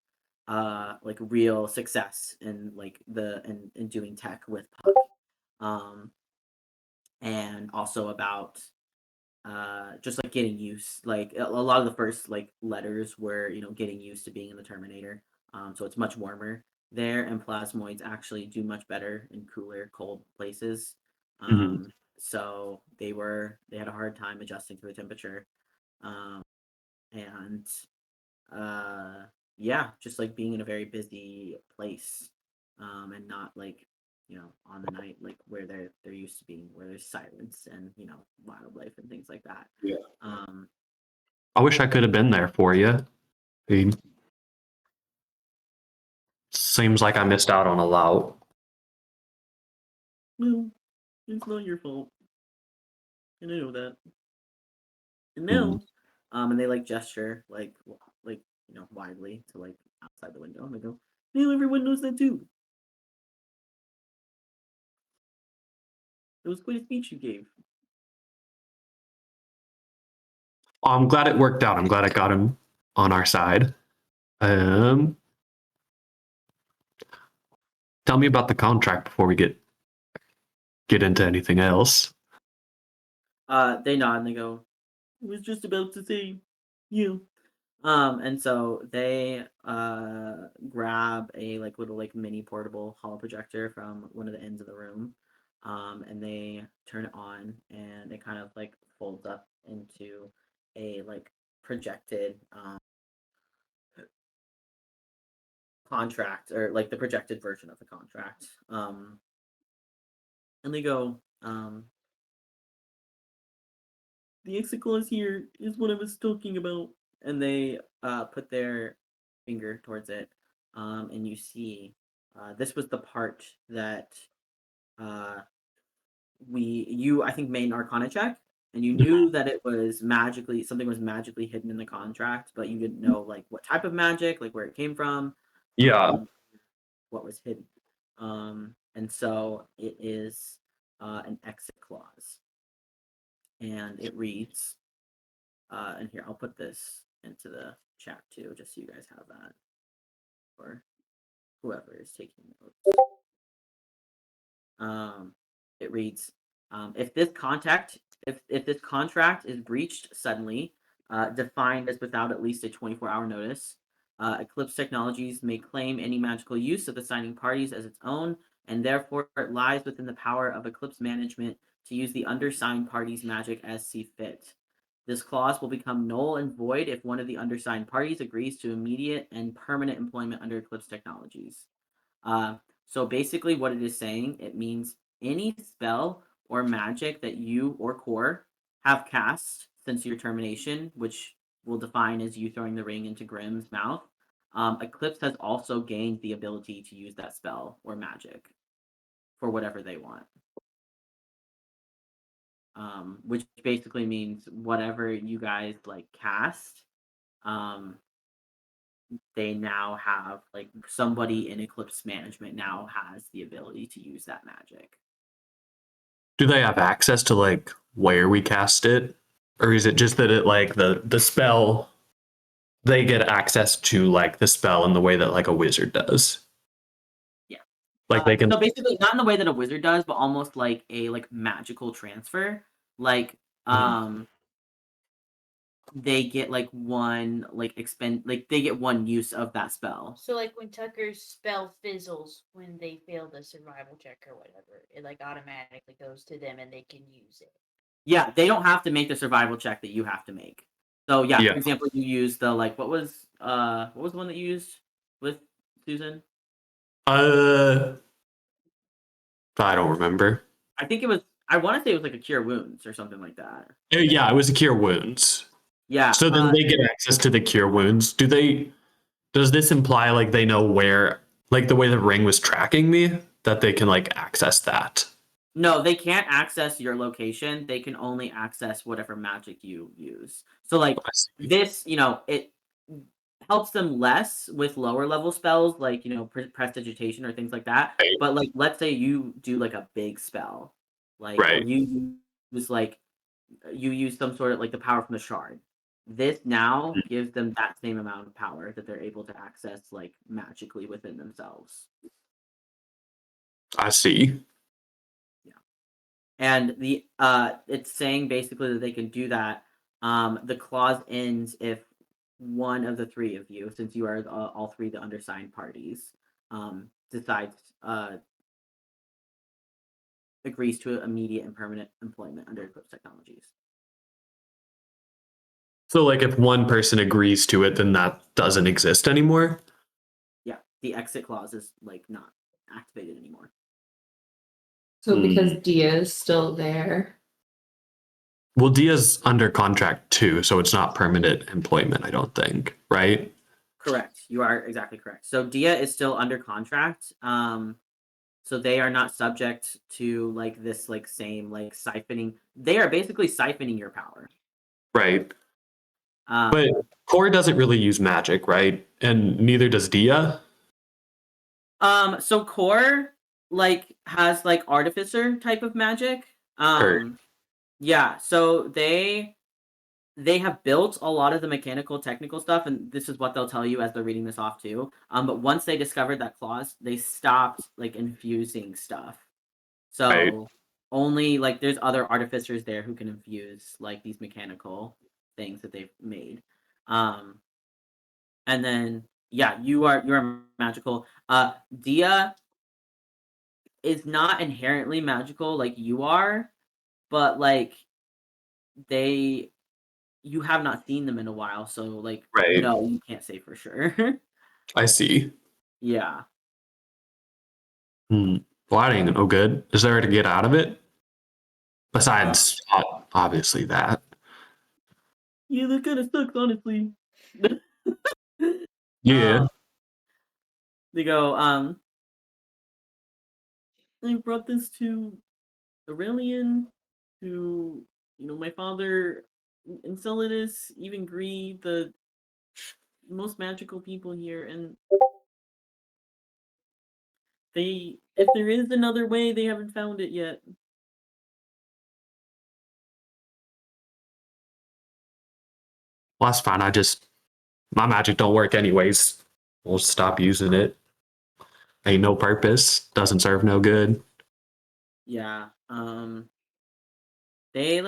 like real success in like in doing tech with Puck, and also about just like getting used. Like a lot of the first like letters were getting used to being in the Terminator. So it's much warmer there, and plasmoids actually do much better in cooler, cold places. So they had a hard time adjusting to the temperature, and yeah, just like being in a very busy place, and not like on the night like where they're used to being, where there's silence and wildlife and things like that. Yeah. I wish I could have been there for you. It seems like I missed out on a lot. No, it's not your fault, and I know that. And now, and they like gesture like widely to like outside the window, and they go, "Now everyone knows that too. It was quite a speech you gave." I'm glad it worked out. I'm glad I got him on our side. Tell me about the contract before we get into anything else. They nod and they go, "I was just about to say, you." And so they grab a like little like mini portable hall projector from one of the ends of the room, and they turn it on, and it kind of like folds up into a like projected contract, or like the projected version of the contract. And they go, the exit clause here is what I was talking about. And they put their finger towards it, and you see this was the part that you I think made an Arcana check, and you knew that it was something was magically hidden in the contract, but you didn't know like what type of magic, like where it came from, Yeah. what was hidden. And so it is an exit clause, and it reads, and here I'll put this into the chat too, just so you guys have that, or whoever is taking notes. It reads, if this contract is breached suddenly, defined as without at least a 24-hour notice, Eclipse Technologies may claim any magical use of the signing parties as its own, and therefore it lies within the power of Eclipse management to use the undersigned parties' magic as see fit. This clause will become null and void if one of the undersigned parties agrees to immediate and permanent employment under Eclipse Technologies. So basically what it is saying, it means any spell or magic that you or Core have cast since your termination, which we'll define as you throwing the ring into Grimm's mouth, Eclipse has also gained the ability to use that spell or magic for whatever they want. Which basically means whatever you guys like cast, they now have like somebody in Eclipse management now has the ability to use that magic. Do they have access to like where we cast it, or is it just that it like the spell? They get access to like the spell in the way that like a wizard does. Yeah, like they can. So basically, not in the way that a wizard does, but almost like a like magical transfer. Like they get like one they get one use of that spell. So like when Tucker's spell fizzles when they fail the survival check or whatever, it like automatically goes to them and they can use it. Yeah, they don't have to make the survival check that you have to make. So yeah, Yeah. for example, you use the like what was the one that you used with Susan? I don't remember. I think it was I want to say it was like a cure wounds or something like that. Yeah, it was a cure wounds. Yeah. So then they get access to the cure wounds. Does this imply like they know where, like the way the ring was tracking me, that they can like access that? No, they can't access your location. They can only access whatever magic you use. So like this, it helps them less with lower level spells like, prestidigitation or things like that. Right. But like let's say you do like a big spell. Like Right. you use some sort of like the power from the shard. This now gives them that same amount of power that they're able to access like magically within themselves. I see. And the it's saying basically that they can do that. The clause ends if one of the three of you, since you are all three the undersigned parties, decides agrees to immediate and permanent employment under Eclipse Technologies. So like if one person agrees to it, then that doesn't exist anymore? Yeah, the exit clause is like not activated anymore. So because Dia is still there. Well, Dia's under contract too, so it's not permanent employment, I don't think, right? Correct. You are exactly correct. So Dia is still under contract. So they are not subject to like this like same like siphoning. They are basically siphoning your power. Right. But Core doesn't really use magic, right? And neither does Dia. So Core like has like artificer type of magic. Yeah, so they have built a lot of the mechanical technical stuff, and this is what they'll tell you as they're reading this off too. But once they discovered that clause, they stopped like infusing stuff. So Right. only like there's other artificers there who can infuse like these mechanical things that they've made. And then yeah, you're magical. Dia is not inherently magical like you are, but like you have not seen them in a while, so like Right. no, you can't say for sure. I see. Yeah. Well, that ain't no good. Is there to get out of it? Besides, obviously that. Yeah, that kind of sucks, honestly. Yeah. They go, I brought this to Aurelian, to, my father, Enceladus, even Gree, the most magical people here, and if there is another way, they haven't found it yet. Well, that's fine. My magic don't work anyways. We'll stop using it. Ain't no purpose. Doesn't serve no good. Yeah. They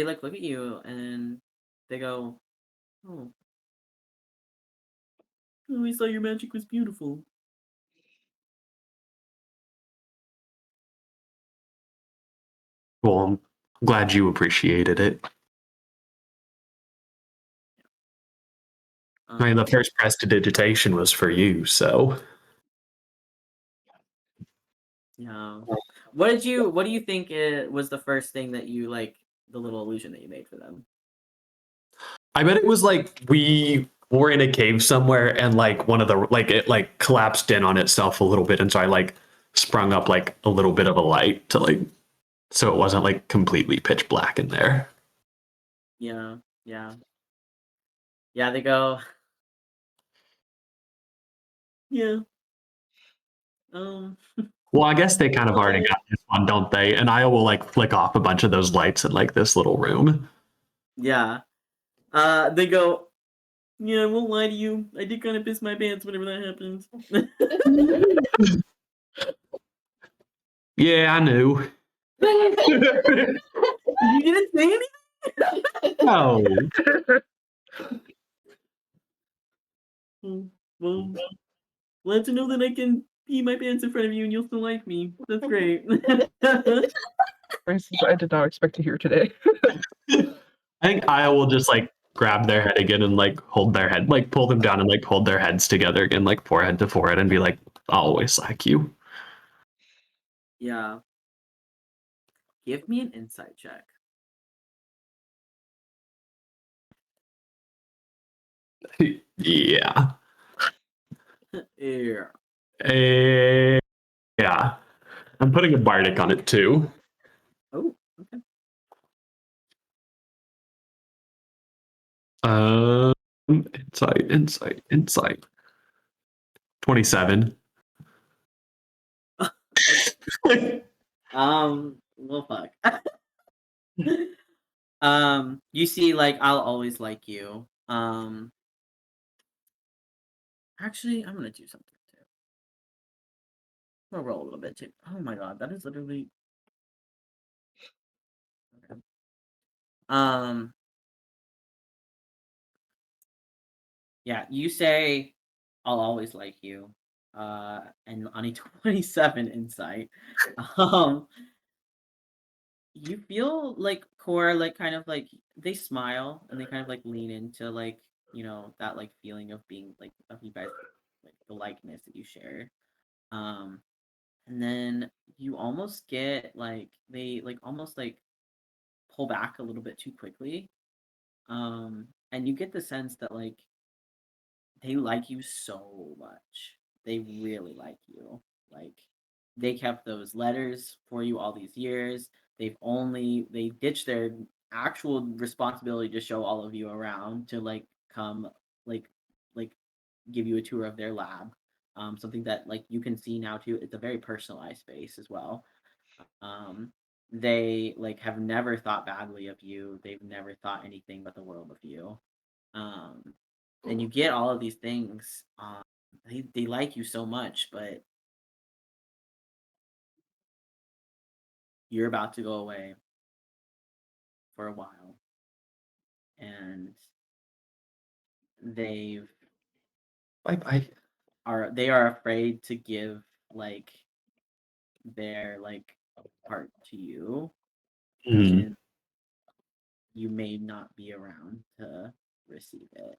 look at you and they go, "Oh, I always thought your magic was beautiful." Well, I'm glad you appreciated it. I mean, the first prestidigitation was for you, so. Yeah. What do you think was the first thing that you like the little illusion that you made for them? I bet it was like we were in a cave somewhere and like one of the it like collapsed in on itself a little bit, and so I like sprung up like a little bit of a light to like so it wasn't like completely pitch black in there. Yeah. Yeah. Yeah, they go. Yeah. Well, I guess they kind of already got this one, don't they? And I will like flick off a bunch of those lights in like this little room. Yeah. They go, "Yeah, I won't lie to you. I did kind of piss my pants whenever that happened." Yeah, I knew. You didn't say anything? No. Well, glad to know that I can pee my pants in front of you and you'll still like me. That's great. Phrases I did not expect to hear today. I think I will just like grab their head again and like hold their head, like pull them down and like hold their heads together again, like forehead to forehead, and be like, I'll always like you. Yeah. Give me an insight check. Yeah. Yeah. Yeah. I'm putting a bardic on it too. Oh, okay. Insight. 27. Well, fuck. You see, like, I'll always like you. Actually, I'm gonna do something too. I'm gonna roll a little bit too. Oh my god, that is literally. Okay. Yeah, you say, I'll always like you. And on a 27 insight, um, you feel like Core, like, kind of like they smile and they kind of like lean into like, that like feeling of being like of you guys, like the likeness that you share. Um, and then you almost get like they like almost like pull back a little bit too quickly. And you get the sense that like they like you so much. They really like you. Like they kept those letters for you all these years. They ditched their actual responsibility to show all of you around to like come like like give you a tour of their lab. Something that like you can see now too. It's a very personalized space as well. Um, they like have never thought badly of you. They've never thought anything but the world of you. Um, and you get all of these things. They like you so much, but you're about to go away for a while, and they Bye bye. are afraid to give like their like heart to you, and you may not be around to receive it.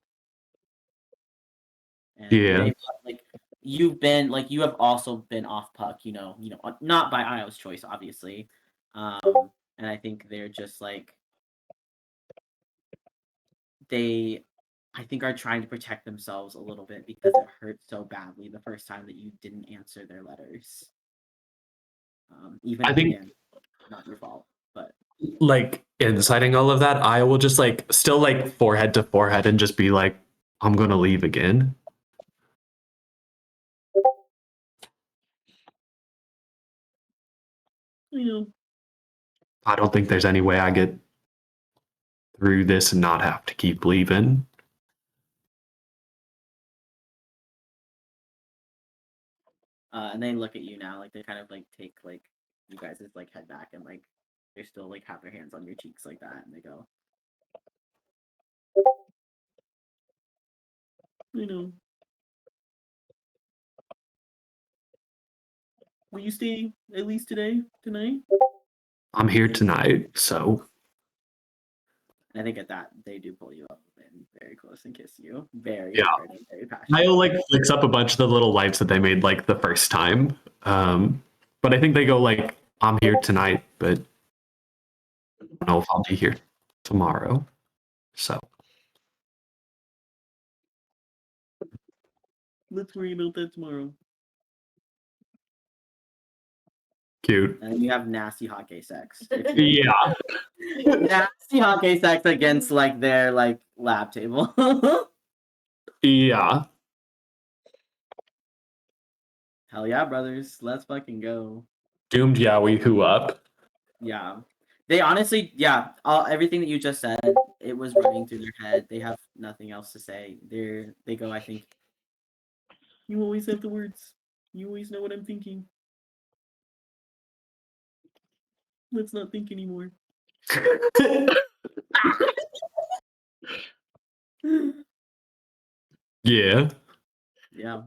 And Yeah. they've like you have also been off puck, not by Io's choice, obviously. And I think they're just like they I think are trying to protect themselves a little bit because it hurt so badly the first time that you didn't answer their letters. Even I if, think again, not your fault, but like inciting all of that, I will just like still like forehead to forehead and just be like, I'm gonna leave again. I don't think there's any way I get through this and not have to keep leaving. and they look at you now, like they kind of like take like you guys' like head back and like they still like have their hands on your cheeks like that, and they go, I know. Will you stay at least tonight? I'm here tonight, so And I think at that they do pull you up and very close and kiss you very yeah. hard and very passionately. I'll like flicks up a bunch of the little lights that they made like the first time. But I think they go like, I'm here tonight, but I don't know if I'll be here tomorrow. So Let's worry about that tomorrow. cute. And you have nasty hot gay sex. Yeah. Nasty hot gay sex against like their like lab table. Yeah. Hell yeah, brothers. Let's fucking go. Doomed Yowie who up. Yeah. They honestly, yeah, everything that you just said, it was running through their head. They have nothing else to say. They go, I think, you always have the words. You always know what I'm thinking. Let's not think anymore. Yeah. Yeah.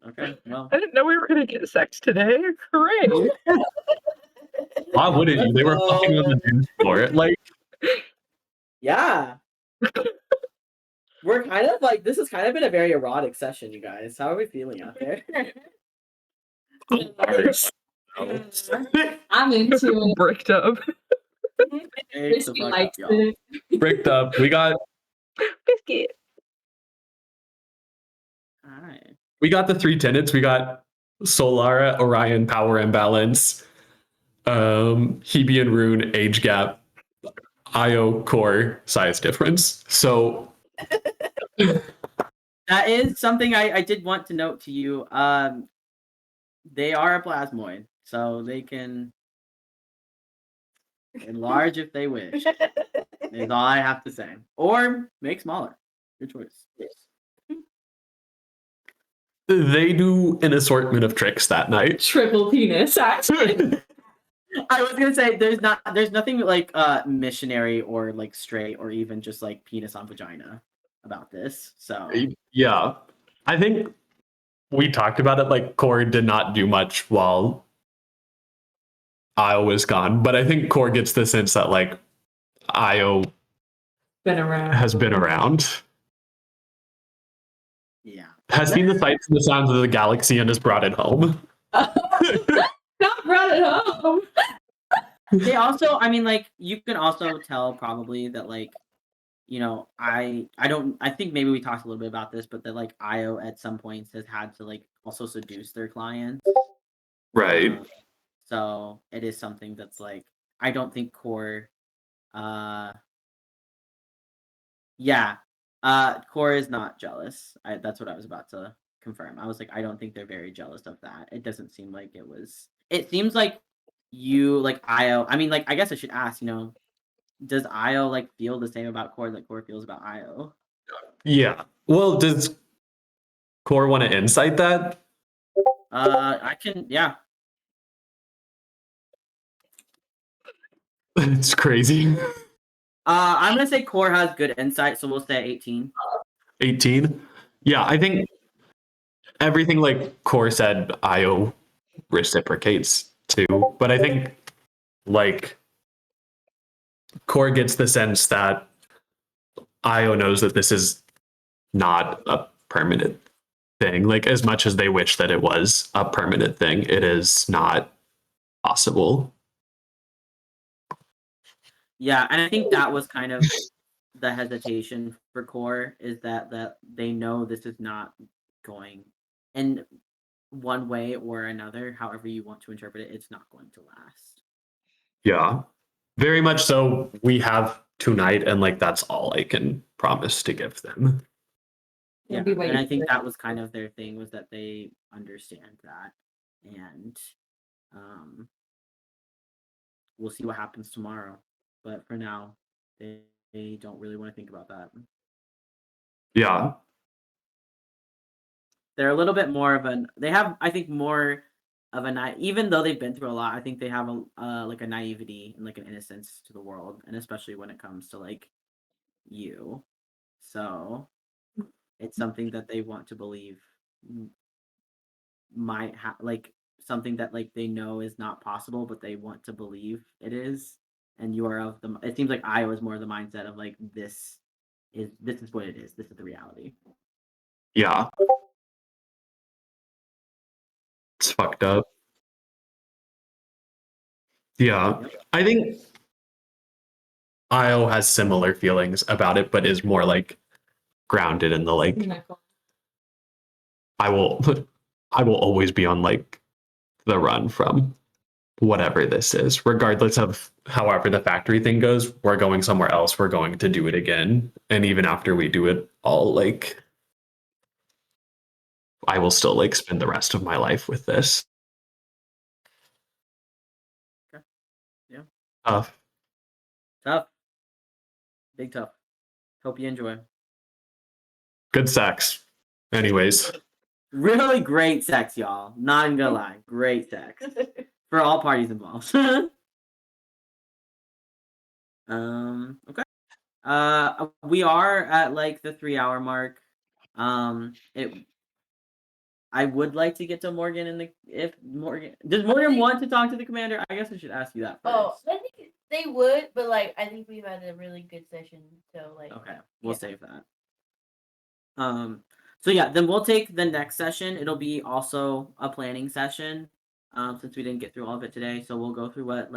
Okay. Well. I didn't know we were gonna get sex today. Hooray! Why wouldn't you? They were fucking on the dance floor. Like, Yeah. We're kind of like, this has kind of been a very erotic session, you guys. How are we feeling out there? I'm into it. Bricked up. Break the Risky fuck up, likes y'all. it. bricked up. We got Biscuit. Alright. the three tenants. We got Solara, Orion, power imbalance, Hebe and Rune, age gap, Io, core, size difference. So That is something I did want to note to you. They are a plasmoid, so they can enlarge if they wish. Is all I have to say. Or make smaller. Your choice. they do an assortment of tricks that night. Triple penis action. I was gonna say there's nothing like missionary or like straight or even just like penis on vagina about this. So Yeah. I think we talked about it, like core did not do much while Io was gone, but I think core gets the sense that like Io Been around. has been around, yeah. has seen the sights and the sounds of the galaxy, and has brought it home. Not brought it home. They also, I mean, like you can also tell probably that like, you know, I think maybe we talked a little bit about this, but that like Io at some points has had to like also seduce their clients. Right. So it is something that's like I don't think core core is not jealous. That's what I was about to confirm. I was like, I don't think they're very jealous of that. It doesn't seem like it was. It seems like you like Io. I mean, like I guess I should ask. You know, does Io like feel the same about core that core feels about Io? Yeah. Well, does core want to insight that? I can. Yeah. It's crazy. I'm gonna say core has good insight, so we'll say 18. 18. Yeah, I think everything like core said, Io reciprocates too. But I think like core gets the sense that Io knows that this is not a permanent thing. Like as much as they wish that it was a permanent thing, it is not possible. Yeah, and I think that was kind of the hesitation for core is that they know this is not going in one way or another, however you want to interpret it, it's not going to last. Yeah. Very much so. We have tonight, and like that's all I can promise to give them. Yeah, and I think that was kind of their thing was that they understand that, and we'll see what happens tomorrow. But for now, they don't really want to think about that. Yeah. They're a little bit more of an. They have, I think, more of a even though they've been through a lot. I think they have a like a naivety and like an innocence to the world, and especially when it comes to like you. So it's something that they want to believe might have like something that like they know is not possible, but they want to believe it is. And you are of the. It seems like I was more of the mindset of like this is what it is. This is the reality. Yeah. It's fucked up. Yeah. I think Io has similar feelings about it, but is more like grounded in the like I will always be on like the run from whatever this is, regardless of however the factory thing goes. We're going somewhere else. We're going to do it again. And even after we do it all, like I will still like spend the rest of my life with this. Okay. Yeah. Tough. Big tough. Hope you enjoy. Good sex. Anyways. Really great sex, y'all. Not even gonna lie. Great sex. For all parties involved. Okay. We are at like the 3 hour mark. I would like to get to Morgan if Morgan does Morgan want to talk to the commander? I guess I should ask you that first. Oh, I think they would, but like I think we've had a really good session, so like. Okay, we'll save that. So yeah, then we'll take the next session. It'll be also a planning session. Since we didn't get through all of it today, so we'll go through what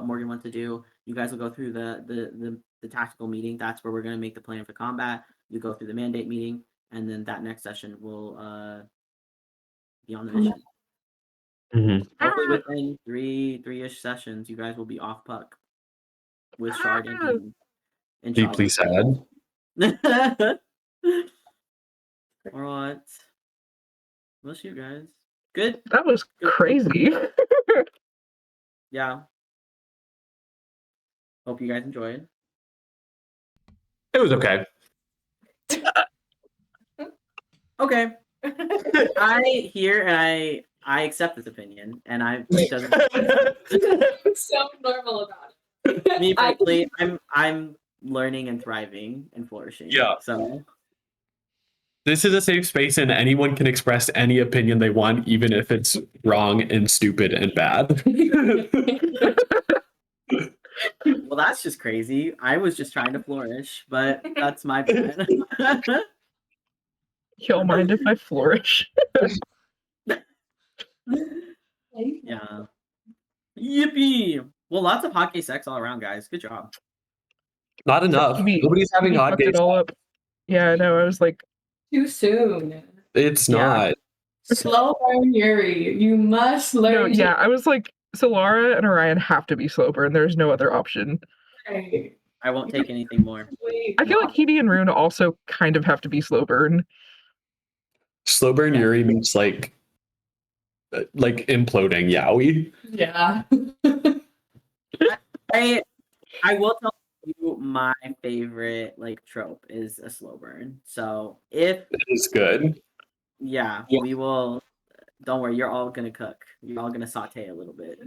Morgan wants to do. You guys will go through the tactical meeting. That's where we're gonna make the plan for combat. You go through the mandate meeting, and then that next session will be on the mission. Hopefully within three-ish sessions, you guys will be off puck with Shard and Deeply sad. All right. We'll see you guys. Good. That was crazy. Yeah. Hope you guys enjoyed. It was okay. Okay. I hear and I accept this opinion, and it doesn't. So normal about it. Me personally, I'm learning and thriving and flourishing. Yeah. So this is a safe space, and anyone can express any opinion they want, even if it's wrong and stupid and bad. Well, that's just crazy. I was just trying to flourish, but that's my bad. Y'all mind if I flourish? Yeah. Yippee! Well, lots of hot gay sex all around, guys. Good job. Not enough. Nobody's having hot fucked gay it all up. Yeah, no, I was like, Too soon. It's not. Slow burn Yuri. You must learn. No, yeah, I was like, Solara and Orion have to be slow burn. There's no other option. I won't take anything more. I feel like Hebe and Rune also kind of have to be slow burn. Slow burn Yuri means like imploding Yaoi. Yeah. I will tell you my favorite trope is a slow burn. So if it is good. Yeah, we will. Don't worry, you're all gonna cook. You're all gonna saute a little bit.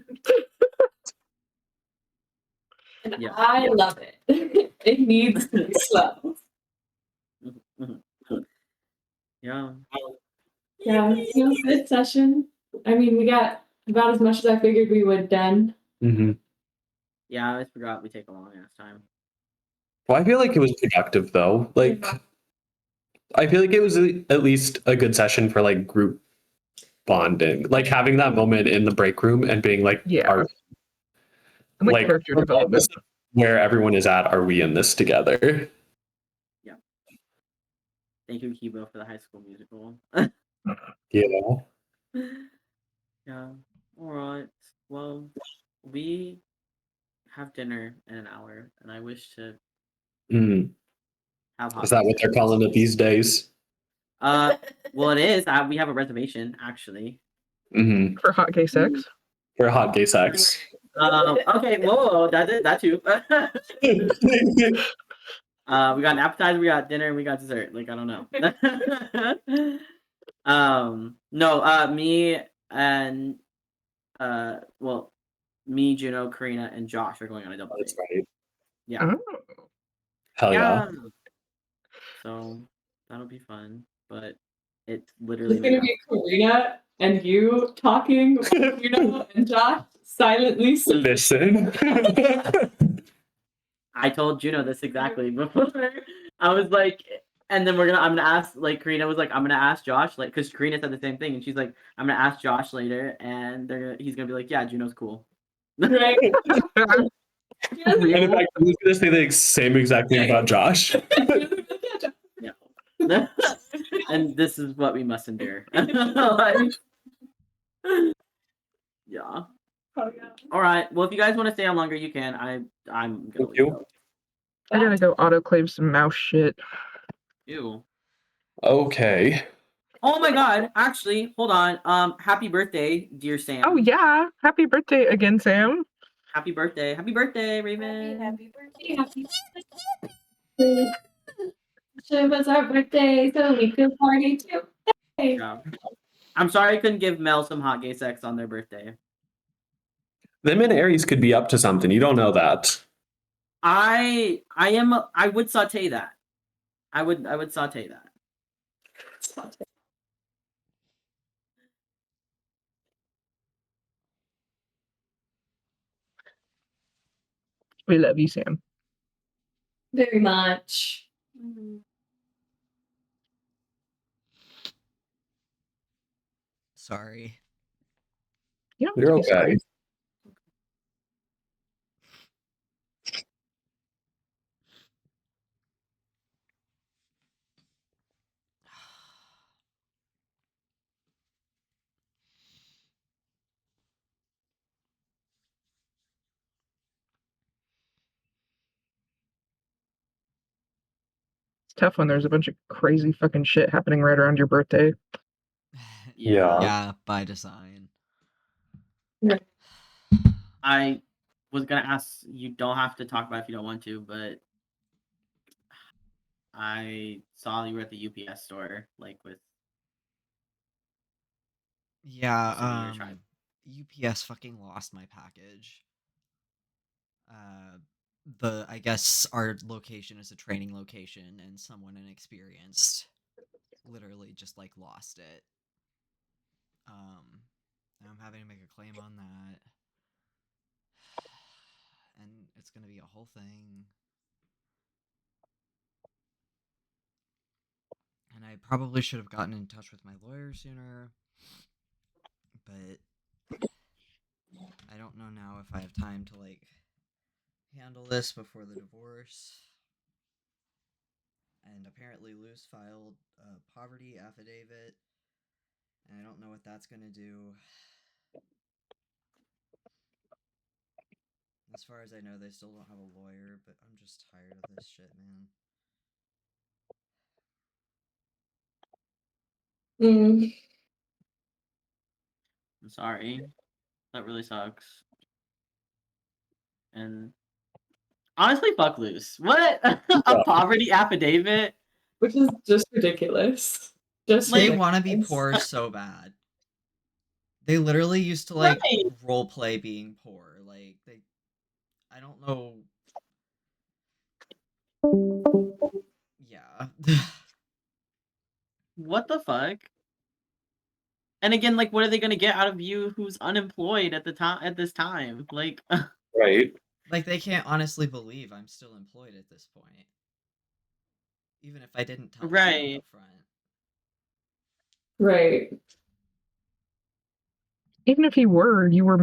And I love it. It needs to be slow. Yeah. Yeah, it was a good session. I mean, we got about as much as I figured we would done. Mm-hmm. Yeah, I always forgot we take a long ass time. Well, I feel like it was productive though. I feel like it was at least a good session for group bonding, having that moment in the break room and being character development, where everyone is at. Are we in this together? Yeah. Thank you, Kibo, for the High School Musical. Yeah. Yeah. All right. Well, we have dinner in an hour, and I wish to have hot. Is that what they're calling it these days? Well, it is. We have a reservation actually. Mm-hmm. For hot gay sex. For hot gay sex. Okay. Whoa. That's it. That too. We got an appetizer. We got dinner. And we got dessert. I don't know. No. Me and me, Juno, Karina, and Josh are going on a double date. That's right. Yeah. Oh. Hell yeah. So that'll be fun, but it's literally It's gonna be Karina and you talking, and Josh silently listen. I told Juno this exactly before. I was like, and then I'm gonna ask, Karina was like, I'm gonna ask Josh, because Karina said the same thing, and she's like, I'm gonna ask Josh later, and he's gonna be like, yeah, Juno's cool. Right. And in fact, I was gonna say the same exact thing about Josh. Yeah. And this is what we must endure. Yeah. Oh, yeah. All right. Well, if you guys want to stay on longer, you can. I'm gonna Thank you. I'm gonna go autoclave some mouse shit. Ew. Okay. Oh my God! Actually, hold on. Happy birthday, dear Sam. Oh yeah! Happy birthday again, Sam. Happy birthday! Happy birthday, Raven. Happy birthday! Happy birthday. It was our birthday, so we could party too. Hey. Yeah. I'm sorry I couldn't give Mel some hot gay sex on their birthday. Them and Aries could be up to something. You don't know that. I would saute that. I would saute that. We love you, Sam. Very much. Sorry. You don't You're have to be okay. sorry. It's tough when there's a bunch of crazy fucking shit happening right around your birthday. Yeah. Yeah, by design. I was gonna ask, you don't have to talk about it if you don't want to, but I saw you were at the UPS store, like with Yeah, some of your tribe. UPS fucking lost my package. I guess our location is a training location, and someone inexperienced literally just like lost it. I'm having to make a claim on that, and it's gonna be a whole thing. And I probably should have gotten in touch with my lawyer sooner, but I don't know now if I have time to like handle this before the divorce. And apparently Luce filed a poverty affidavit, and I don't know what that's gonna do. As far as I know, they still don't have a lawyer, but I'm just tired of this shit, man. I'm sorry. That really sucks. And honestly, fuck loose. What? A poverty affidavit? Which is just ridiculous. Just They ridiculous. want to be poor so bad. They literally used to like Right. role play being poor. Like I don't know. Yeah. What the fuck? And again, like, what are they gonna get out of you who's unemployed at this time? Like, Right. Like they can't honestly believe I'm still employed at this point. Even if I didn't tell them right. up front. Right. Even if you were